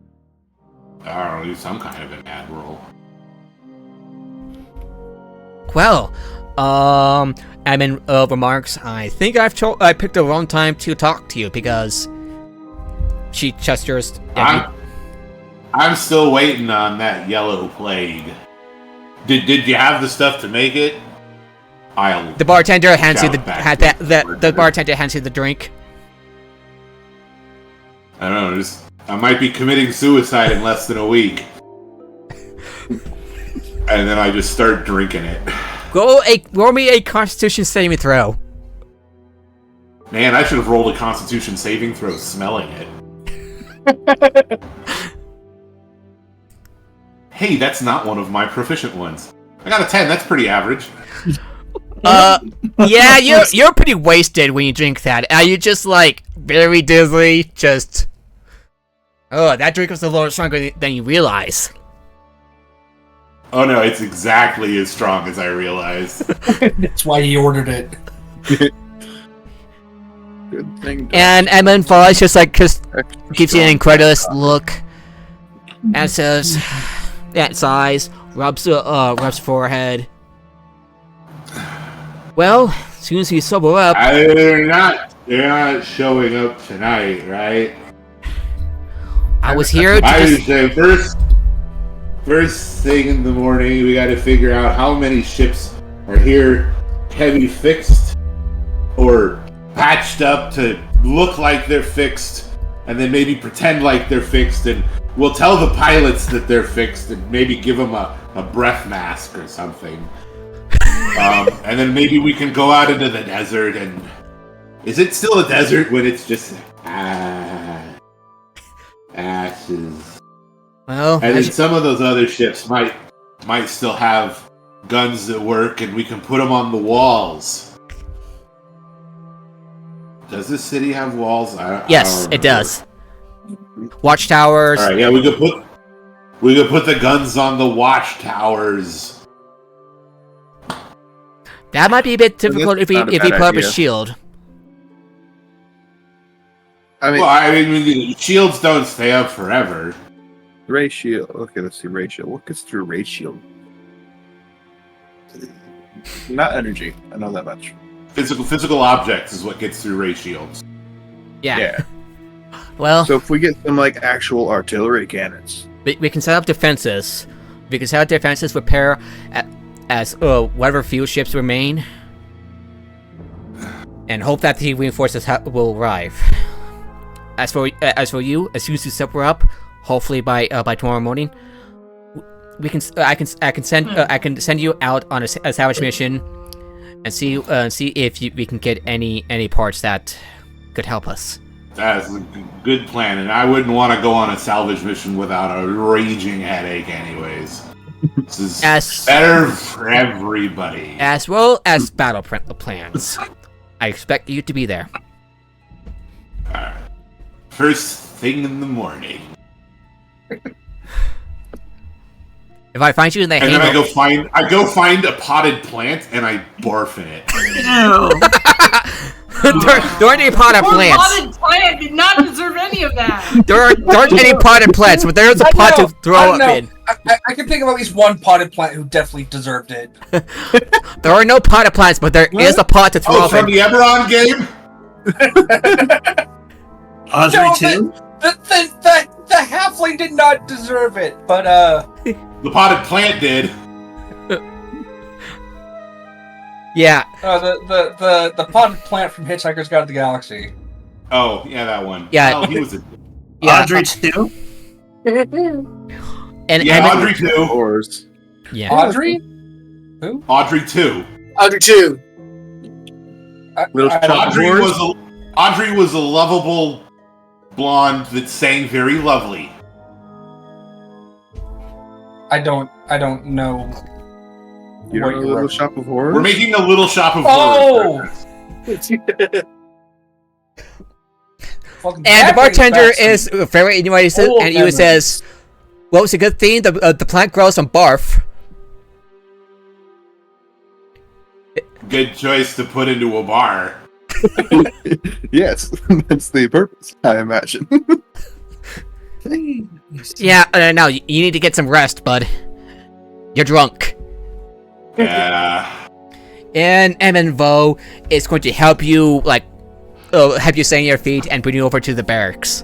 he's some kind of an admiral. Well, admin remarks. I think I picked the wrong time to talk to you because she gestures. I'm still waiting on that yellow plague. Did you have the stuff to make it? The bartender hands you the bartender hands you the drink. I don't know. I might be committing suicide in less than a week, and then I just start drinking it. Roll me a Constitution saving throw. Man, I should have rolled a Constitution saving throw smelling it. Hey, that's not one of my proficient ones. I got a 10. That's pretty average. Yeah, you're pretty wasted when you drink that. Are you just like very dizzy? Just that drink was a little stronger than you realize. Oh no, it's exactly as strong as I realized. That's why he ordered it. Good thing. And then Voss just gives you an incredulous look and says, sighs, rubs forehead. Well, as soon as you sober up... They're not showing up tonight, right? I was here to I say First thing in the morning, we gotta figure out how many ships are here heavy fixed or patched up to look like they're fixed, and then maybe pretend like they're fixed, and we'll tell the pilots that they're fixed and maybe give them a breath mask or something. And then maybe we can go out into the desert and... Is it still a desert when it's just ashes? Well, and then some of those other ships might still have guns that work, and we can put them on the walls. Does this city have walls? Yes, it does. Watchtowers. All right, yeah, we could put the guns on the watchtowers. That might be a bit difficult if we put up a shield. I mean, shields don't stay up forever. Ray shield. Okay, let's see. Ray shield. What gets through ray shield? Not energy. I know that much. Physical objects is what gets through ray shields. Yeah. Well, so if we get some like actual artillery cannons, we can set up defenses. We can set up defenses, repair as whatever few ships remain, and hope that the reinforcements will arrive. As for you, as soon as you set up, hopefully by tomorrow morning, I can send you out on a salvage mission and see if we can get any parts that could help us. That's a good plan, and I wouldn't want to go on a salvage mission without a raging headache anyways. This is better for everybody. As well as battle plans. I expect you to be there. Alright. First thing in the morning. If I find you in the and then I go find a potted plant and I barf in it. There aren't any potted plants. Potted plant did not deserve any of that. There aren't any potted plants, but there's a pot to throw up in. I can think of at least one potted plant who definitely deserved it. There are no potted plants, but there is a pot to throw up in. From the Eberron game? Audrey too? The halfling did not deserve it, but the potted plant did. Yeah. The potted plant from Hitchhiker's Guide to the Galaxy. Oh, yeah, that one. Yeah. Oh, he was a... Audrey too? And Audrey too. Yeah. Audrey? Who? Audrey too. Audrey too. Audrey was a lovable blonde that sang very lovely. I don't know. You know the Little Shop of Horrors? We're making a Little Shop of Horrors. And the bartender is very annoyed, and he says, "Well, it's a good thing the plant grows on barf." Good choice to put into a bar. Yes, that's the purpose, I imagine. Yeah, no, you need to get some rest, bud. You're drunk. Yeah. And Vo is going to help you, help you stay on your feet and bring you over to the barracks.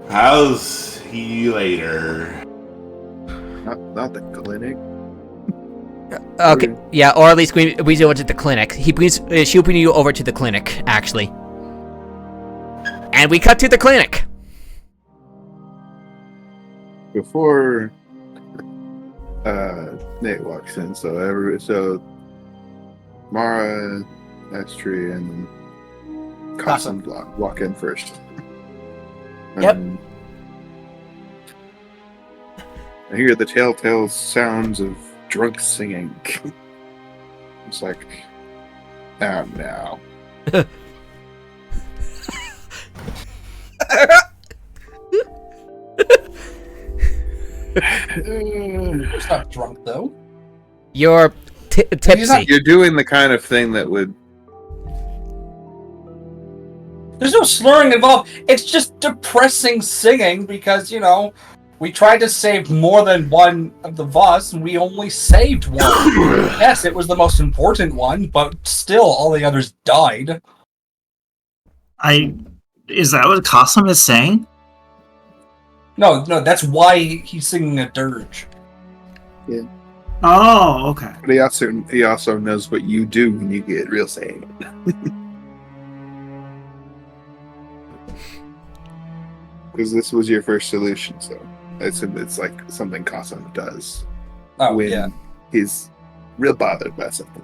I'll see you later. Not the clinic. Okay, yeah, or at least we go to the clinic. She'll bring you over to the clinic, actually. And we cut to the clinic. Before Nate walks in, so Mara, Astri, and Cosm walk in first. Yep. I hear the telltale sounds of drunk singing. It's like, now. He's not drunk though. You're tipsy. You're doing the kind of thing that would. There's no slurring involved. It's just depressing singing because, we tried to save more than one of the Voss, and we only saved one. Yes, it was the most important one, but still, all the others died. Is that what Cosm is saying? No, that's why he's singing a dirge. Oh, okay. But he also knows what you do when you get real sad. Because this was your first solution, so it's like something Kasam does when he's real bothered by something.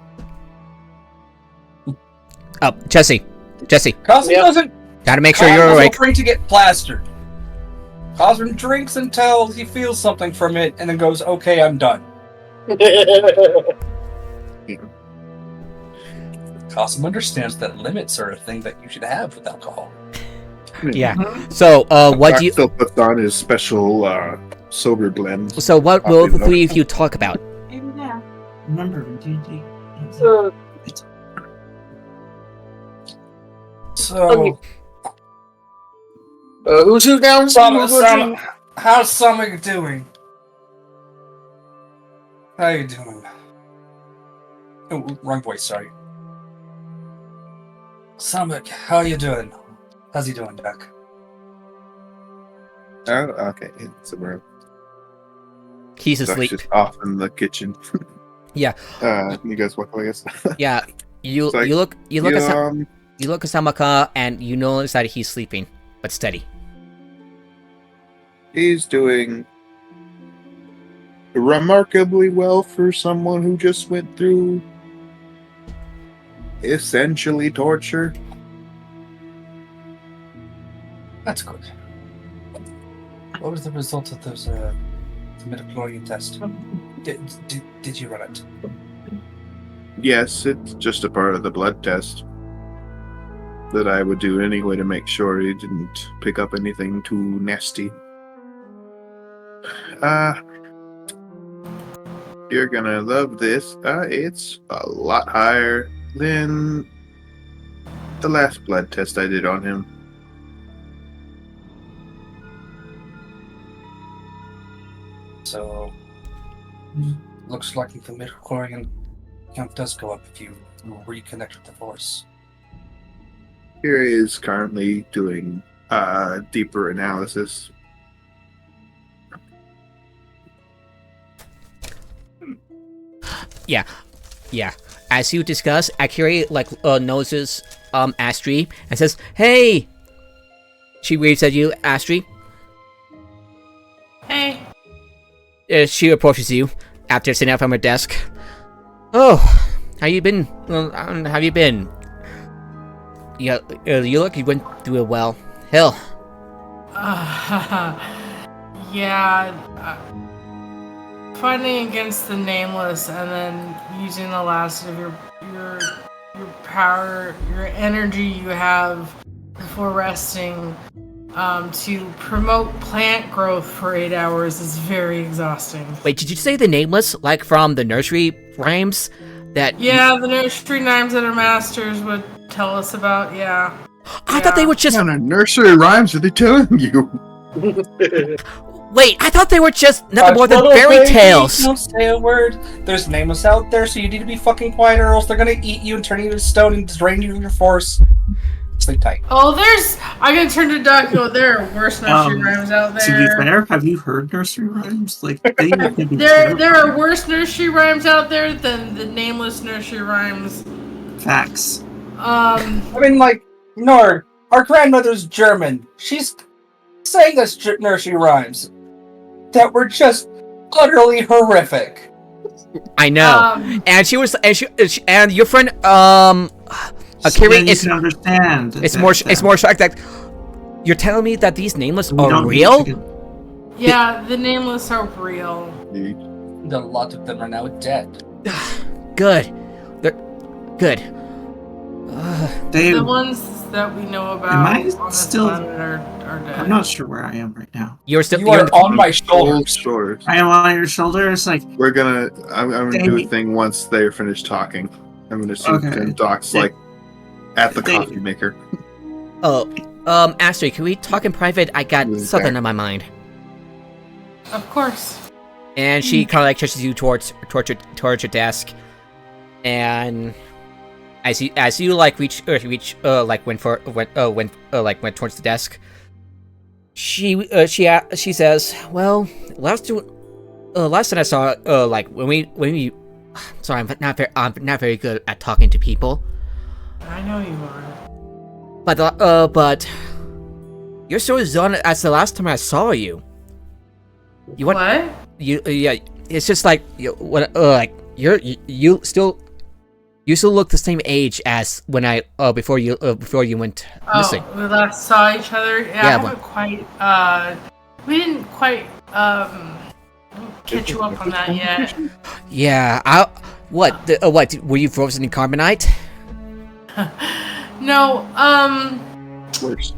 Oh, Jesse. Kasam doesn't. Gotta make sure you're awake. Afraid to get plastered. Kasam drinks until he feels something from it, and then goes, "Okay, I'm done." Kasam understands that limits are a thing that you should have with alcohol. Yeah. So, what do you? Still puts on his special sober blend. So, what will the three of you talk about? Remember D&D. So, who's who down? how's Summer doing? How you doing? Oh, wrong voice, sorry. Samek, how you doing? How's he doing, Doc? Oh, okay. It's a He's asleep. just off in the kitchen. Yeah. You guys walk away, I guess. Yeah. You like, look at Samaka and you notice that he's sleeping, but steady. He's doing remarkably well for someone who just went through essentially torture. That's good. What was the result of those the midichlorian test? Did you run it? Yes, it's just a part of the blood test that I would do anyway to make sure he didn't pick up anything too nasty. You're gonna love this. It's a lot higher than the last blood test I did on him. So, looks like the midichlorian count does go up if you reconnect with the Force. Here he is currently doing deeper analysis. Yeah. As you discuss, Akiri notices Astri and says, "Hey." She waves at you, Astri. Hey. She approaches you after sitting up from her desk. "Oh, how you been? How have you been? Yeah, you look you went through it well. Hell." Yeah. Fighting against the Nameless and then using the last of your power, your energy you have before resting to promote plant growth for 8 hours is very exhausting. Wait, did you say the Nameless, like from the nursery rhymes? Yeah, the nursery rhymes that our masters would tell us about, yeah. I thought they were just... What kind of nursery rhymes are they telling you? Wait, I thought they were just nothing more than fairy tales. Don't say a word. There's Nameless out there, so you need to be fucking quiet or else they're gonna eat you and turn you into stone and drain you of your force. Sleep tight. Oh, I'm gonna turn to Doc and go, there are worse nursery rhymes out there. To be fair, have you heard nursery rhymes? Like, there are worse nursery rhymes out there than the Nameless nursery rhymes. Facts. I mean, like, Nord, our grandmother's German. She's saying us nursery rhymes that were just utterly horrific. I know. And she was, and your friend, Akiri is understand. It's more shocked that you're telling me that these Nameless are real. Yeah, the Nameless are real. A lot of them are now dead. Good. They're good. The ones that we know about am I on this still? planet are dead. I'm not sure where I am right now. You are on my shoulders. I am on your shoulder. It's like I'm gonna do a thing once they're finished talking. I'm gonna see Doc's like at the coffee maker. Oh, Astrid, can we talk in private? I got something on my mind. Of course. And she kind of like pushes you towards your desk, and as you like went towards the desk, She says, well, last time I saw, like when we, sorry, I'm not very good at talking to people. I know you are. But you're so done as the last time I saw you. What? Yeah, it's just like you still look the same age as when I before you went missing. Oh, we last saw each other. Yeah, we didn't quite catch you up on that yet. Yeah, what were you frozen in carbonite? No, Worse.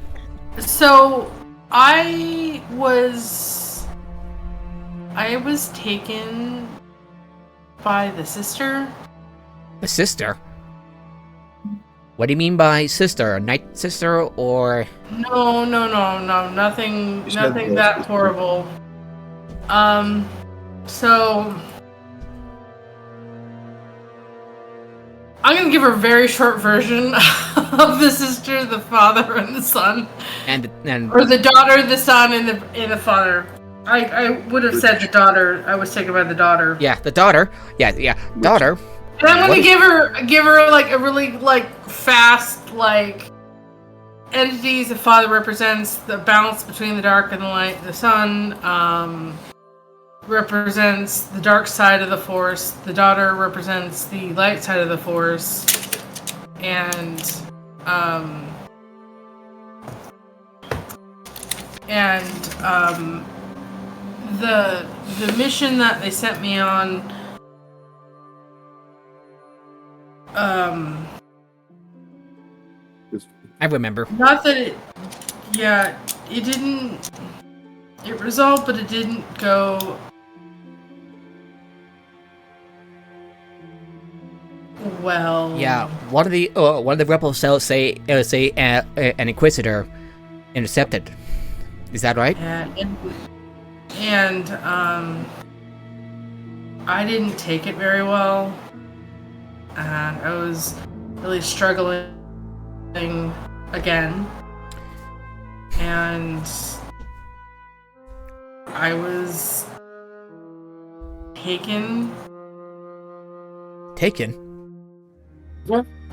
so I was taken by the sister. A sister? What do you mean by sister? A night sister or? No, nothing that horrible. So I'm gonna give a very short version of the sister, the father, and the son, or the daughter, the son, and the father. I would have said the daughter. I was taken by the daughter. Yeah, the daughter. Yeah, daughter. And I'm gonna give her like a really like fast like entities. The father represents the balance between the dark and the light. The son represents the dark side of the force. The daughter represents the light side of the force. And the mission that they sent me on. I remember. Not that it didn't. It resolved, but it didn't go well. Yeah, one of the rebel cells say an inquisitor intercepted. Is that right? And I didn't take it very well, and I was really struggling again, and I was taken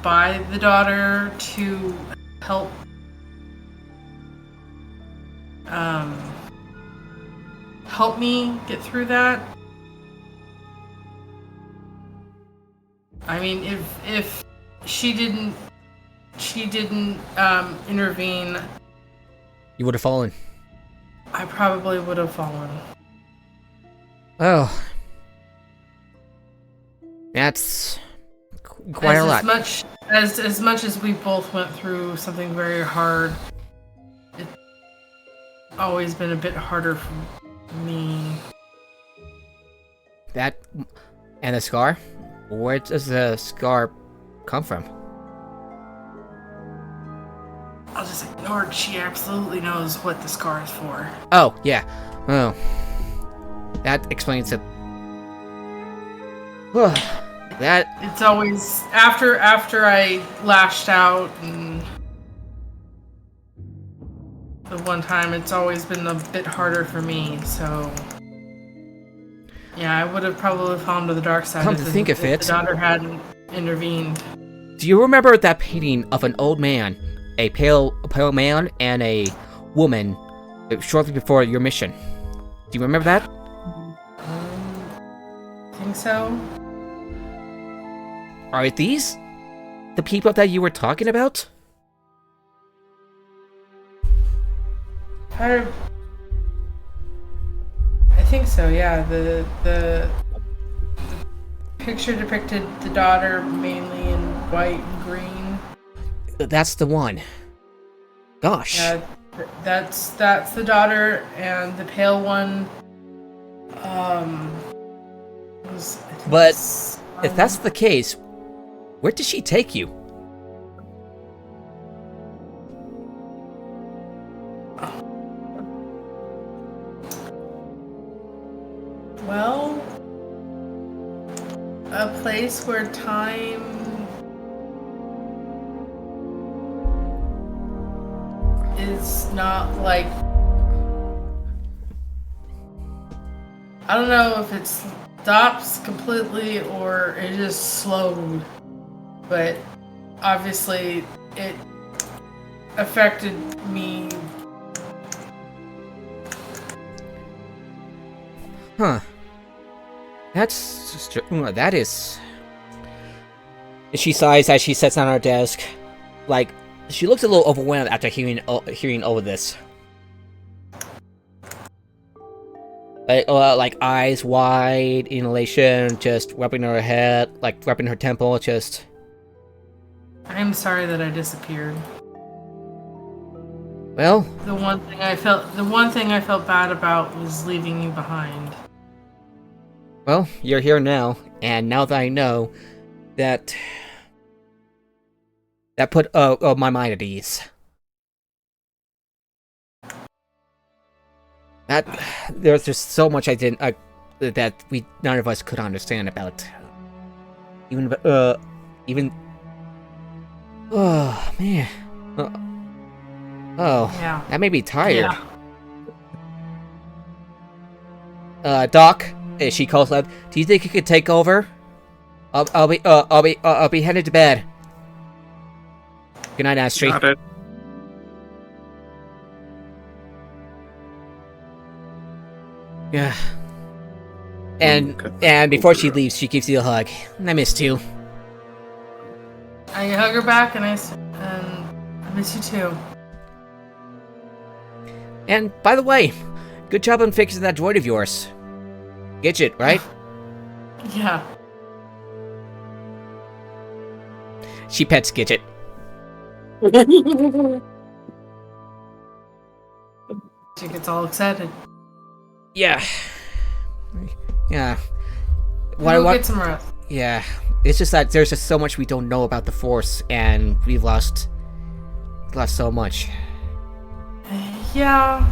by the daughter to help help me get through that. I mean, if she didn't intervene, You would have fallen. I probably would have fallen. Oh, that's quite a lot. As much as we both went through something very hard, it's always been a bit harder for me. That and the scar? Where does the scar come from? I'll just ignore it. She absolutely knows what the scar is for. Oh, yeah. Oh. That explains it. That... It's always after I lashed out and the one time, it's always been a bit harder for me, so yeah, I would have probably fallen to the dark side Come to think of it, the daughter hadn't intervened. Do you remember that painting of an old man, a pale man, and a woman shortly before your mission? Do you remember that? I think so. Are these the people that you were talking about? I think so, yeah. The picture depicted the daughter mainly in white and green. That's the one. Gosh. Yeah, that's the daughter, and the pale one was, But if that's the case, where did she take you? well, a place where time is not like I don't know if it stops completely or it just slowed, but obviously it affected me. Huh. That is. She sighs as she sits on her desk. Like, she looks a little overwhelmed after hearing all of this. Like eyes wide, in elation, just rubbing her head, like rubbing her temple, just. I'm sorry that I disappeared. Well, The one thing I felt bad about was leaving you behind. well, you're here now, and now that I know, that put my mind at ease. That there's just so much I didn't that none of us could understand about. Even oh man. Oh, Yeah. that made me tired. Yeah. Doc, she calls out. Do you think you could take over? I'll be headed to bed. Good night, Astrid. Got it. Yeah. And before she leaves, she gives you a hug. I missed you. I hug her back and I miss you too. And by the way, good job on fixing that droid of yours. Gidget, right? Yeah. She pets Gidget. She gets all excited. Yeah. Yeah. We'll get some rest. Yeah. It's just that there's just so much we don't know about the Force, and we've lost so much. Yeah.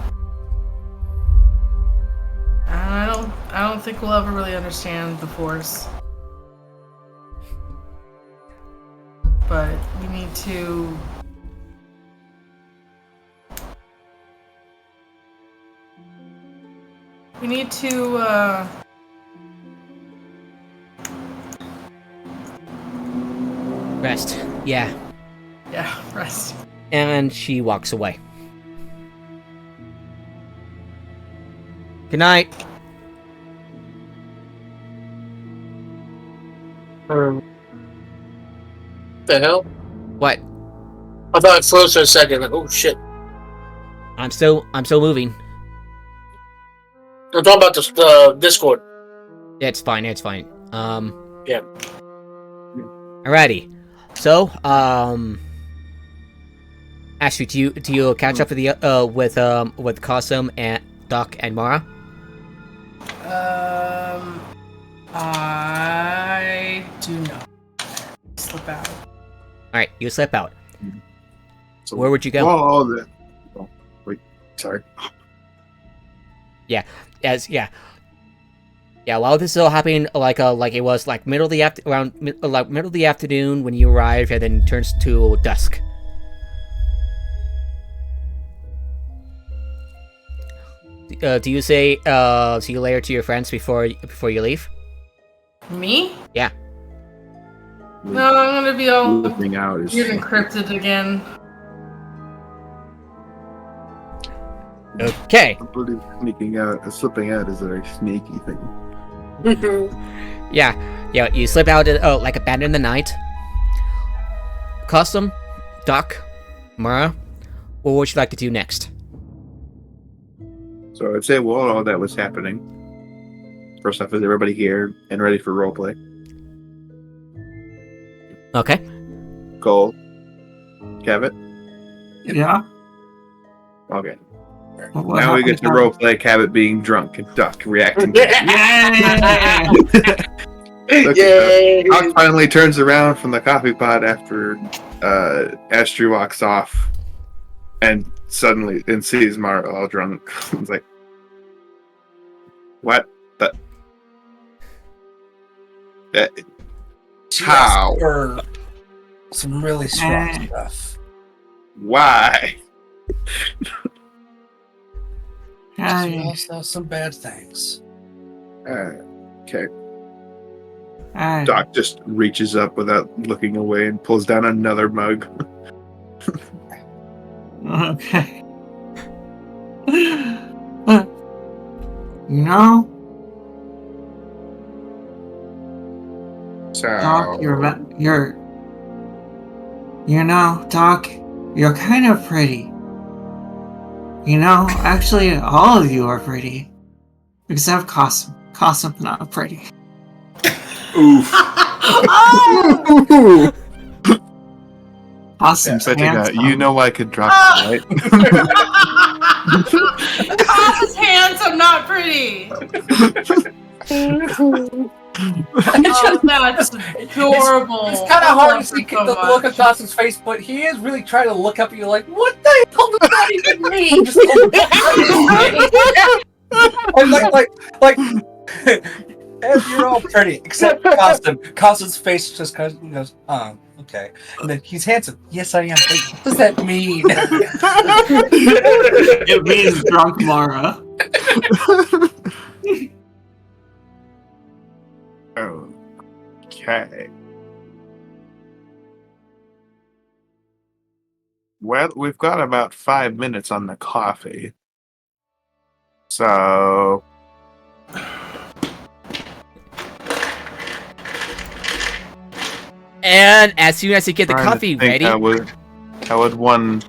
And I don't think we'll ever really understand the Force. But we need to Rest. Yeah. yeah, rest. And she walks away. Good night. The hell? What? I thought it froze for a second. Like, oh shit! I'm still moving. I'm talking about the Discord. It's fine. It's fine. Yeah. Alrighty. So, Ashley, do you catch up with the with Cosum and Doc and Mara? I do not slip out. Alright, you slip out. So, Where would you go? Oh, wait, sorry. Yeah, while this is all happening, like it was like middle of the afternoon when you arrive, and then turns to dusk. Do you say see you later to your friends before you leave? Me? Yeah. No, I'm gonna be all Looking out is weird encrypted again. Okay. I believe slipping out is a very sneaky thing. Yeah. You slip out like a bat in the night. Custom, Doc, Mara, what would you like to do next? So I'd say while all that was happening, first off, is everybody here and ready for roleplay? Okay. Cole, Cabot. Yeah. Okay. What Now we get to happened? roleplay Cabot being drunk and Duck reacting. Yay! Yay! Duck finally turns around from the coffee pot after Astrid walks off, and suddenly sees Mara all drunk. It's like, what the? She How? asked for some really strong stuff. Why? She also some bad things. Okay. Ah, Doc just reaches up without looking away and pulls down another mug. okay. You know, So Doc, Doc, you're kind of pretty. You know, actually, all of you are pretty. Except Cossum. Cossum's not pretty. Oof. Oh! Cossum's such a guy. handsome. You know I could drop it, right? Coss is handsome, not pretty. Oh, that's adorable. It's kind of hard to see the look on Cossum's face, but he is really trying to look up at you like, what the hell does that even mean? Just like, and you're all pretty, except Cossum. Cossum's face just kind of goes, okay. And then he's handsome. Yes, I am. Like, what does that mean? It means drunk Mara. Okay. Well, we've got about 5 minutes on the coffee. So And as soon as you get the trying to coffee think ready, how would one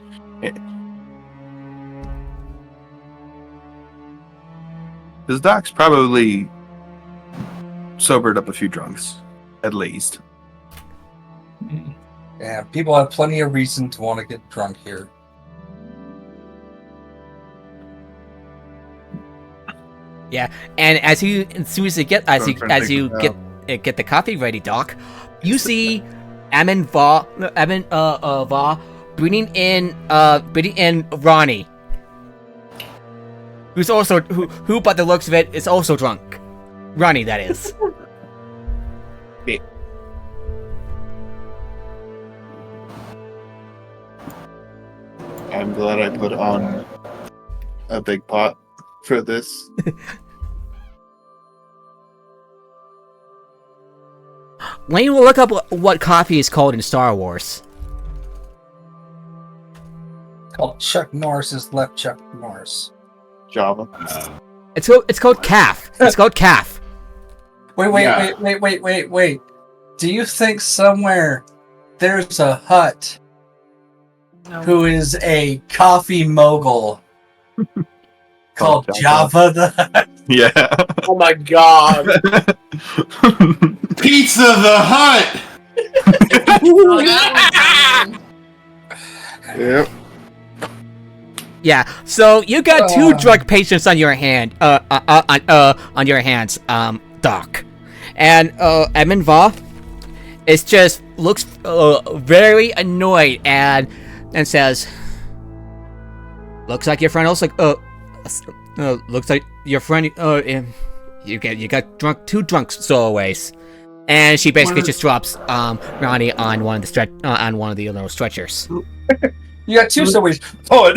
This Doc's probably sobered up a few drunks, at least. Yeah, people have plenty of reason to want to get drunk here. and as soon as you get get the coffee ready, Doc, you see Amin Va bringing in Ronnie, who's also who by the looks of it is also drunk. Ronnie, that is. I'm glad I put on a big pot for this. Lane will look up what coffee is called in Star Wars. It's called Chuck Norris's Left Chuck Norris. Java. It's called calf. It's called calf. Wait. Do you think somewhere there's a Hut who is a coffee mogul called Java the Hutt? Yeah. Oh my god. Pizza the Hut. Yep. Yeah. So you got two drug patients on your hands, Doc, and Emin Va is just looks very annoyed and says, "Looks like your friend also looks like your friend you got drunk, two drunk stowaways." And she basically just drops Ronnie on one of the little stretchers. You got two stories. Oh,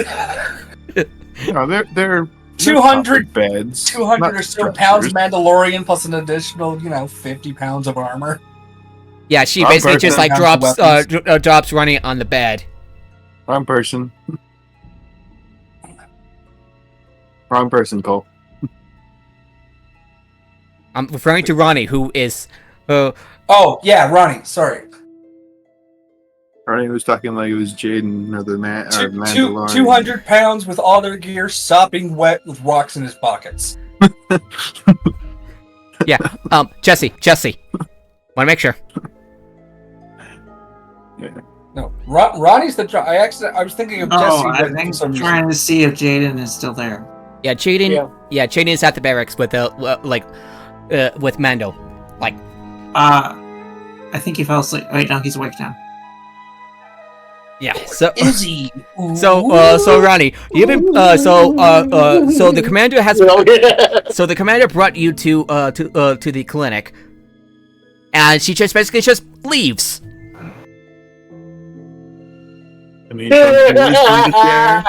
No, they're 200 beds. 200 or so pounds Mandalorian plus an additional, 50 pounds of armor. Yeah, she Wrong basically just person. like drops Ronnie on the bed. Wrong person. Wrong person, Cole. I'm referring to Ronnie, who is Oh, yeah, Ronnie. Sorry. Ronnie was talking like it was Jaden or the Mandalorian. 200 pounds with all their gear sopping wet with rocks in his pockets. yeah. Jesse. Want to make sure. Yeah. No, Ronnie's the. I was thinking of Jesse. I think I'm trying to see if Jaden is still there. Yeah, Jaden. Yeah, Jaden is at the barracks with with Mando. I think he fell asleep. Wait, no, he's awake now. Yeah. So Is he? So Ronnie, you've been so the commander has so the commander brought you to the clinic, and she just basically just leaves. I mean, from the chair.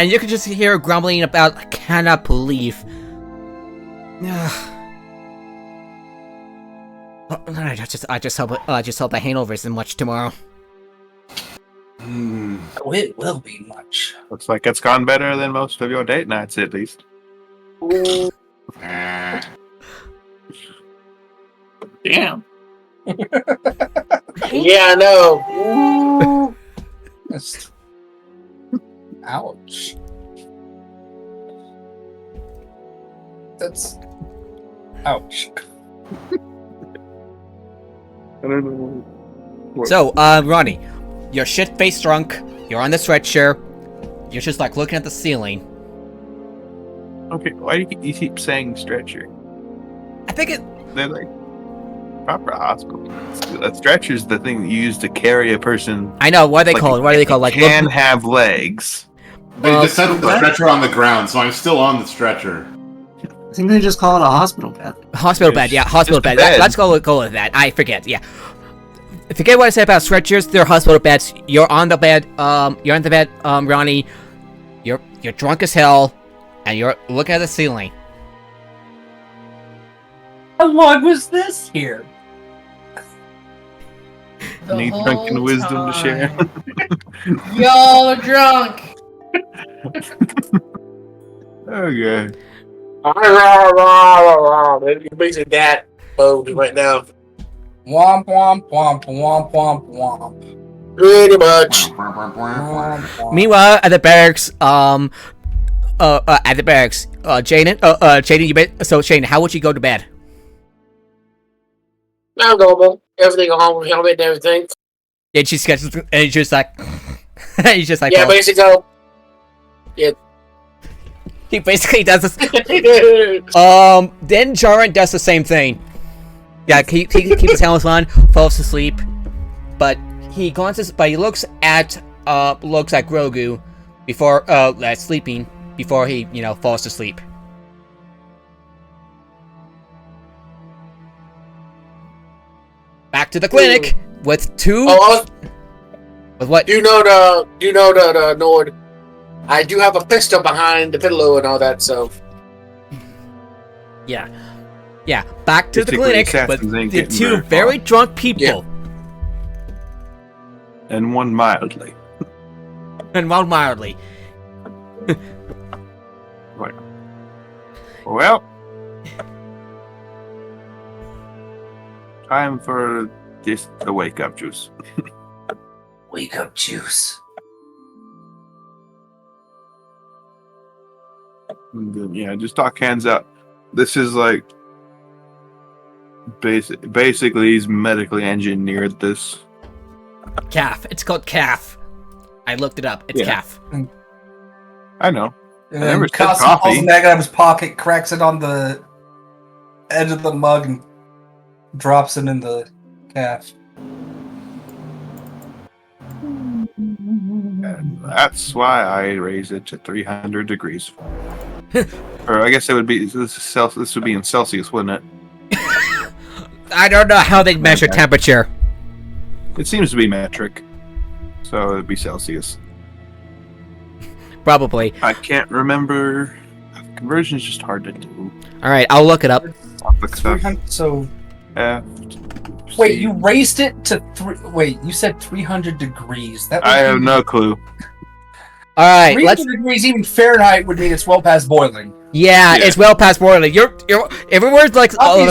and you can just hear grumbling about, I cannot believe. I just hope the hangover isn't much tomorrow. Oh, it will be much. Looks like it's gone better than most of your date nights, at least. Damn. Yeah, I know. That's... Ouch. That's... Ouch. So, Ronnie, you're shit-faced drunk, you're on the stretcher, you're just like looking at the ceiling. Okay, why do you keep saying stretcher? I think They're like proper hospital. A stretcher is the thing that you use to carry a person. I know, what do they call it? What do they call it? Like, can have legs. They just set the stretcher on the ground, so I'm still on the stretcher. I think they just call it a hospital bed. Hospital bed, yeah, hospital bed. bed. Let's go with that. I forget, yeah. Forget what I said about stretchers. They're hospital beds. You're on the bed. You're on the bed, Ronnie. You're drunk as hell, and you're looking at the ceiling. How long was this here? The Need whole drunken wisdom to share. time. Y'all are drunk. Okay. You're basically that mode right now. Womp womp womp womp womp womp. Pretty much. Womp, womp. Meanwhile, at the barracks, Jaden, how would you go to bed? Not normal. Everything on home, helmet and everything. And she's just like, he's just like, Yeah, well, basically. he basically does this. Then Jaren does the same thing. Yeah, he keeps his helmet on, falls asleep, but he looks at Grogu before sleeping before he falls asleep. Back to the clinic with two. With what? Do you know the Nord? I do have a pistol behind the pillow and all that, so. Yeah. Back to the Basically, clinic assassins with ain't the getting two very very far. drunk people. Yeah. And one mildly. And one mildly. Well, time for just a wake up juice. Wake up juice. And then, yeah, just talk hands up. This is like basically he's medically engineered this. Calf. It's called calf. I looked it up. It's Yeah. calf. I know. And I never then said Kelsey coffee. pulls a mag out of his pocket, cracks it on the edge of the mug, and drops it in the calf. And that's why I raise it to 300 degrees. Or I guess it would be this would be in Celsius, wouldn't it? I don't know how they measure temperature. It seems to be metric, so it'd be Celsius. Probably. I can't remember. Conversion is just hard to do. Alright, I'll look it up. Off the cuff. 300, so F, wait, C. you raised it to Wait, you said 300 degrees. That I have no clue. Alright, 300 let's. degrees, even Fahrenheit, would mean it's well past boiling. Yeah, Yeah. it's well past boiling. You're everyone's like. Coffee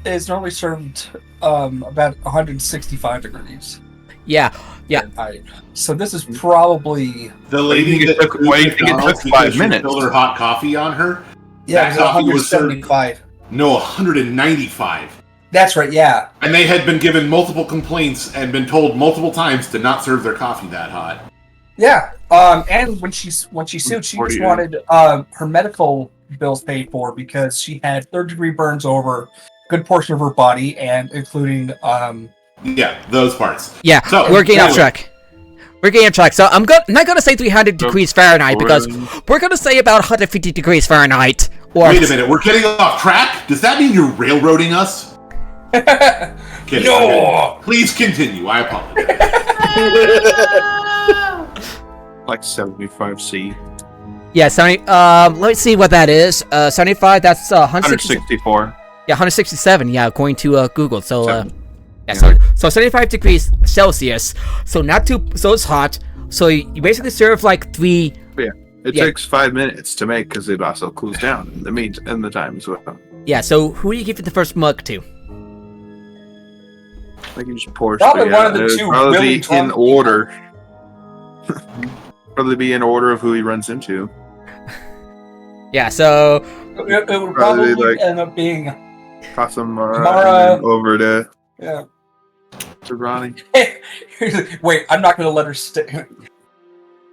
is normally served about 165 degrees. Yeah. Fahrenheit. So this is probably The lady that took why do you think it took 5 minutes? Spilled her hot coffee on her. yeah, That it was coffee was served- 175. No, 195. That's right. Yeah. And they had been given multiple complaints and been told multiple times to not serve their coffee that hot. Yeah. And when she sued, she just 48. wanted her medical bills paid for because she had third-degree burns over a good portion of her body, and including Yeah, those parts. Yeah, So, we're getting off anyway. track. We're getting off track. So I'm not gonna say 300 degrees Fahrenheit because we're gonna say about 150 degrees Fahrenheit. Or Wait a minute, we're getting off track? Does that mean you're railroading us? Kidding, No! okay. Please continue, I apologize. like 75C. Yeah, 70. Let's see what that is. 75. That's 164. Yeah, 167. Yeah, according to Google. So yeah, Yeah. so 75 degrees Celsius. So not too. So it's hot. So you basically serve like 3. It Yeah. takes 5 minutes to make because it also cools down in the time as well. Yeah. So who do you give the first mug to? I can just pour Probably straight one out. of the It'd two probably really be drunk in people. order. Probably be in order of who he runs into. Yeah. So It would Probably, probably like- end up being Kasam Mara. and then over yeah. to Ronnie. Wait, I'm not going to let her stay.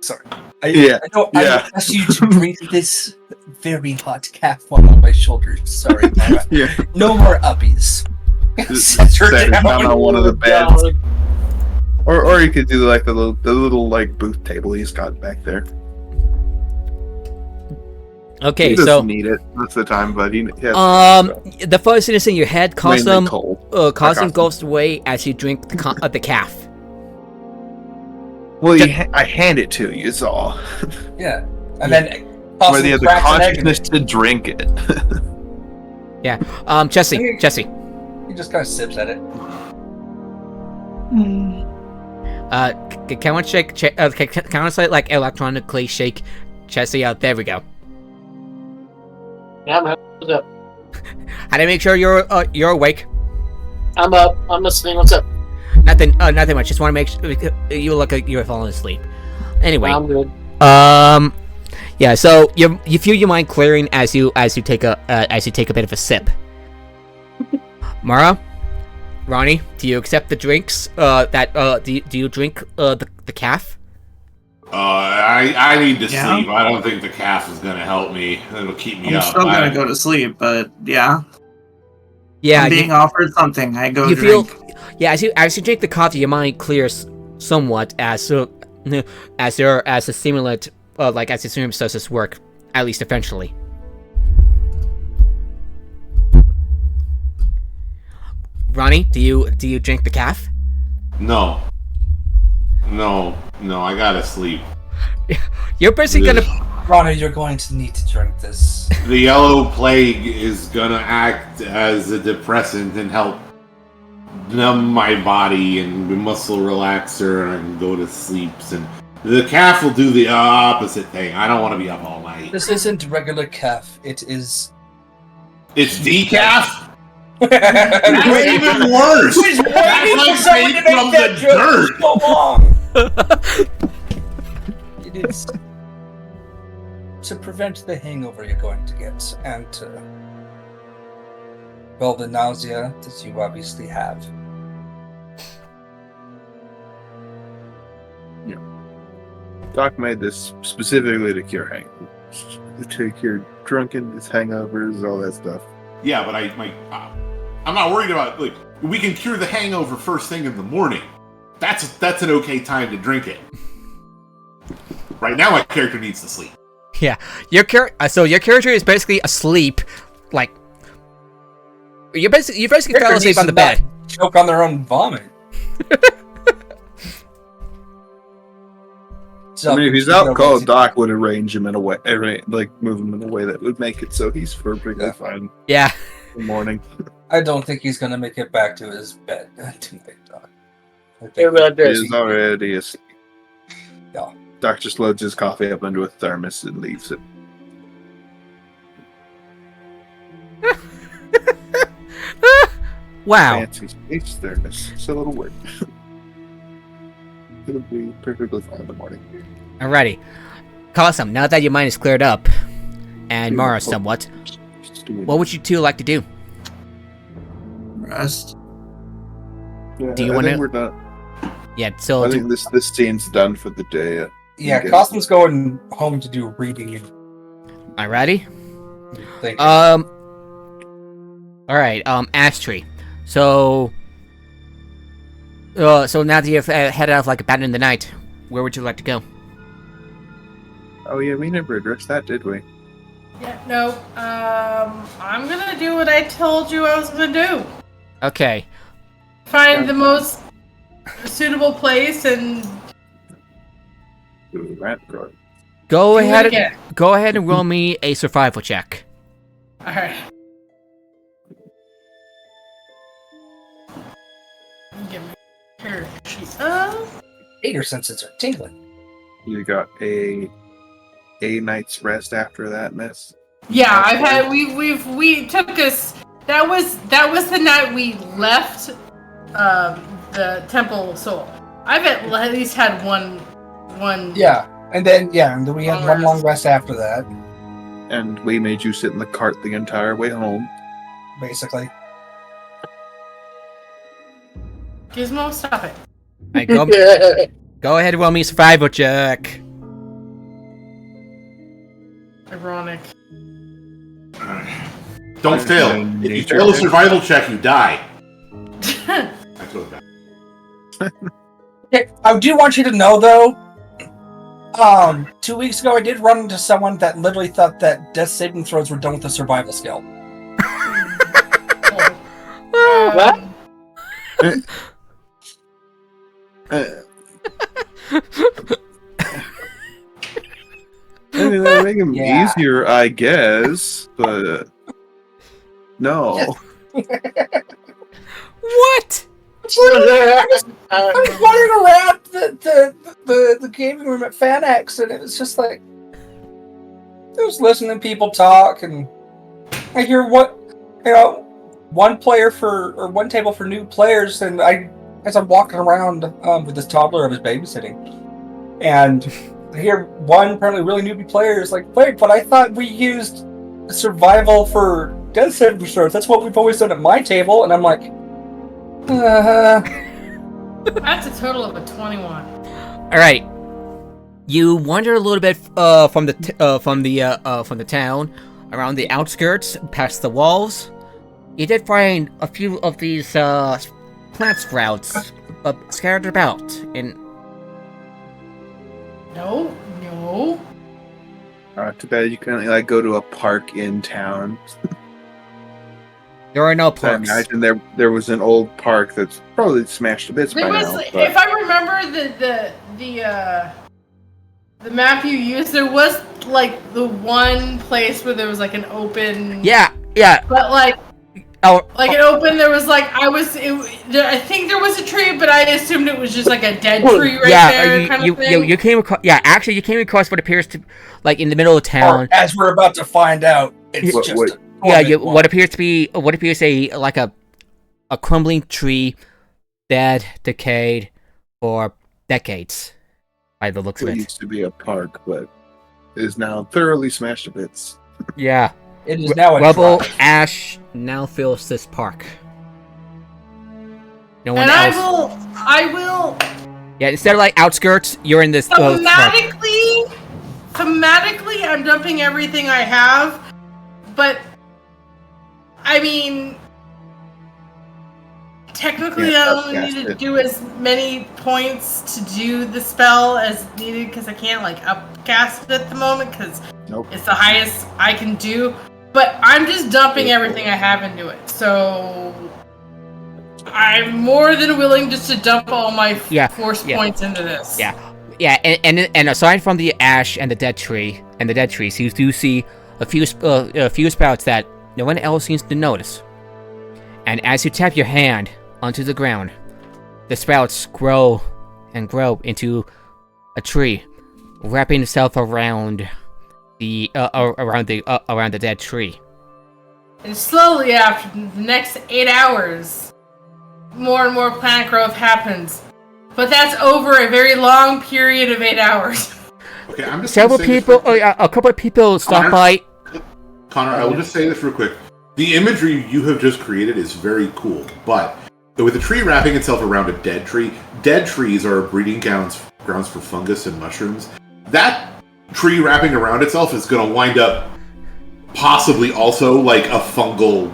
Sorry. I Yeah. asked you to drink this very hot calf one on my shoulders. Sorry, Mara. Yeah. No more uppies. Just Set her set her down. down on one of the beds. Or you could do like the little like booth table he's got back there. okay. He So doesn't need it most of the time, but he has the first thing that's in your head, mainly Cosm, cold. Cosm Cosm. goes away as you drink the calf. Well, I hand it to you, is all. Yeah. And then Whether you have the cracks an egg in consciousness to drink it. Jesse. it. He just kind of sips at it. Can one can one say like electronically shake Jesse out? There we go. Yeah, I'm up. How to make sure you're awake? I'm up. I'm listening. What's up? Nothing much. Just want to make sure you look like you're falling asleep. Anyway, I'm good. yeah. So you feel your mind clearing as you take a bit of a sip. Mara, Ronnie, do you accept the drinks? Do you drink the calf? I need to Yeah. sleep. I don't think the calf is gonna help me. It'll keep me I'm up. still gonna go to sleep, but yeah. Yeah, I'm being offered something. I go you drink. feel. Yeah, as you drink the coffee, your mind clears somewhat as the stimulant, as the stimulant does its work, at least eventually. Ronnie, do you drink the calf? No, I gotta sleep. You're basically gonna. Ronnie, you're going to need to drink this. The yellow plague is gonna act as a depressant and help numb my body and muscle relaxer, and I can go to sleep. And the calf will do the opposite thing. I don't want to be up all night. This isn't regular calf. It is. It's decaf. Wait, That's even worse. Who's waiting for That's someone like to made make from that the joke dirt. so long? It is to prevent the hangover you're going to get, and to, well, the nausea that you obviously have. Doc made this specifically to cure hangovers. To cure drunkenness, hangovers, all that stuff. Yeah, but I'm not worried about we can cure the hangover first thing in the morning. That's an okay time to drink it. Right now, my character needs to sleep. Yeah, your character is basically asleep, like you basically fell asleep on the bed. Choke on their own vomit. I mean, if he's out cold, Doc would arrange him in a way, move him in a way that would make it so he's perfectly fine Yeah. in the morning. I don't think he's gonna make it back to his bed tonight, Doc. Hey, Red He Bears. is already asleep. Yeah. Doc just loads his coffee up into a thermos and leaves it. Wow. Fancy space thermos. It's a little weird. It'll be perfectly fine in the morning. Alrighty. Cosm, now that your mind is cleared up, and Mara somewhat, what would you two like to do? Rest. Yeah, Do you I wanna- think we're done. Yeah, so I think this scene's done for the day. Yeah, Okay. Cosmos going home to do reading and alrighty. thinking. Alright, Ash Tree. So now that you've headed out like a bat in the night, where would you like to go? Oh yeah, we never addressed that, did we? Yeah, no. I'm gonna do what I told you I was gonna do. Okay. Find the most suitable place and Go Do it ahead. again. Go ahead and roll me a survival check. All right. Get my character sheet up. Gator senses are tingling. You got a night's rest after that mess. Yeah, I've had we took us. That was the night we left the Temple of Soul. I've at least had one. Yeah, and then we had one long rest after that. And we made you sit in the cart the entire way home. Basically. Gizmo, stop it. Alright, go ahead and roll me a survival check. Ironic. Don't fail. If you fail a survival check, you die. That's what that. Okay, I do want you to know, though, 2 weeks ago I did run into someone that literally thought that death saving throws were done with a survival skill. What? I mean, that'll make them Yeah. easier, I guess, but no. What? I was wandering around the gaming room at FanX, and it was just like I was listening to people talk, and I hear one table for new players, and as I'm walking around with this toddler I was babysitting, and I hear one apparently really newbie player is like, "Wait, but I thought we used survival for death saving throws. That's what we've always done at my table," and I'm like. That's a total of a 21. All right. You wander a little bit from the town, around the outskirts, past the walls. You did find a few of these plant sprouts scattered about. No. Too bad you can only go to a park in town. There are no I parks. imagine there was an old park that's probably smashed to bits by now. If I remember the map you used, there was like the one place where there was like an open. Yeah. But like Oh, it opened. There was like I think there was a tree, but I assumed it was just like a dead tree right there. Kind of thing. You came across. Yeah, actually, you came across what appears to, like, in the middle of town. Or, as we're about to find out, it's just. What appears a crumbling tree, dead, decayed for decades, by the looks of It it. used to be a park, but is now thoroughly smashed to bits. Yeah. It is now a rubble, drive. ash now fills this park. No one And else. I will. Yeah, instead of like outskirts, you're in this. Park. Thematically, I'm dumping everything I have, but I mean, technically, I only need to do as many points to do the spell as needed because I can't like upcast it at the moment because it's the highest I can do. But I'm just dumping everything I have into it, so I'm more than willing just to dump all my force points into this. Yeah, and aside from the ash and the dead trees, you do see a few sprouts that no one else seems to notice. And as you tap your hand onto the ground, the sprouts grow and grow into a tree, wrapping itself around the dead tree. And slowly, after the next 8 hours, more and more plant growth happens. But that's over a very long period of 8 hours. Okay, I'm just a couple of people stop by. Connor, I will just say this real quick. The imagery you have just created is very cool, but with a tree wrapping itself around a dead trees are breeding grounds for fungus and mushrooms. That tree wrapping around itself is going to wind up possibly also like a fungal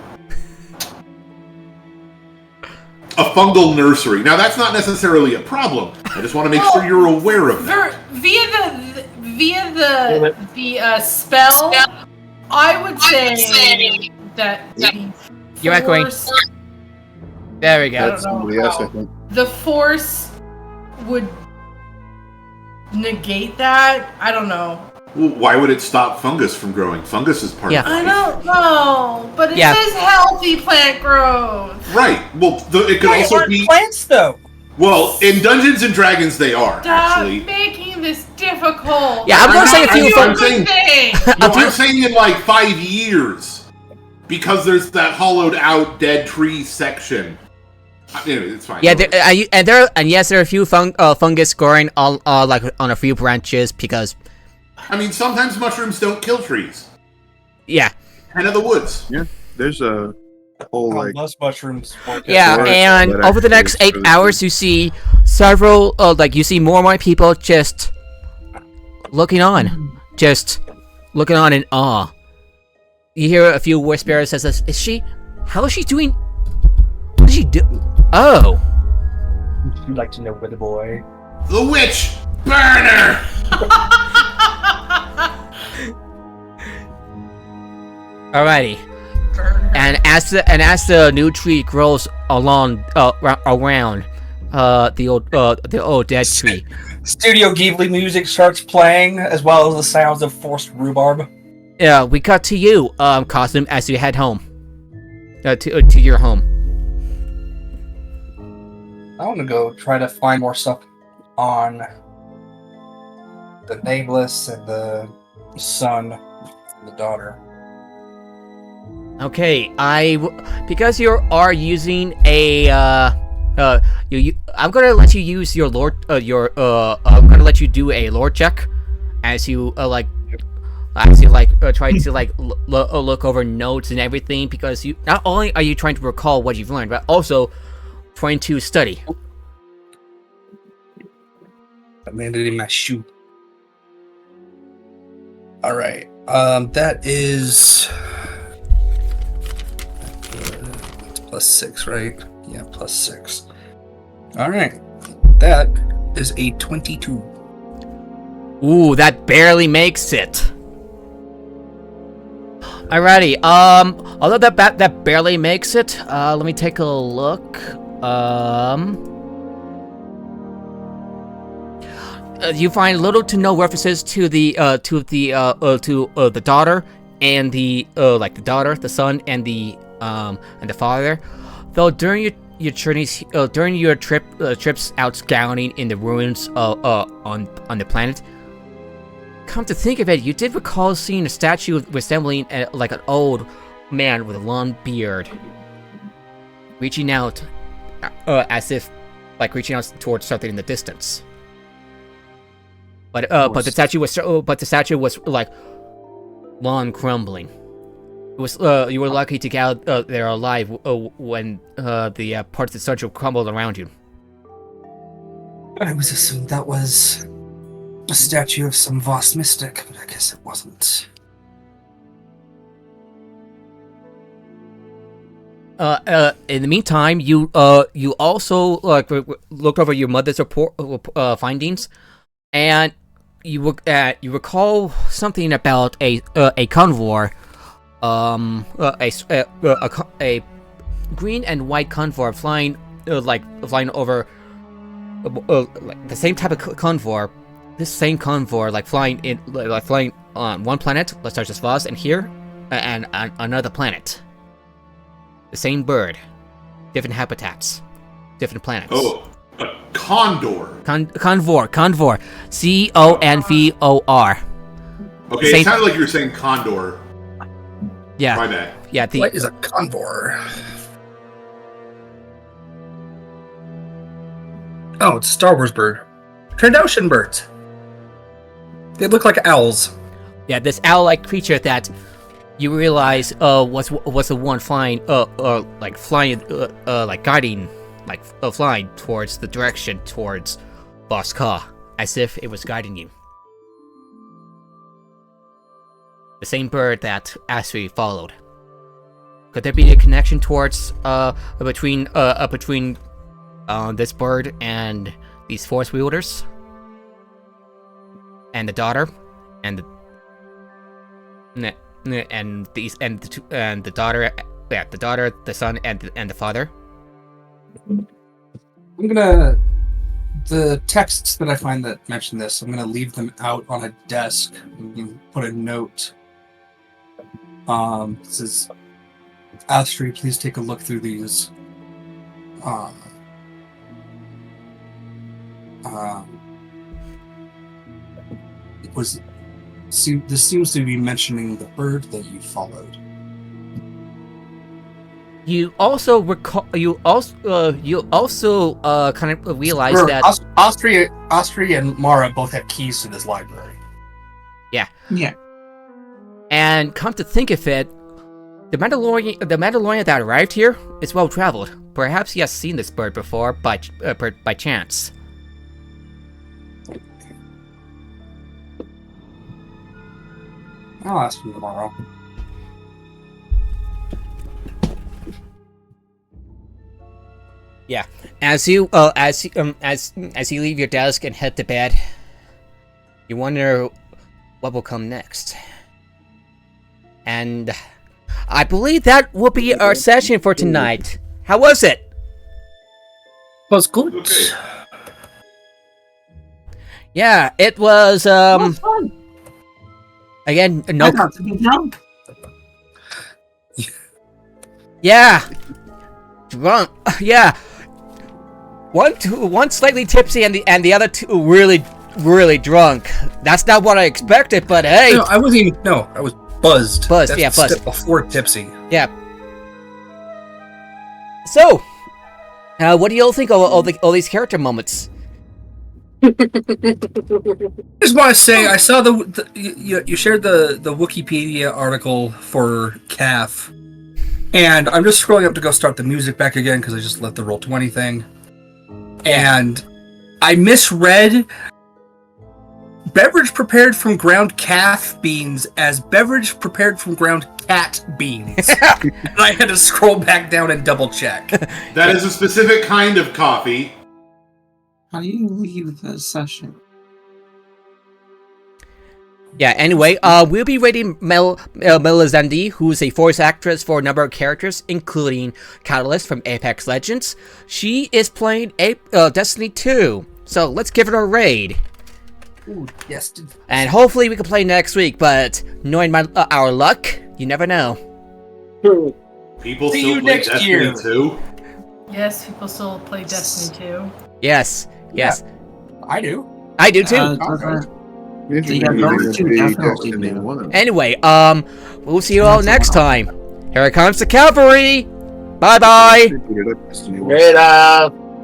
nursery. Now that's not necessarily a problem. I just want to make sure you're aware of that. Via the spell, I would say that You're echoing. There we go. That's somebody else, I think. The force would negate that. I don't know. Well, why would it stop fungus from growing? Fungus is part of I life. don't know, but it says healthy plant growth. Right. Well, it could also be plants, though. Well, in Dungeons and Dragons, they are Stop actually making this difficult. Yeah, I'm gonna say a few I'm saying in like 5 years, because there's that hollowed out dead tree section. Anyway, it's fine. Yeah, yes, there are a few fungus growing on like on a few branches because. I mean, sometimes mushrooms don't kill trees. Yeah. Hen of the woods. Yeah, there's a whole like. Most mushrooms. Yeah, and over the next 8 hours, you see several, you see more and more people just looking on in awe. You hear a few whispers that says, how is she doing? What does she do? Oh. You'd like to know where the boy? The witch burner! Alrighty. And as the new tree grows around the old dead tree. Studio Ghibli music starts playing, as well as the sounds of forced rhubarb. Yeah, we cut to you, Costume, as you head home. To your home. I want to go try to find more stuff on the Nameless and the son and the daughter. Okay, because you are using a I'm gonna let you use your lore I'm gonna let you do a lore check as you try to look over notes and everything, because you not only are you trying to recall what you've learned, but also trying to study. I landed in my shoe. All right. That is +6, right? Yeah, +6. All right. That is a 22. Ooh, that barely makes it. Alrighty. Although that barely makes it, let me take a look. You find little to no references to the daughter and the daughter, the son, and the father. Though during your journeys, during your trips out scouting in the ruins on the planet, come to think of it, you did recall seeing a statue resembling like an old man with a long beard, reaching out, as if reaching out towards something in the distance. But the statue was like long crumbling. It was you were lucky to get out there alive when the parts of the statue crumbled around you. I was assumed that was a statue of some Voss mystic, but I guess it wasn't. In the meantime, you also looked over your mother's report findings, and you recall something about a convor, a green and white convor flying over the same type of convor. This same convor flying on one planet, let's start as Voss, and here and on another planet. The same bird, different habitats, different planets. Oh, a condor. Convor. Convor. Okay, Same. It sounded like you were saying condor. Yeah. My bad. Yeah. What is a convor? Oh, it's a Star Wars bird. Trandoshan birds. They look like owls. Yeah, this owl-like creature that you realize was the one flying guiding flying towards the direction towards Voss, as if it was guiding you. The same bird that Asri followed. Could there be a connection towards between this bird and these force wielders? And the daughter, and the daughter, the daughter, the son, and the father. I'm gonna the texts that I find that mention this, I'm going to leave them out on a desk. You can put a note. It says, Astri, please take a look through these. This seems to be mentioning the bird that you followed. You also recall. You also kind of realize that Astri and Mara both have keys to this library. Yeah. Yeah. And come to think of it, the Mandalorian that arrived here is well traveled. Perhaps he has seen this bird before by chance. I'll ask you tomorrow. Yeah. As you leave your desk and head to bed, you wonder what will come next. And I believe that will be our session for tonight. How was it? Was good. Okay. Yeah, it was Fun. again, I no. got to be drunk. Yeah. Drunk. Yeah. One slightly tipsy and the other two really drunk. That's not what I expected, but hey. No, I wasn't even. No, I was buzzed. Buzzed, That's yeah, the buzzed. step before tipsy. Yeah. So, what do you all think of all these character moments? I just want to say, I saw you shared the Wikipedia article for CAF, and I'm just scrolling up to go start the music back again because I just left the Roll20 thing, and I misread beverage prepared from ground calf beans as beverage prepared from ground cat beans. And I had to scroll back down and double check. That is a specific kind of coffee. How do you leave the session? Yeah, anyway, we'll be rating Melisande, who's a voice actress for a number of characters, including Catalyst from Apex Legends. She is playing Destiny 2, so let's give it a raid. Ooh, yes. And hopefully we can play next week, but knowing our luck, you never know. People See still you play next Destiny year. 2. Yes, people still play Destiny 2. Yes, yes. I do. I do too. Anyway, we'll see you all next time. Here comes the cavalry! Bye-bye! Later.